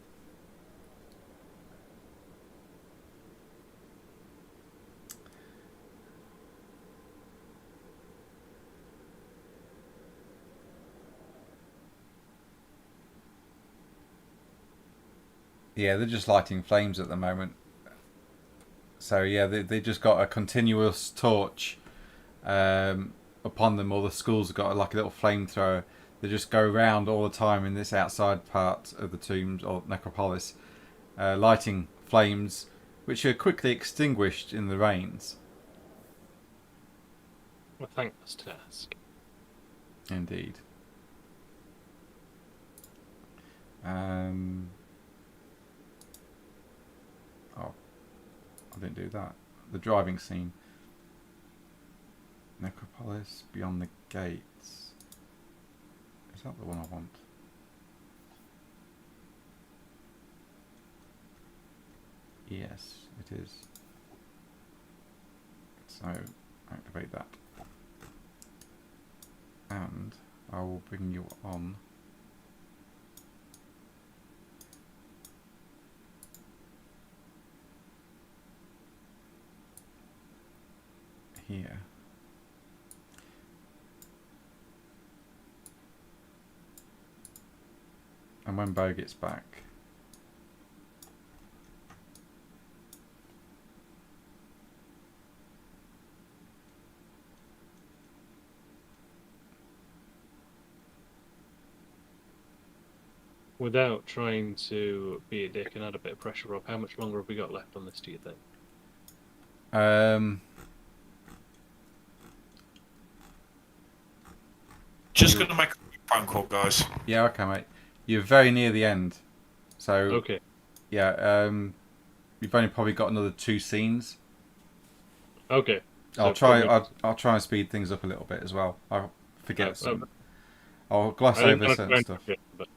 Yeah, they're just lighting flames at the moment. So yeah, they just got a continuous torch upon them. All the schools have got like a little flamethrower. They just go round all the time in this outside part of the tombs or necropolis, lighting flames, which are quickly extinguished in the rains. A thankless task. Indeed. Oh, I didn't do that. The driving scene. Necropolis beyond the gates. Is that the one I want? Yes, it is. So activate that. And I will bring you on. Here. And when Bo gets back, Without trying to be a dick and add a bit of pressure, Rob, how much longer have we got left on this, do you think? Just going to make a phone call, guys. yeah, okay, mate. You're very near the end, so Okay. yeah. You've only probably got another 2 scenes. Okay. I'll try. I'll try and speed things up a little bit as well. I'll forget some. I'll gloss over certain stuff. But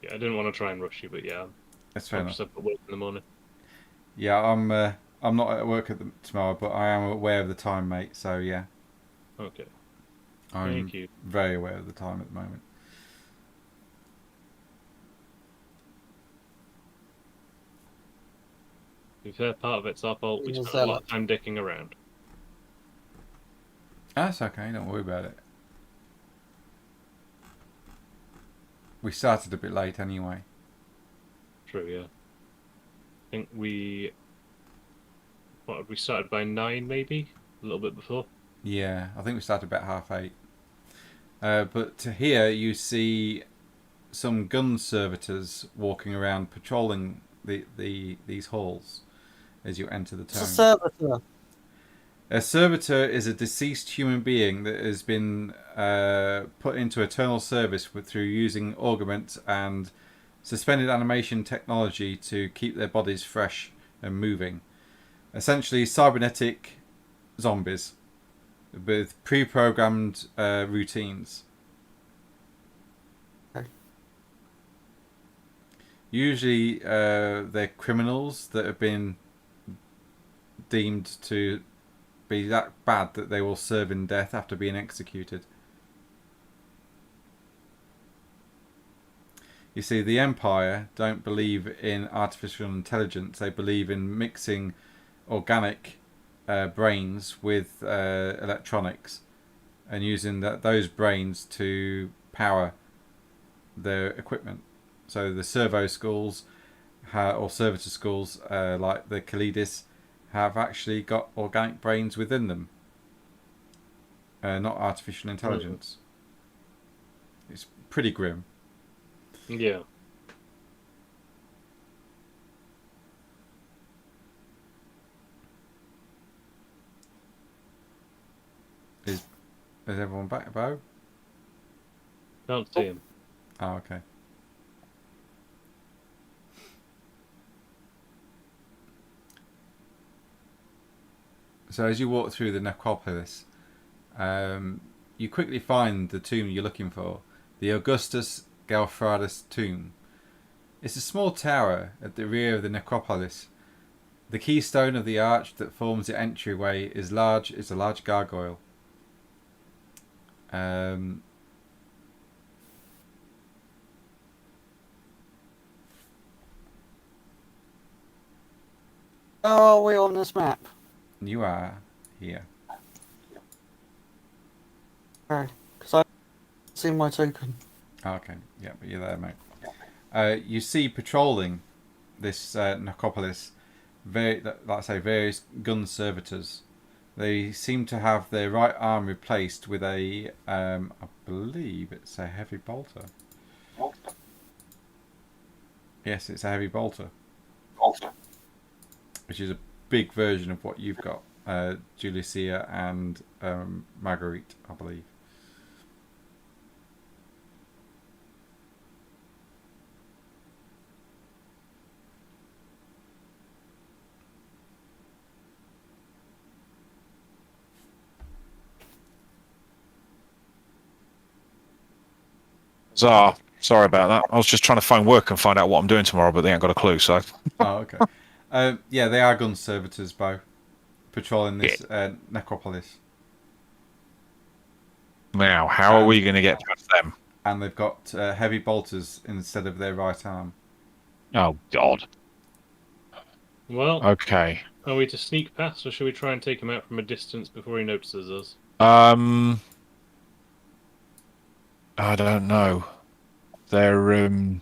yeah, I didn't want to try and rush you, but yeah, That's fair enough. I've got work in the morning. Yeah, I'm not at work tomorrow, but I am aware of the time, mate. So yeah. Okay. I'm Thank you. very aware of the time at the moment. To be fair, part of it's our fault. We Well, spent a lot of time dicking around. That's okay. Don't worry about it. We started a bit late anyway. True, yeah. I think we... What, had we started by 9, maybe? A little bit before? Yeah, I think we started about 8:30. But to here you see some gun servitors walking around patrolling these halls as you enter the It's a town. servitor. A servitor is a deceased human being that has been put into eternal service through using augment and suspended animation technology to keep their bodies fresh and moving. Essentially, cybernetic zombies with pre-programmed routines. Okay. Usually, they're criminals that have been deemed to be that bad that they will serve in death after being executed. You see, the Empire don't believe in artificial intelligence. They believe in mixing organic brains with electronics and using those brains to power their equipment. So the servo schools or servitor schools like the Kalidis have actually got organic brains within them, not artificial intelligence. It's pretty grim. Yeah. Is everyone back, Bo? Can't see him. Oh, okay. So as you walk through the necropolis, you quickly find the tomb you're looking for, the Augustus Galfradus tomb. It's a small tower at the rear of the necropolis. The keystone of the arch that forms the entryway is a large gargoyle. Oh, are we on this map? You are here. Okay, because I see my token. Oh, okay, yeah, but you're there, mate. You see patrolling this necropolis, like I say, various gun servitors. They seem to have their right arm replaced with I believe it's a heavy bolter. Yes, it's a heavy bolter. Which is a big version of what you've got, Julicia and Marguerite, I believe. Sorry about that. I was just trying to find work and find out what I'm doing tomorrow, but they ain't got a clue, so... Oh, okay. Yeah, they are gun servitors, Bo. patrolling this necropolis. Now, how are we going to get past them? And they've got heavy bolters instead of their right arm. Oh, God. Well, Okay. are we to sneak past, or should we try and take him out from a distance before he notices us? I don't know. There's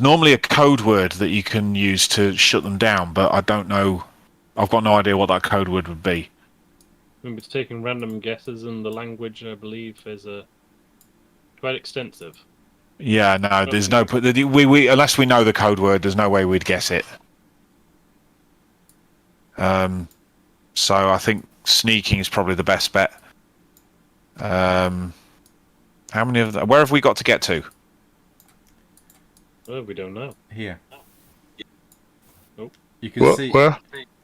normally a code word that you can use to shut them down, but I don't know. I've got no idea what that code word would be. Remember taking random guesses, and the language, I believe, is quite extensive. Yeah, no, there's no. We unless we know the code word, there's no way we'd guess it. So I think sneaking is probably the best bet. How many of them? Where have we got to get to? Oh, we don't know. Here. Oh. You can see Where?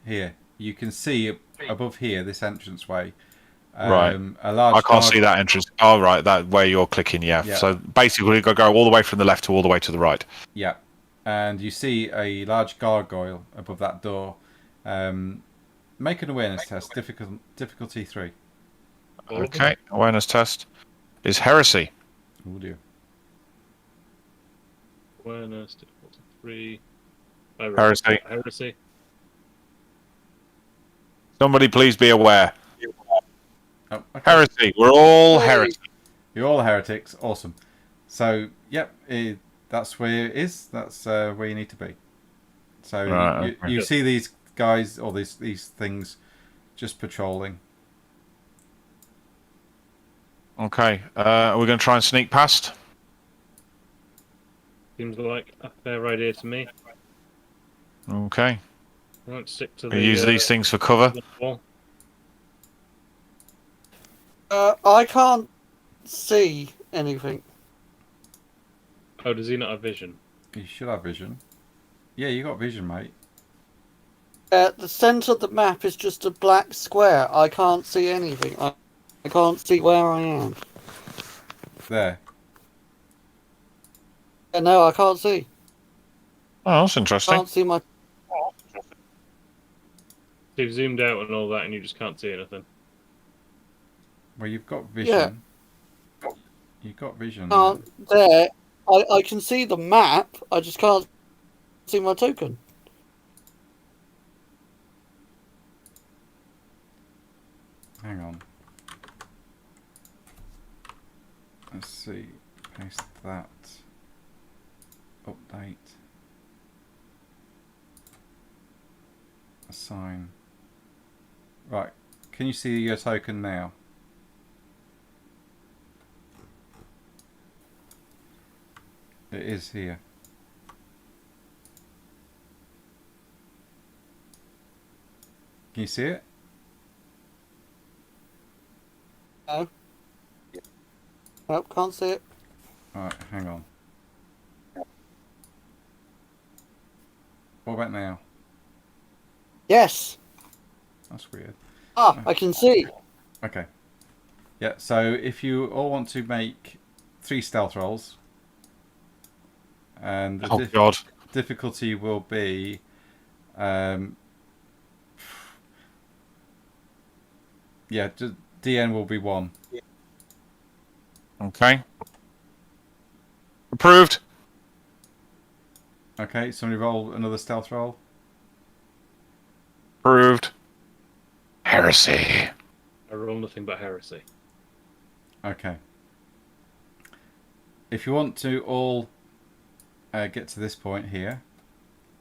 here. You can see above here this entranceway. Right. A large. I can't see that entrance. Oh, right, that where you're clicking. Yeah. Yeah. So basically, we've got to go all the way from the left to all the way to the right. Yeah, and you see a large gargoyle above that door. Make an awareness test. Difficulty 3. Okay. Awareness test is heresy. Oh dear. Awareness, difficulty 3. Heresy. Heresy. Somebody please be aware. Oh, okay. Heresy. We're all Hey. heretics. You're all heretics. Awesome. So, yep, that's where it is. That's where you need to be. So Right, you see these guys or these things just patrolling. Okay. Are we going to try and sneak past? Seems like a fair idea to me. Okay. I won't stick to We the. use these things for cover. the wall. I can't see anything. Oh, does he not have vision? You should have vision. Yeah, you got vision, mate. The centre of the map is just a black square. I can't see anything. I can't see where I am. There. No, I can't see. Oh, that's interesting. Can't see my. You've zoomed out and all that, and you just can't see anything. Well, you've got vision. You've got vision. There. I can see the map. I just can't see my token. Hang on. Let's see. Paste that. Update. Assign. Right. Can you see your token now? It is here. Can you see it? No. Nope, can't see it. Alright, hang on. What about now? Yes. That's weird. I can see. Okay. Yeah, so if you all want to make 3 stealth rolls, and the God. difficulty will be yeah, DN will be 1. Okay. Approved. Okay, somebody roll another stealth roll. Approved. Heresy. I roll nothing but heresy. Okay. If you want to all get to this point here,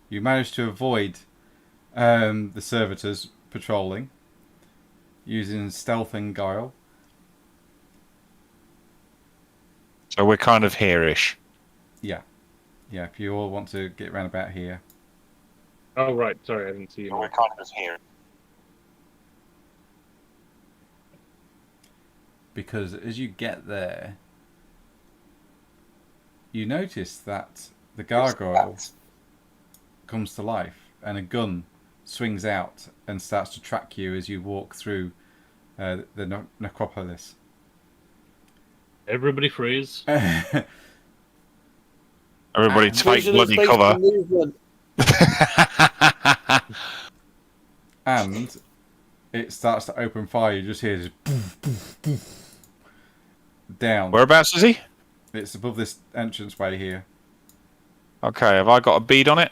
you managed to avoid the servitors patrolling using stealth and guile. So we're kind of here-ish. Yeah. Yeah, if you all want to get round about here. Oh, right. Sorry, I didn't see you. We're kind of here. Because as you get there, you notice that the gargoyle comes to life and a gun swings out and starts to track you as you walk through the necropolis. Everybody freeze. Everybody take Vision bloody is based cover. on movement. and it starts to open fire. You just hear this down. Whereabouts is he? It's above this entranceway here. Okay, have I got a bead on it?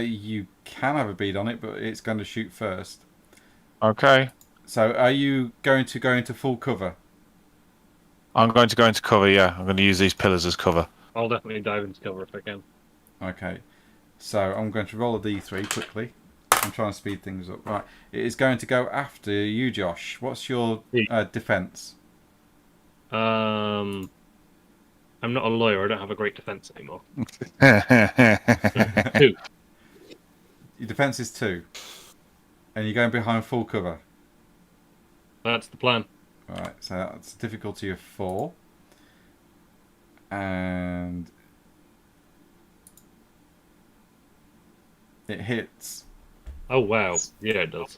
You can have a bead on it, but it's going to shoot first. Okay. So, are you going to go into full cover? I'm going to go into cover, yeah. I'm going to use these pillars as cover. I'll definitely dive into cover if I can. Okay. So, I'm going to roll a d3 quickly. I'm trying to speed things up. Right. It is going to go after you, Josh. What's your defense? I'm not a lawyer. I don't have a great defense anymore. 2. Your defense is 2. And you're going behind full cover. That's the plan. Right, so that's a difficulty of 4. And it hits. Oh wow! Yeah, it does.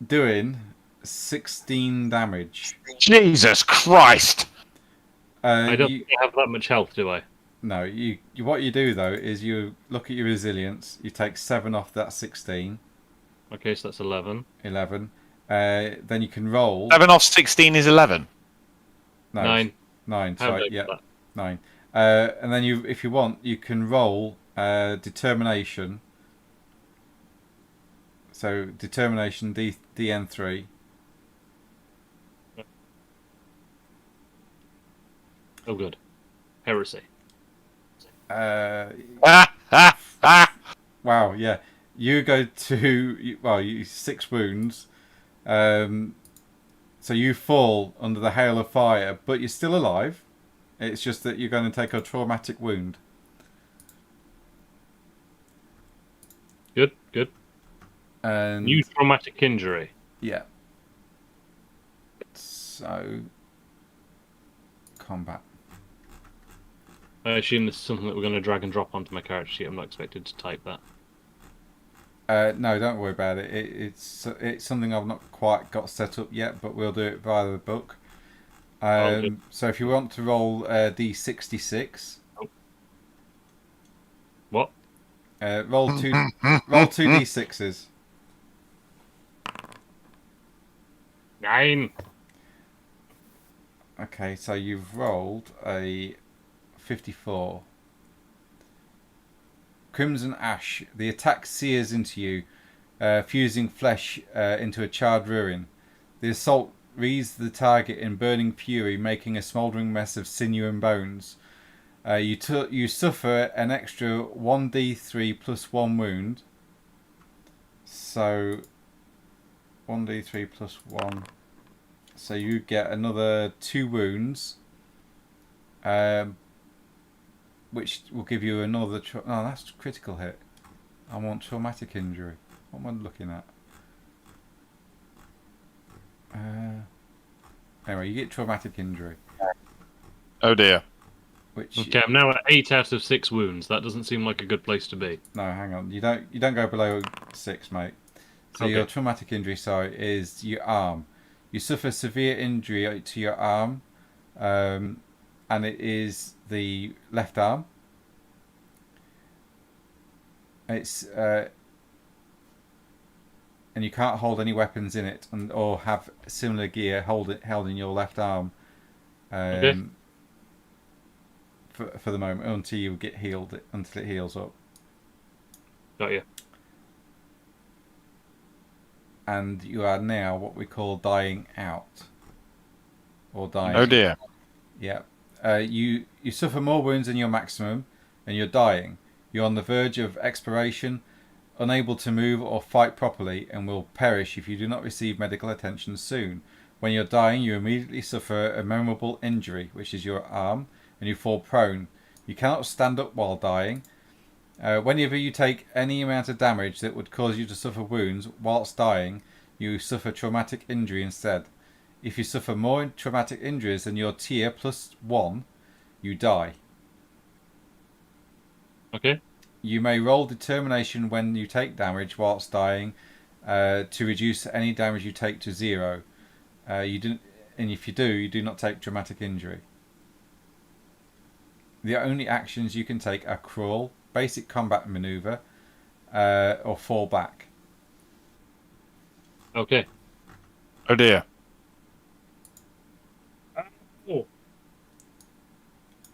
Doing 16 damage. Jesus Christ! I don't think I have that much health, do I? No, you what you do though is you look at your resilience. You take 7 off that 16. Okay, so that's 11. 11. Then you can roll. 7 off 16 is 11. No, 9. 9. How Sorry, big yeah, is that? 9. And then if you want, you can roll determination. So determination DN3. Oh, good. Heresy. Wow, yeah. You go to you 6 wounds. So you fall under the hail of fire, but you're still alive. It's just that you're going to take a traumatic wound. Good, good. And New traumatic injury. yeah. So combat. I assume this is something that we're going to drag and drop onto my character sheet. I'm not expected to type that. No, don't worry about it. It's something I've not quite got set up yet, but we'll do it via the book. So if you want to roll D66, What? roll two D6s. 9. Okay, so you've rolled a 54. Crimson Ash. The attack sears into you, fusing flesh into a charred ruin. The assault wreathes the target in burning fury, making a smouldering mess of sinew and bones. You suffer an extra 1d3 plus 1 wound. So 1d3 plus 1. So you get another 2 wounds. Which will give you another... Oh, that's critical hit. I want traumatic injury. What am I looking at? Anyway, you get traumatic injury. Oh dear. Which Okay, I'm now at 8 out of 6 wounds. That doesn't seem like a good place to be. no, hang on. You don't go below 6, mate. So Okay. your traumatic injury, is your arm. You suffer severe injury to your arm, and it is the left arm. It's and you can't hold any weapons in it, or have similar gear held in your left arm. Okay. For the moment, until you get healed, until it heals up. Got you. And you are now what we call dying out, or dying. Oh dear. Yeah. You suffer more wounds than your maximum, and you're dying. You're on the verge of expiration, unable to move or fight properly, and will perish if you do not receive medical attention soon. When you're dying, you immediately suffer a memorable injury, which is your arm, and you fall prone. You cannot stand up while dying. Whenever you take any amount of damage that would cause you to suffer wounds whilst dying, you suffer traumatic injury instead. If you suffer more traumatic injuries than your tier plus 1, you die. Okay. You may roll determination when you take damage whilst dying to reduce any damage you take to 0. And if you do not take traumatic injury. The only actions you can take are crawl, basic combat maneuver, or fall back. Okay. Oh dear. Oh,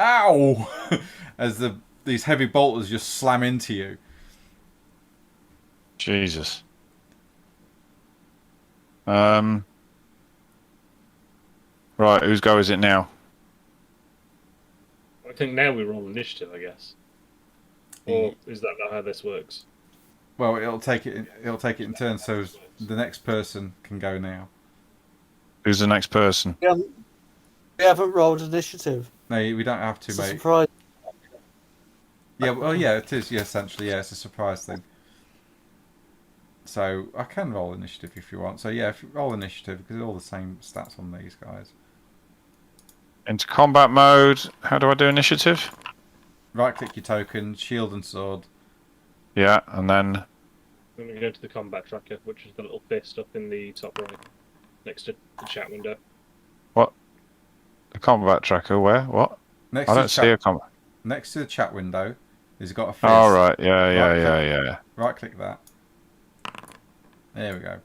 Ow! As these heavy bolters just slam into you. Jesus. Right, whose go is it now? I think now we roll initiative, I guess. Or is that not how this works? Well, it'll take it in turns, so the next person can go now. Who's the next person? We haven't rolled initiative. No, we don't have to, It's a mate. surprise. Yeah, well, yeah, it is. Yeah, essentially, yeah, it's a surprise thing. So I can roll initiative if you want. So yeah, if you roll initiative, because it's all the same stats on these guys. Into combat mode. How do I do initiative? Right-click your token, shield and sword. Yeah, and then... I'm going to go to the combat tracker, which is the little fist up in the top right, next to the chat window. What? The combat tracker, where? What? Next I to don't see a combat... Next to the chat window, it's got a fist. Oh, right. Yeah. Right-click that. There we go.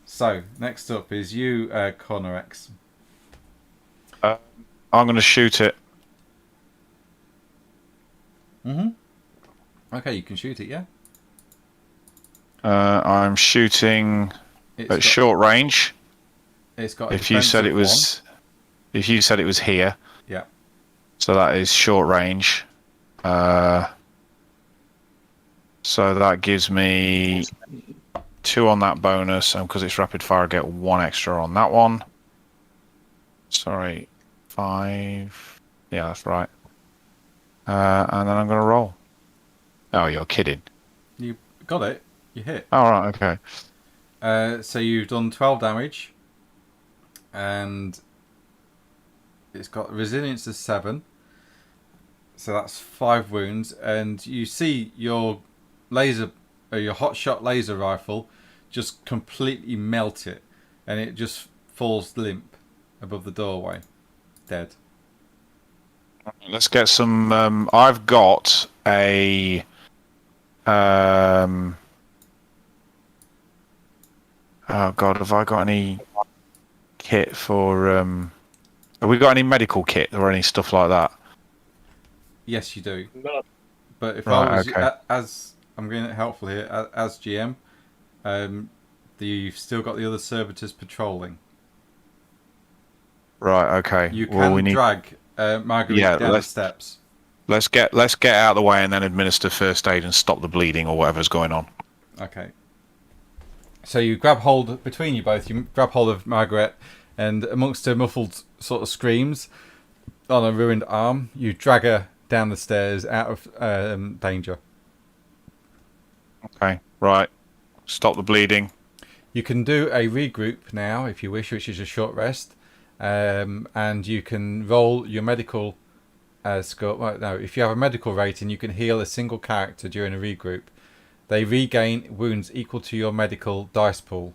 So, next up is you, Cornerex. I'm going to shoot it. Okay, you can shoot it, yeah? I'm shooting at short range. It's got a If you said it was... If you said it was here. Yeah. So that is short range. So that gives me 2 on that bonus, and because it's rapid fire, I get 1 extra on that one. Sorry, 5. Yeah, that's right. And then I'm going to roll. Oh, you're kidding. You got it. You hit. All right, okay. So you've done 12 damage, and it's got resilience of 7. So that's 5 wounds, and you see your laser, or your hot shot laser rifle, just completely melt it, and it just falls limp above the doorway, dead. Let's get some. I've got a. Oh God, have I got any kit for? Have we got any medical kit or any stuff like that? Yes, you do. No. But if Right, I was okay. as I'm being helpful here as GM, you've still got the other servitors patrolling. Right. Okay. You Well, can we need. drag Marguerite Yeah, down the steps. Let's get out of the way and then administer first aid and stop the bleeding or whatever's going on. Okay. So you grab hold between you both. You grab hold of Margaret, and amongst her muffled sort of screams on a ruined arm, you drag her down the stairs out of danger. Okay. Right. Stop the bleeding. You can do a regroup now if you wish, which is a short rest, and you can roll your medical score. Well, no, if you have a medical rating, you can heal a single character during a regroup. They regain wounds equal to your medical dice pool.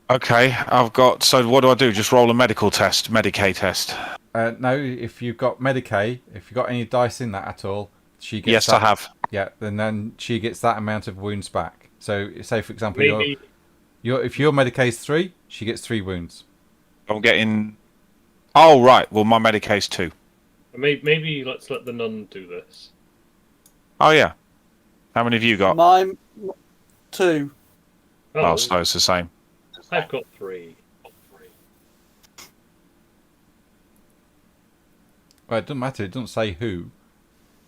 Okay. I've got. So what do I do? Just roll a medical test, Medicaid test. No, if you've got Medicaid, if you've got any dice in that at all, she gets. Yes, that, I have. Yeah, and then she gets that amount of wounds back. So, say for example, Maybe if your Medicaid's 3, she gets 3 wounds. I'm getting. Oh right. Well, my Medicaid's 2. maybe let's let the nun do this. Oh yeah. How many have you got? Mine 2. Oh, so it's the same. I've got 3. Well, it doesn't matter. It doesn't say who,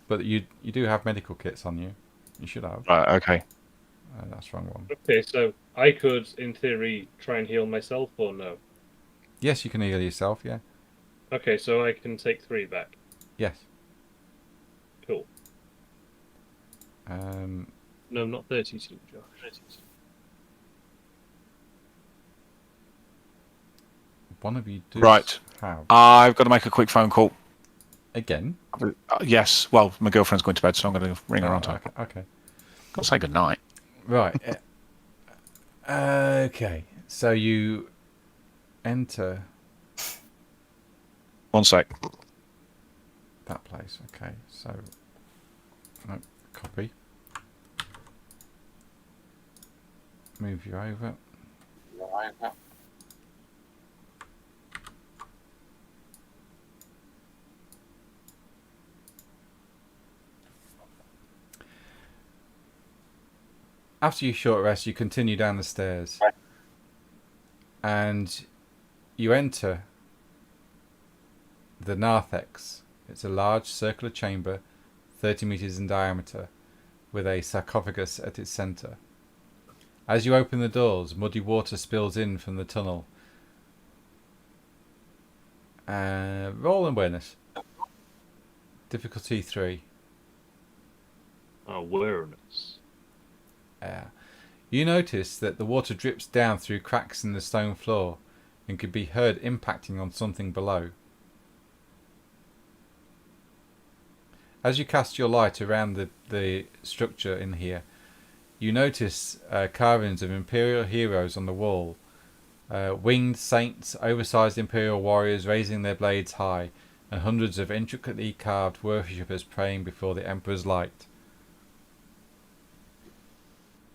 but you do have medical kits on you. You should have. Right. Okay. That's the wrong one. Okay, so I could, in theory, try and heal myself, or no? Yes, you can heal yourself. Yeah. Okay, so I can take 3 back. Yes. Cool. No, not 32, Josh. One of you do Right. have I've got to make a quick phone call. again. Yes. Well, my girlfriend's going to bed, so I'm going to ring her on time. Okay. Got to say good night. Right. Okay. So you enter 1 sec. that place. Okay. So no, Copy. Move you over. Right. After your short rest, you continue down the stairs. And you enter the narthex. It's a large circular chamber, 30 meters in diameter, with a sarcophagus at its center. As you open the doors, muddy water spills in from the tunnel. Roll awareness. Difficulty 3. Awareness. You notice that the water drips down through cracks in the stone floor and can be heard impacting on something below. As you cast your light around the structure in here, you notice carvings of Imperial heroes on the wall. Winged saints, oversized Imperial warriors raising their blades high, and hundreds of intricately carved worshippers praying before the Emperor's light.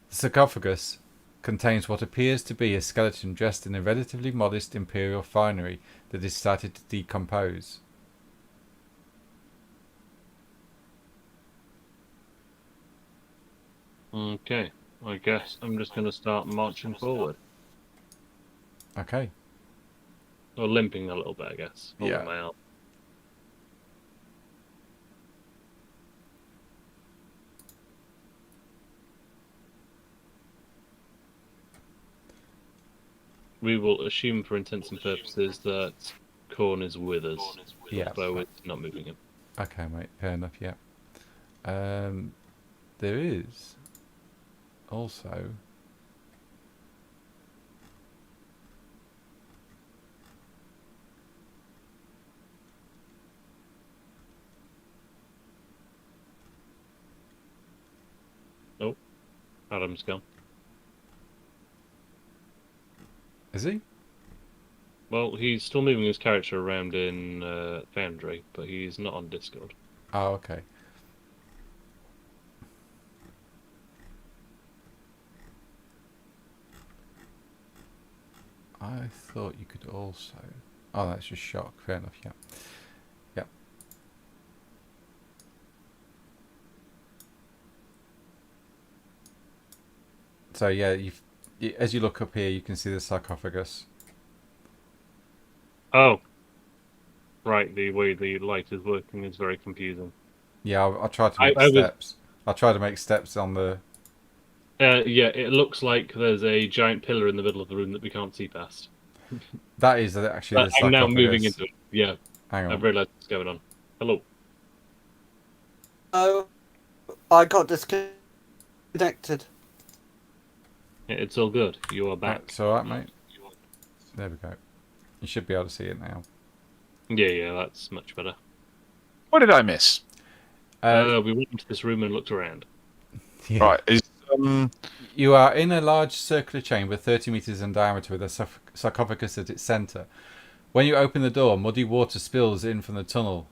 The sarcophagus contains what appears to be a skeleton dressed in a relatively modest Imperial finery that is started to decompose. Okay, I guess I'm just going to start marching forward. Okay. Or limping a little bit, I guess. Holding Yeah. my arm. We will assume for intents and purposes that Korn is with us. Yeah. So it's not moving him. Okay, mate. Fair enough. Yeah. There is also Adam's gone. is he? Well, he's still moving his character around in Foundry, but he's not on Discord. Oh, okay. I thought you could also. Oh, that's just shock. Fair enough. Yeah. Yeah. So yeah, as you look up here, you can see the sarcophagus. Oh! Right, the way the light is working is very confusing. Yeah, I'll try to make I was- steps. I'll try to make steps on the. Yeah, it looks like there's a giant pillar in the middle of the room that we can't see past. That is actually But the I'm now sarcophagus. moving into it. Yeah, Hang on. I've realised what's going on. Hello. Oh, I got disconnected. Yeah, it's all good. You are back. That's all right, mate. There we go. You should be able to see it now. Yeah, that's much better. What did I miss? We went into this room and looked around. Yeah. Right, is You are in a large circular chamber, 30 meters in diameter, with a sarcophagus at its center. When you open the door, muddy water spills in from the tunnel.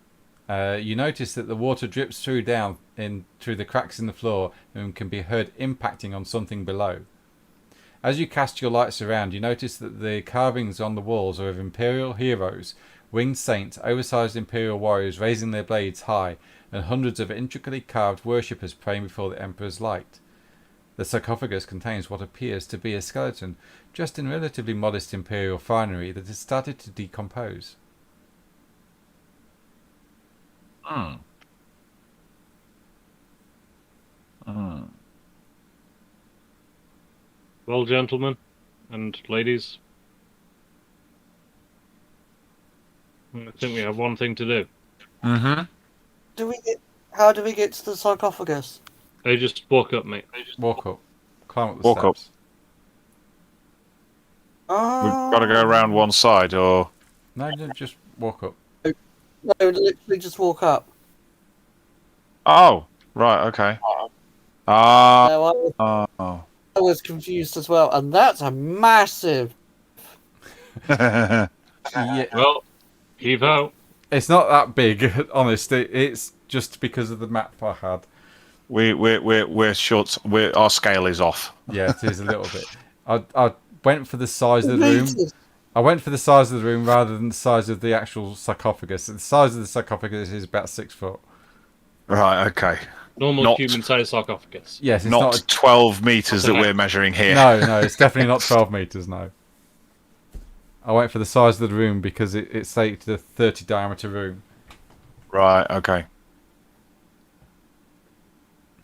You notice that the water drips through the cracks in the floor and can be heard impacting on something below. As you cast your lights around, you notice that the carvings on the walls are of Imperial heroes, winged saints, oversized Imperial warriors raising their blades high, and hundreds of intricately carved worshippers praying before the Emperor's light. The sarcophagus contains what appears to be a skeleton, dressed in relatively modest Imperial finery that has started to decompose. Well, gentlemen and ladies, I think we have one thing to do. Mm-hmm. How do we get to the sarcophagus? They just walk up, mate. Walk up. Climb up the Walk up. steps. We've got to go around one side, or No, just walk up. No, literally just walk up. oh, right, okay. No, I Oh. was confused as well, and that's a massive. Yeah, Well, heave out. it's not that big, honest. It's just because of the map I had. We're short. Our scale is off. Yeah, it is a little bit. I went for the size of the room. Meters. I went for the size of the room rather than the size of the actual sarcophagus. The size of the sarcophagus is about 6 foot. Right. Okay. Normal Not- human-sized sarcophagus. Yes, it's Not not. 12 meters that we're measuring here. No, it's definitely not 12 meters. No. I went for the size of the room because it's stated a 30 diameter room. Right. Okay.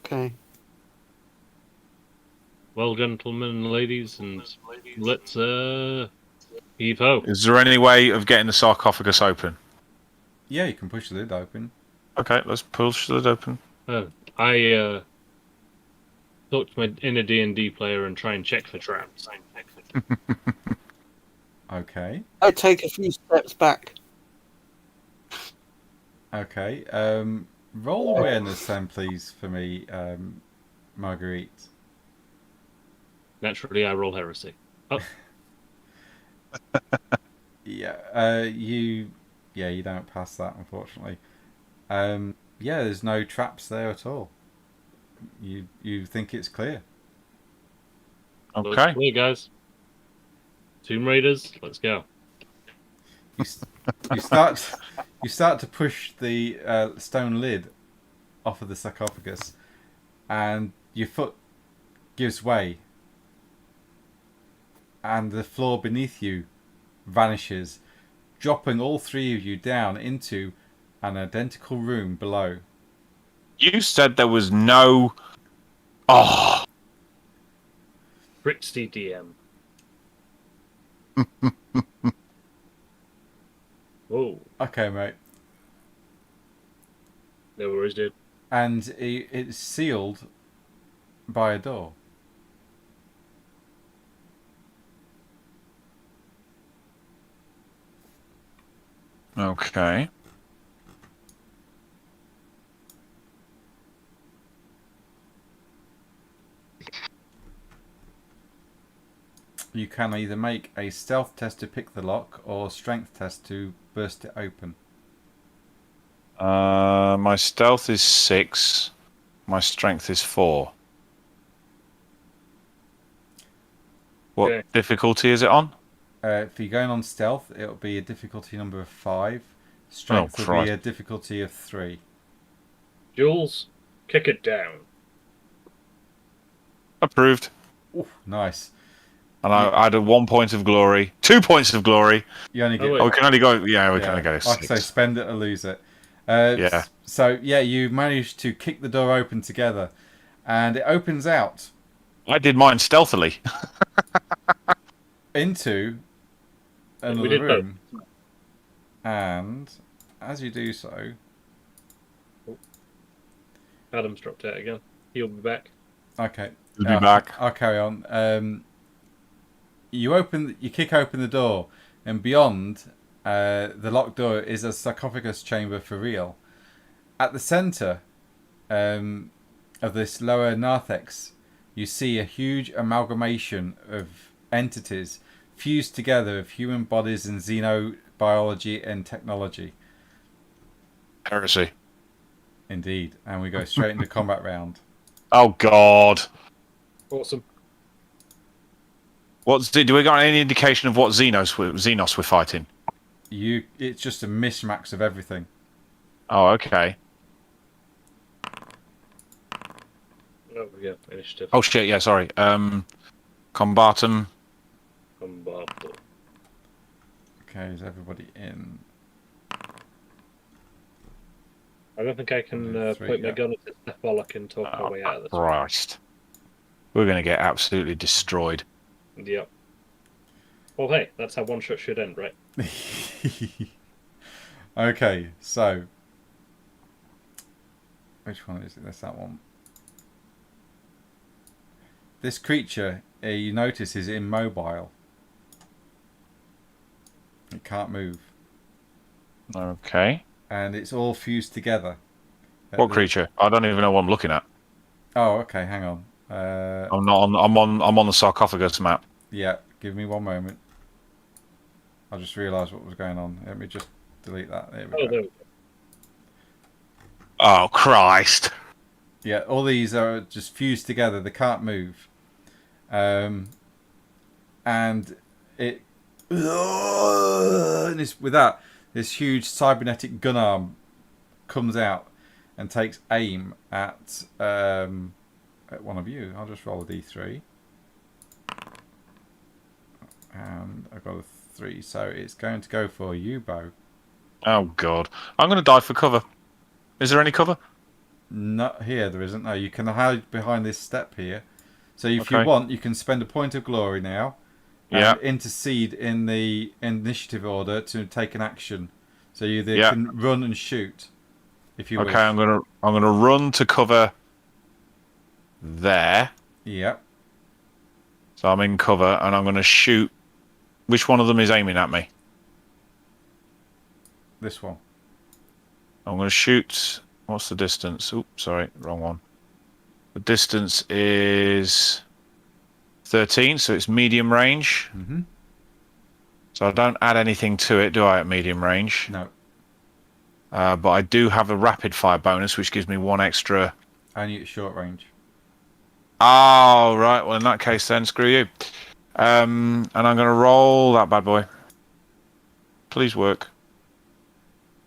Okay. Well, gentlemen and ladies, and let's heave ho. Is there any way of getting the sarcophagus open? Yeah, you can push the lid open. Okay, let's push it open. I talk to my inner D&D player and try and check for traps. Okay. I take a few steps back. Okay. Roll awareness then, please, for me, Marguerite. Naturally, I roll heresy. Oh, Yeah. You don't pass that, unfortunately. Yeah, there's no traps there at all. You think it's clear? looks Okay. clear, guys. Tomb Raiders, let's go. You start to push the stone lid off of the sarcophagus, and your foot gives way, and the floor beneath you vanishes, dropping all three of you down into an identical room below. You said there was no. Oh. Brixty DM. Whoa, Okay, mate. no worries, dude. And it's sealed by a door. Okay. You can either make a stealth test to pick the lock or strength test to burst it open. My stealth is 6. My strength is 4. What Okay. difficulty is it on? If you're going on stealth, it'll be a difficulty number of 5. Strength will Christ. be a difficulty of 3. Jules, kick it down. Approved. Ooh, nice. And I added 1 point of glory. 2 points of glory. You only get. wait. Oh, we can only go. Yeah, we can only go Like I 6. say, spend it or lose it. Yeah. So yeah, you managed to kick the door open together, and it opens out I did mine stealthily. into We another did both. room. And as you do so, Adam's dropped out again. He'll be back. okay, We'll be back. I'll carry on. You kick open the door, and beyond the locked door is a sarcophagus chamber for real. At the centre of this lower narthex, you see a huge amalgamation of entities fused together of human bodies and xenobiology and technology. Heresy. Indeed, and we go straight into combat round. Oh God. Awesome. Do we got any indication of what Xenos we're fighting? It's just a mismatch of everything. Oh, okay. Oh, yeah, initiative. Oh shit. Yeah, sorry. Combatum. Combat. Okay, is everybody in? I don't think I can Three, point my yeah. gun at this death bollock and talk my way out of this. Christ. We're gonna get absolutely destroyed. Yep. Well, hey, that's how one shot should end, right? Okay, so which one is it? That's that one. This creature, you notice, is immobile. It can't move, Okay. and it's all fused together. What creature? I don't even know what I'm looking at. Oh, okay. Hang on. I'm not on. I'm on the sarcophagus map. Yeah, give me one moment. I just realised what was going on. Let me just delete that. There we Oh, go. there we go. Oh Christ. Yeah, all these are just fused together. They can't move. And it... And with that, this huge cybernetic gun arm comes out and takes aim at one of you. I'll just roll a d3. And I've got a 3, so it's going to go for you, Bo. Oh, God. I'm going to dive for cover. Is there any cover? Not here, there isn't. No, you can hide behind this step here. So if you Okay. want, you can spend a point of glory now Yeah. and intercede in the initiative order to take an action. So you either Yeah. can run and shoot if you wish. Okay, I'm gonna run to cover there. Yep. So I'm in cover, and I'm gonna shoot. Which one of them is aiming at me? This one. I'm gonna shoot. What's the distance? Oops, sorry, wrong one. The distance is 13, so it's medium range. Mm-hmm. So I don't add anything to it, do I, at medium range? No. But I do have a rapid fire bonus, which gives me 1 extra. Only at short range. Oh, right. Well, in that case, then screw you. And I'm going to roll that bad boy. Please work.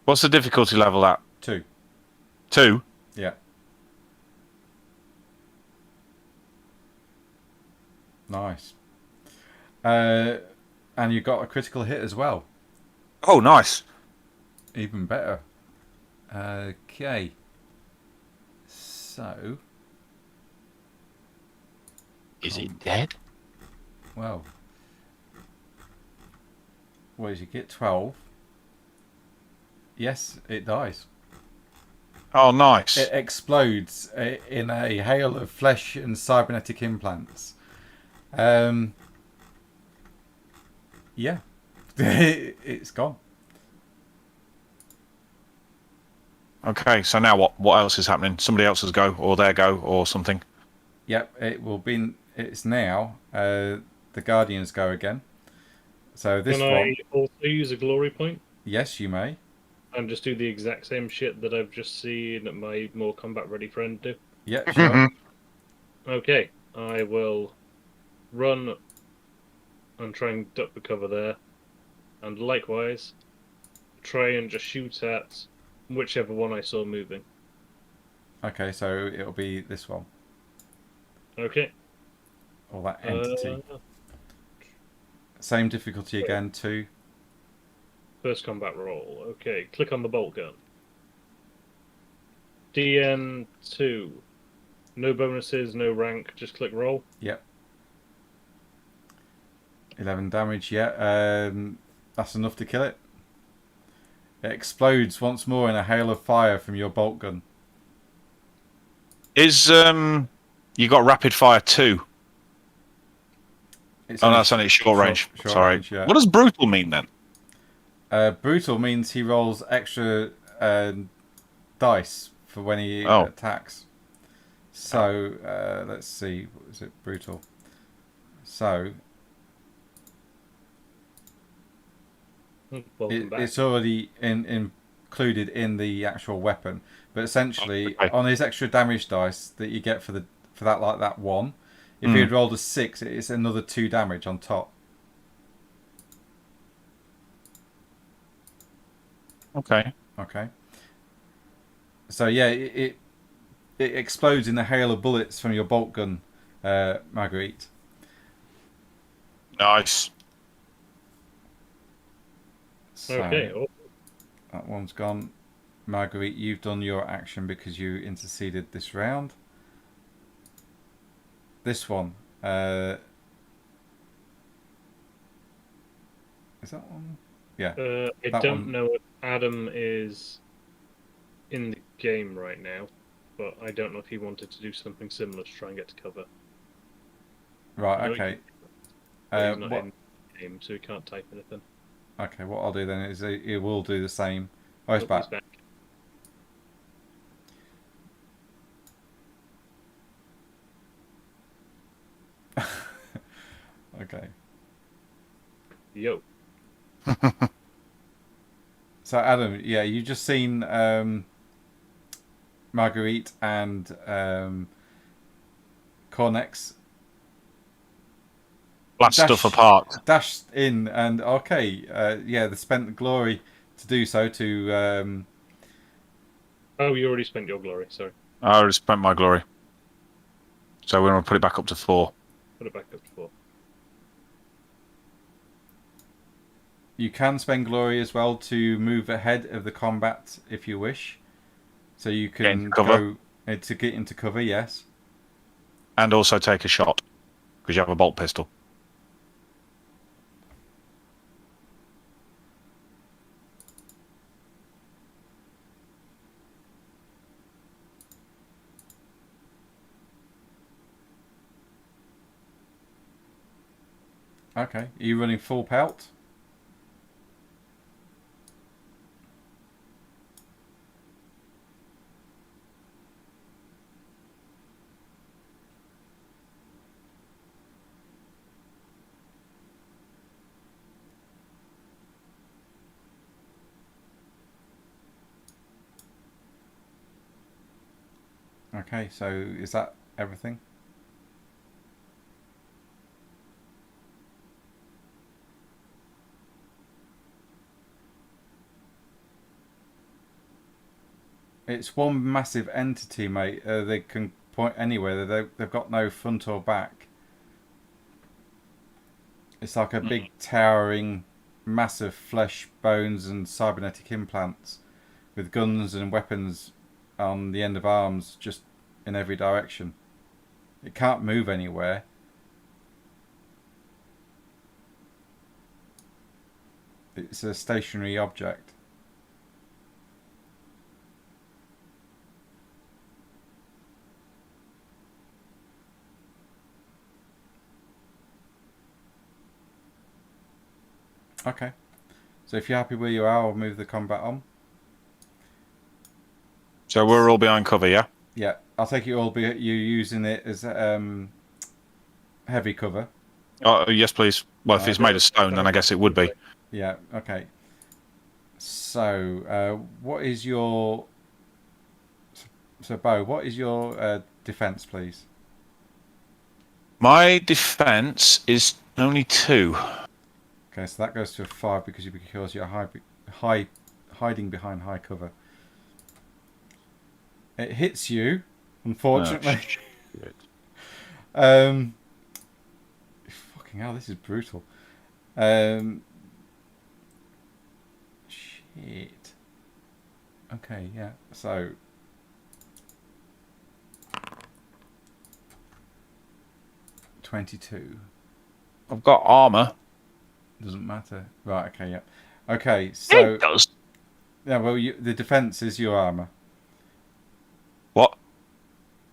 What's the difficulty level at? 2. 2? Yeah. Nice. And you got a critical hit as well. Oh, nice. Even better. Okay. So. Is it dead? Well. What did you get? 12. Yes, it dies. Oh, nice. It explodes in a hail of flesh and cybernetic implants. Yeah. It's gone. Okay, so now what? What else is happening? Somebody else's go, or their go, or something? Yep, it will be. It's now the Guardians go again. So this Can one. I also use a glory point Yes, you may. and just do the exact same shit that I've just seen my more combat ready friend do? Yep, sure. Okay, I will run and try and duck the cover there, and likewise try and just shoot at whichever one I saw moving. Okay, so it'll be this one. Okay. Or that entity. Uh, Same difficulty again, 2. First combat roll. Okay, click on the bolt gun. DN2. No bonuses, no rank, just click roll. Yep. 11 damage, yeah. That's enough to kill it. It explodes once more in a hail of fire from your bolt gun. Is you got rapid fire 2? It's Oh, no, that's only short range. short Sorry. range, yeah. What does brutal mean then? Brutal means he rolls extra dice for when he Oh. attacks. So, let's see. What is it? Brutal. So, Welcome back. it's already included in the actual weapon. But essentially, Okay. on his extra damage dice that you get for that like that one, if he had rolled a 6, it's another 2 damage on top. Okay. Okay. So yeah, it explodes in a hail of bullets from your bolt gun, Marguerite. Nice. So Okay. Oh, that one's gone. Marguerite, you've done your action because you interceded this round. This one. Is that one? Yeah. I that don't one. know if Adam is in the game right now, but I don't know if he wanted to do something similar to try and get to cover. Right, No, okay. But he's not What, in the game, so he can't type anything. okay, what I'll do then is he will do the same. Oh, he's Oh, back. he's back. Okay. Yo. So Adam, yeah, you just seen Marguerite and Cornex Blast stuff apart. dashed in, and they spent the glory to do so. To Oh, you already spent your glory. Sorry. I already spent my glory. So we're going to put it back up to 4. Put it back up to 4. you can spend glory as well to move ahead of the combat if you wish. So you can go to get into cover. Yes. And also take a shot because you have a bolt pistol. Okay. Are you running full pelt? Okay, so is that everything? It's one massive entity, mate. They can point anywhere. They've got no front or back. It's like a big towering, massive flesh, bones and cybernetic implants with guns and weapons on the end of arms just in every direction. It can't move anywhere. It's a stationary object. Okay. So if you're happy where you are, I'll move the combat on. So we're all behind cover, yeah? Yeah, I'll take it all. You're using it as heavy cover. Oh, yes, please. Well, if it's made of stone, then I guess it would be. Yeah. Okay. So, what is your Bo? What is your defense, please? My defense is only 2. Okay, so that goes to a 5 because you're hiding behind high cover. It hits you, unfortunately. Fucking hell, this is brutal. Shit. Okay, yeah. So 22. I've got armor. Doesn't matter. Right, okay, yeah. Okay, so It does. yeah, well the defense is your armor. What?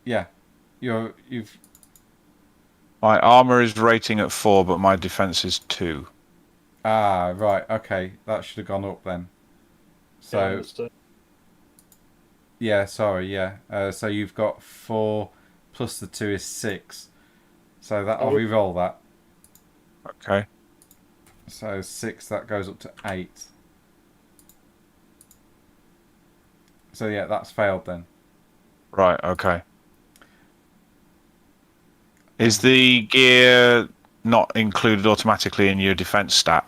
Yeah. You've My armor is rating at 4, but my defense is 2. right, okay. That should have gone up then. So yeah, sorry, yeah. So you've got 4 plus the 2 is 6. So that I'll re-roll that. Okay. So 6, that goes up to 8. So yeah, that's failed then. Right, okay. Is the gear not included automatically in your defense stat?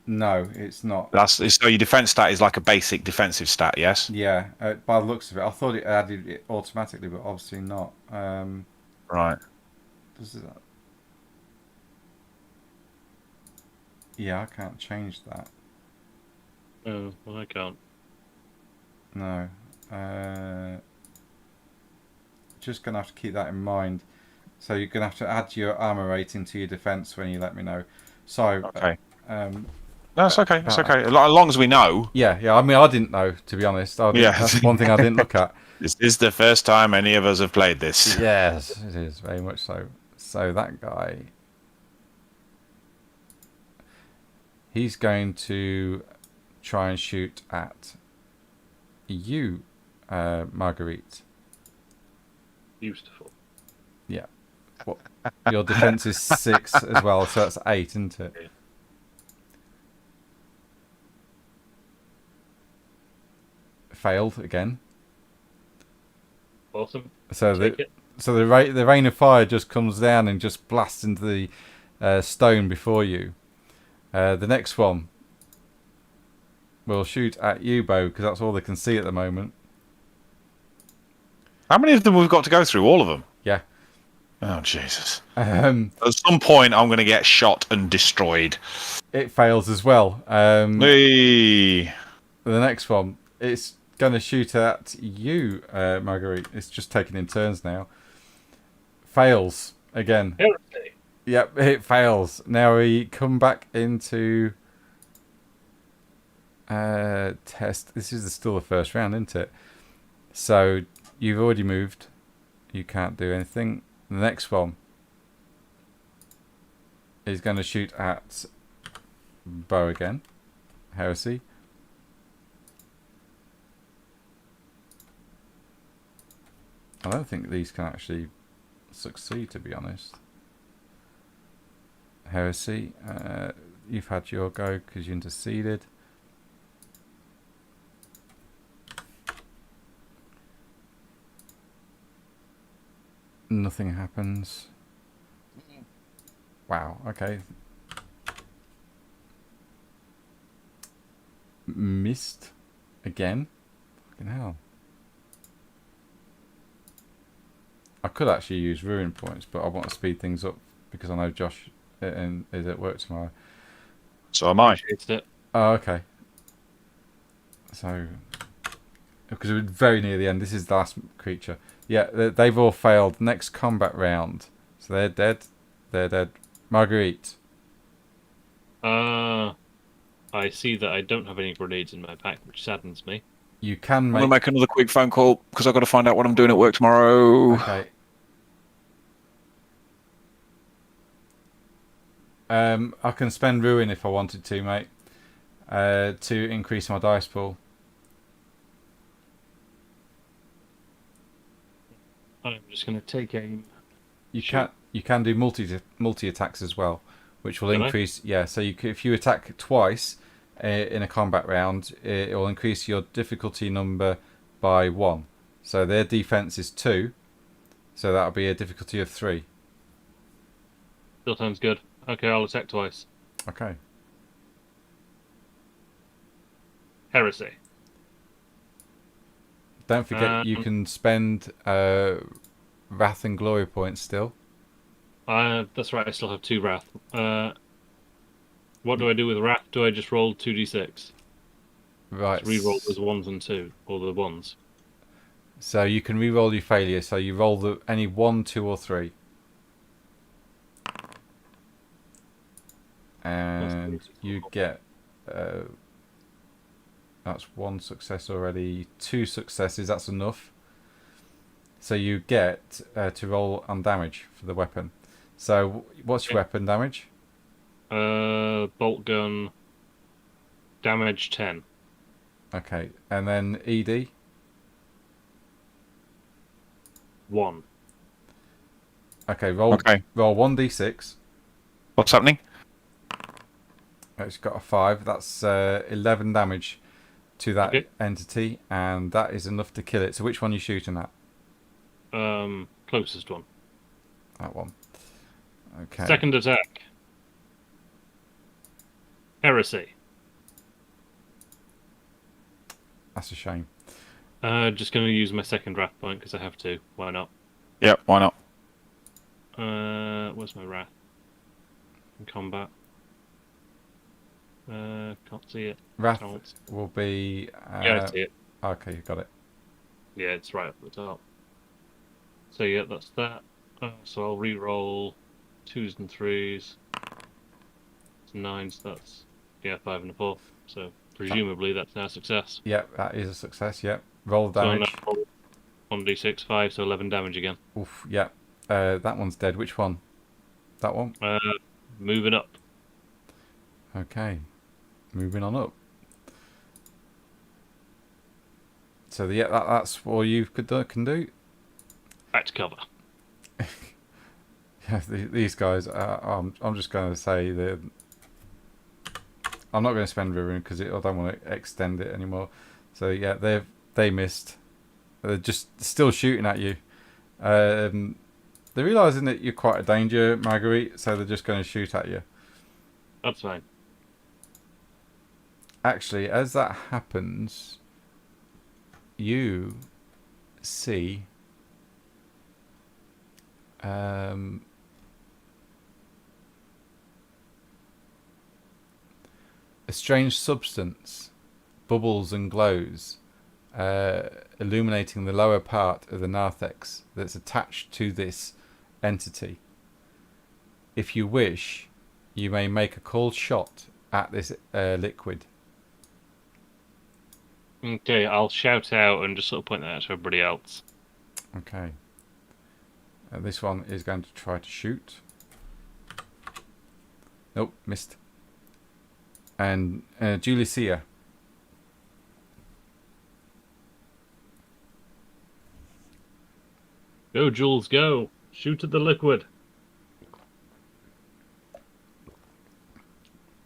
No, it's not. So your defense stat is like a basic defensive stat, yes? Yeah, by the looks of it, I thought it added it automatically, but obviously not. Right. Does that? Yeah, I can't change that. Oh, well, I can't. No. Just gonna have to keep that in mind. So you're gonna have to add your armor rating to your defense when you let me know. So. Okay. No, it's okay. It's okay. As long as we know. Yeah. I mean, I didn't know, to be honest. That's one thing I didn't look at. This is the first time any of us have played this. Yes, it is very much so. So that guy, he's going to try and shoot at you, Marguerite. Beautiful. Yeah. Well, your defense is 6 as well, so that's 8, isn't it? Yeah. Failed again. Awesome. So Take it. the rain of fire just comes down and just blasts into the stone before you. The next one will shoot at you, Bo, because that's all they can see at the moment. How many of them we've got to go through? All of them? Yeah. Oh, Jesus. At At some point, I'm going to get shot and destroyed. It fails as well. Hey. The next one, it's going to shoot at you, Marguerite. It's just taking in turns now. Fails again. Heresy. Yep, it fails. Now we come back into test. This is still the first round, isn't it? So you've already moved. You can't do anything. The next one is going to shoot at Bo again. Heresy. I don't think these can actually succeed, to be honest. Heresy. You've had your go because you interceded. Nothing happens. Wow, okay. Missed again. Fucking hell. I could actually use ruin points, but I want to speed things up because I know Josh is at work tomorrow. So am I. Appreciate it. Oh, okay. So, because we're very near the end. This is the last creature. Yeah, they've all failed. Next combat round. So they're dead. They're dead. Marguerite. I see that I don't have any grenades in my pack, which saddens me. You can I'm going to make... make another quick phone call because I've got to find out what I'm doing at work tomorrow. Okay. I can spend ruin if I wanted to, mate. To increase my dice pool. I'm just going to take aim. You can do multi attacks as well, which will Can I? increase. Yeah, so if you attack twice in a combat round, it will increase your difficulty number by 1. So their defense is 2, so that'll be a difficulty of 3. Still sounds good. Okay, I'll attack twice. Okay. Heresy. Don't forget you can spend wrath and glory points still. That's right, I still have 2 wrath. What do I do with wrath? Do I just roll 2d6? Right. Just re-roll those 1s and 2, or the 1s. So you can re-roll your failure. So you roll any 1, 2, or 3. And you get... that's 1 success already. 2 successes, that's enough. So you get to roll on damage for the weapon. So what's your weapon damage? Bolt gun, damage 10. Okay, and then ED? 1. Okay, roll 1d6. What's happening? It's got a 5. That's 11 damage to that entity, and that is enough to kill it. So which one are you shooting at? Closest one. That one. Okay. Second attack. Heresy. That's a shame. Just going to use my second wrath point because I have to. Why not? Yep, why not? Where's my wrath? In combat. Can't see it. Wrath Can't. will be... Yeah, I see it. Okay, you got it. Yeah, it's right up the top. So yeah, that's that. So I'll re-roll 2s and 3s. It's 9s, that's 5 and a 4. So presumably that's now a success. Yep, that is a success, yep. Roll damage. So now 1d6, 5, so 11 damage again. Oof, yep. That one's dead. Which one? That one? Moving up. Okay. Moving on up. So that's all you can do. Back to cover. Yeah, these guys. I'm just going to say that I'm not going to spend ruin because I don't want to extend it anymore. So yeah, they missed. They're just still shooting at you. They're realising that you're quite a danger, Marguerite, so they're just going to shoot at you. That's fine. Actually, as that happens, you see a strange substance bubbles and glows, illuminating the lower part of the narthex that's attached to this entity. If you wish, you may make a cold shot at this liquid. Okay, I'll shout out and just sort of point that out to everybody else. Okay. This one is going to try to shoot. Nope, missed. And Julicia. Go, Jules, go. Shoot at the liquid.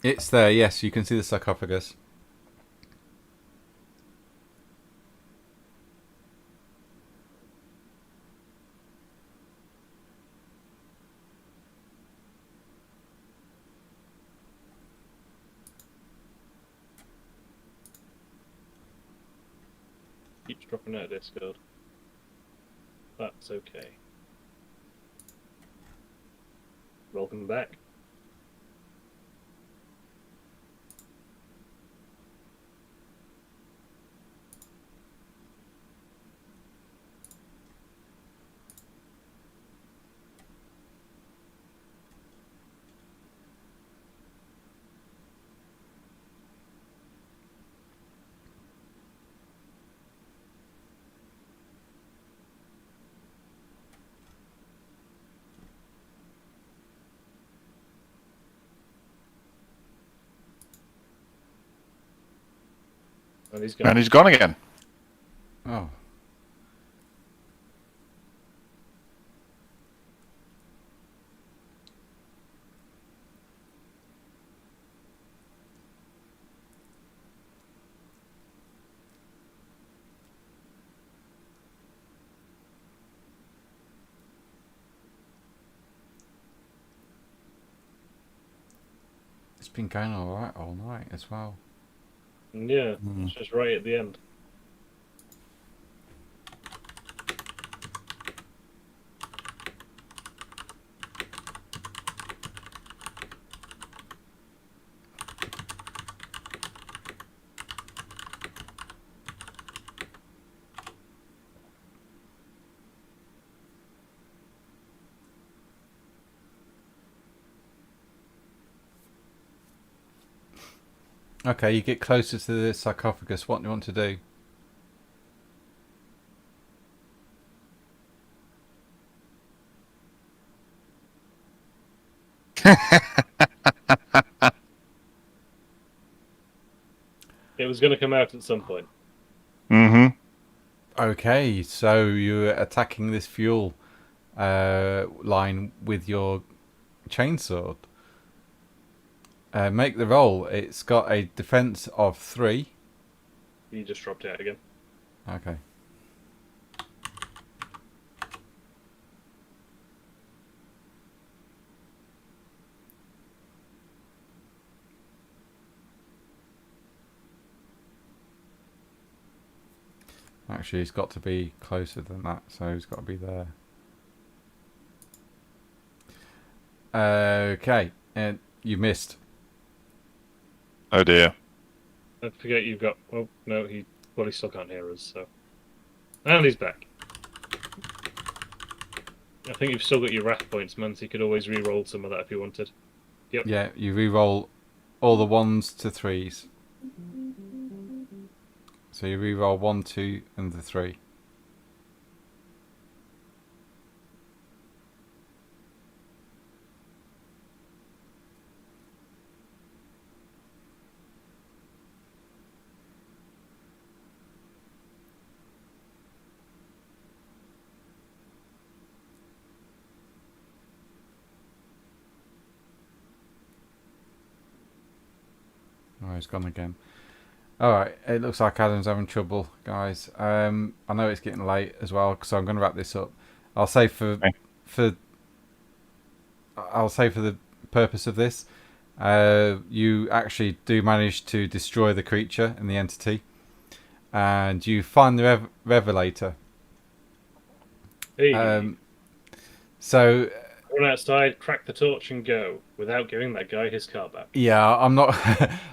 It's there, yes, you can see the sarcophagus. Keeps dropping out of Discord. That's okay. Welcome back. And he's gone. And he's gone again. Oh. It's been going alright all night as well. Yeah, it's just right at the end. Okay, you get closer to the sarcophagus. What do you want to do? It was going to come out at some point. Mm-hmm. Okay, so you're attacking this fuel line with your chainsword. Make the roll. It's got a defense of 3. He just dropped out again. Okay. Actually, it's got to be closer than that, so it's got to be there. Okay, and you missed. Oh dear. I forget you've got. Oh no, he still can't hear us. So, and he's back. I think you've still got your wrath points, man. So you could always re-roll some of that if you wanted. Yep. Yeah, you re-roll all the 1s to 3s. So you re-roll 1, 2, and the 3. Oh, he's gone again. All right. It looks like Adam's having trouble, guys. I know it's getting late as well, so I'm going to wrap this up. I'll say Okay. for the purpose of this, you actually do manage to destroy the creature and the entity, and you find the revelator. Hey, So run outside, crack the torch, and go without giving that guy his car back. yeah, I'm not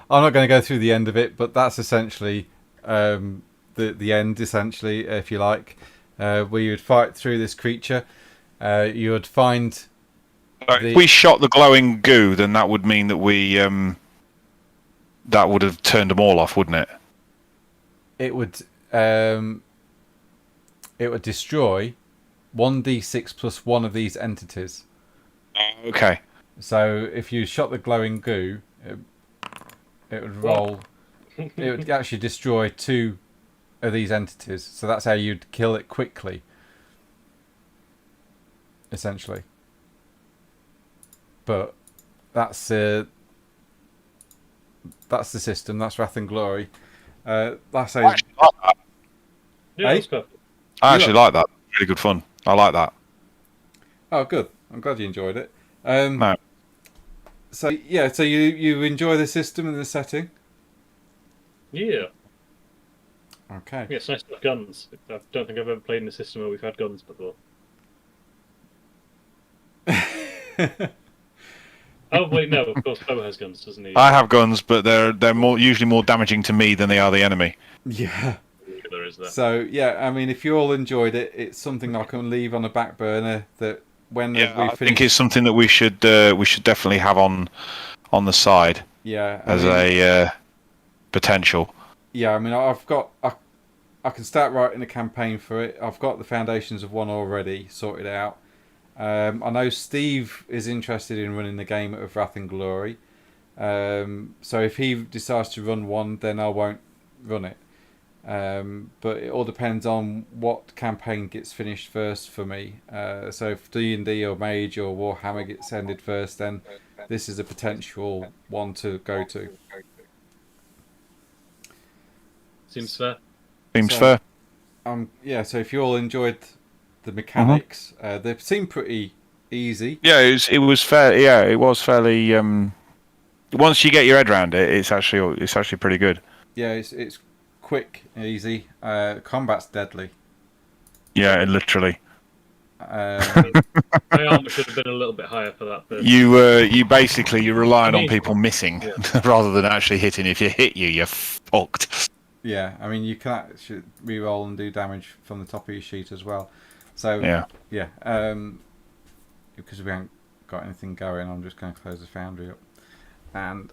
I'm not going to go through the end of it, but that's essentially the end, essentially, if you like, where you would fight through this creature. You would find If we shot the glowing goo, then that would mean that we that would have turned them all off, wouldn't it? it would destroy 1d6 plus one of these entities. Okay. So if you shot the glowing goo, it would roll. It would actually destroy two of these entities. So that's how you'd kill it quickly, essentially. But that's the system. That's Wrath and Glory. That's how. Yeah, Hey? that's perfect. I actually like that. Really good fun. I like that. Oh, good. I'm glad you enjoyed it. No. So yeah, so you enjoy the system and the setting. Yeah. Okay. Yeah, it's nice to have guns. I don't think I've ever played in a system where we've had guns before. Oh wait, no. Of course, Bo has guns, doesn't he? I have guns, but they're usually more damaging to me than they are the enemy. Yeah. There is that. So yeah, I mean, if you all enjoyed it, it's something I can leave on a back burner. That when we I finish, think it's something that we should definitely have on the side yeah, as a potential. yeah. I mean, I can start writing a campaign for it. I've got the foundations of one already sorted out. I know Steve is interested in running the game of Wrath and Glory. So if he decides to run one, then I won't run it. But it all depends on what campaign gets finished first for me. So if D&D or Mage or Warhammer gets ended first, then this is a potential one to go to. Seems fair. Seems So, fair. yeah, so if you all enjoyed the mechanics, they seem pretty easy. Yeah, it was fair. Yeah, it was fairly. Once you get your head around it, it's actually pretty good. Yeah, it's quick and easy. Combat's deadly. Yeah, literally. Um, My armor should have been a little bit higher for that. But You basically you're relying I on mean, people missing yeah. rather than actually hitting. If you hit you're fucked. yeah, I mean you can actually re-roll and do damage from the top of your sheet as well. So Yeah. because we haven't got anything going, I'm just going to close the foundry up, and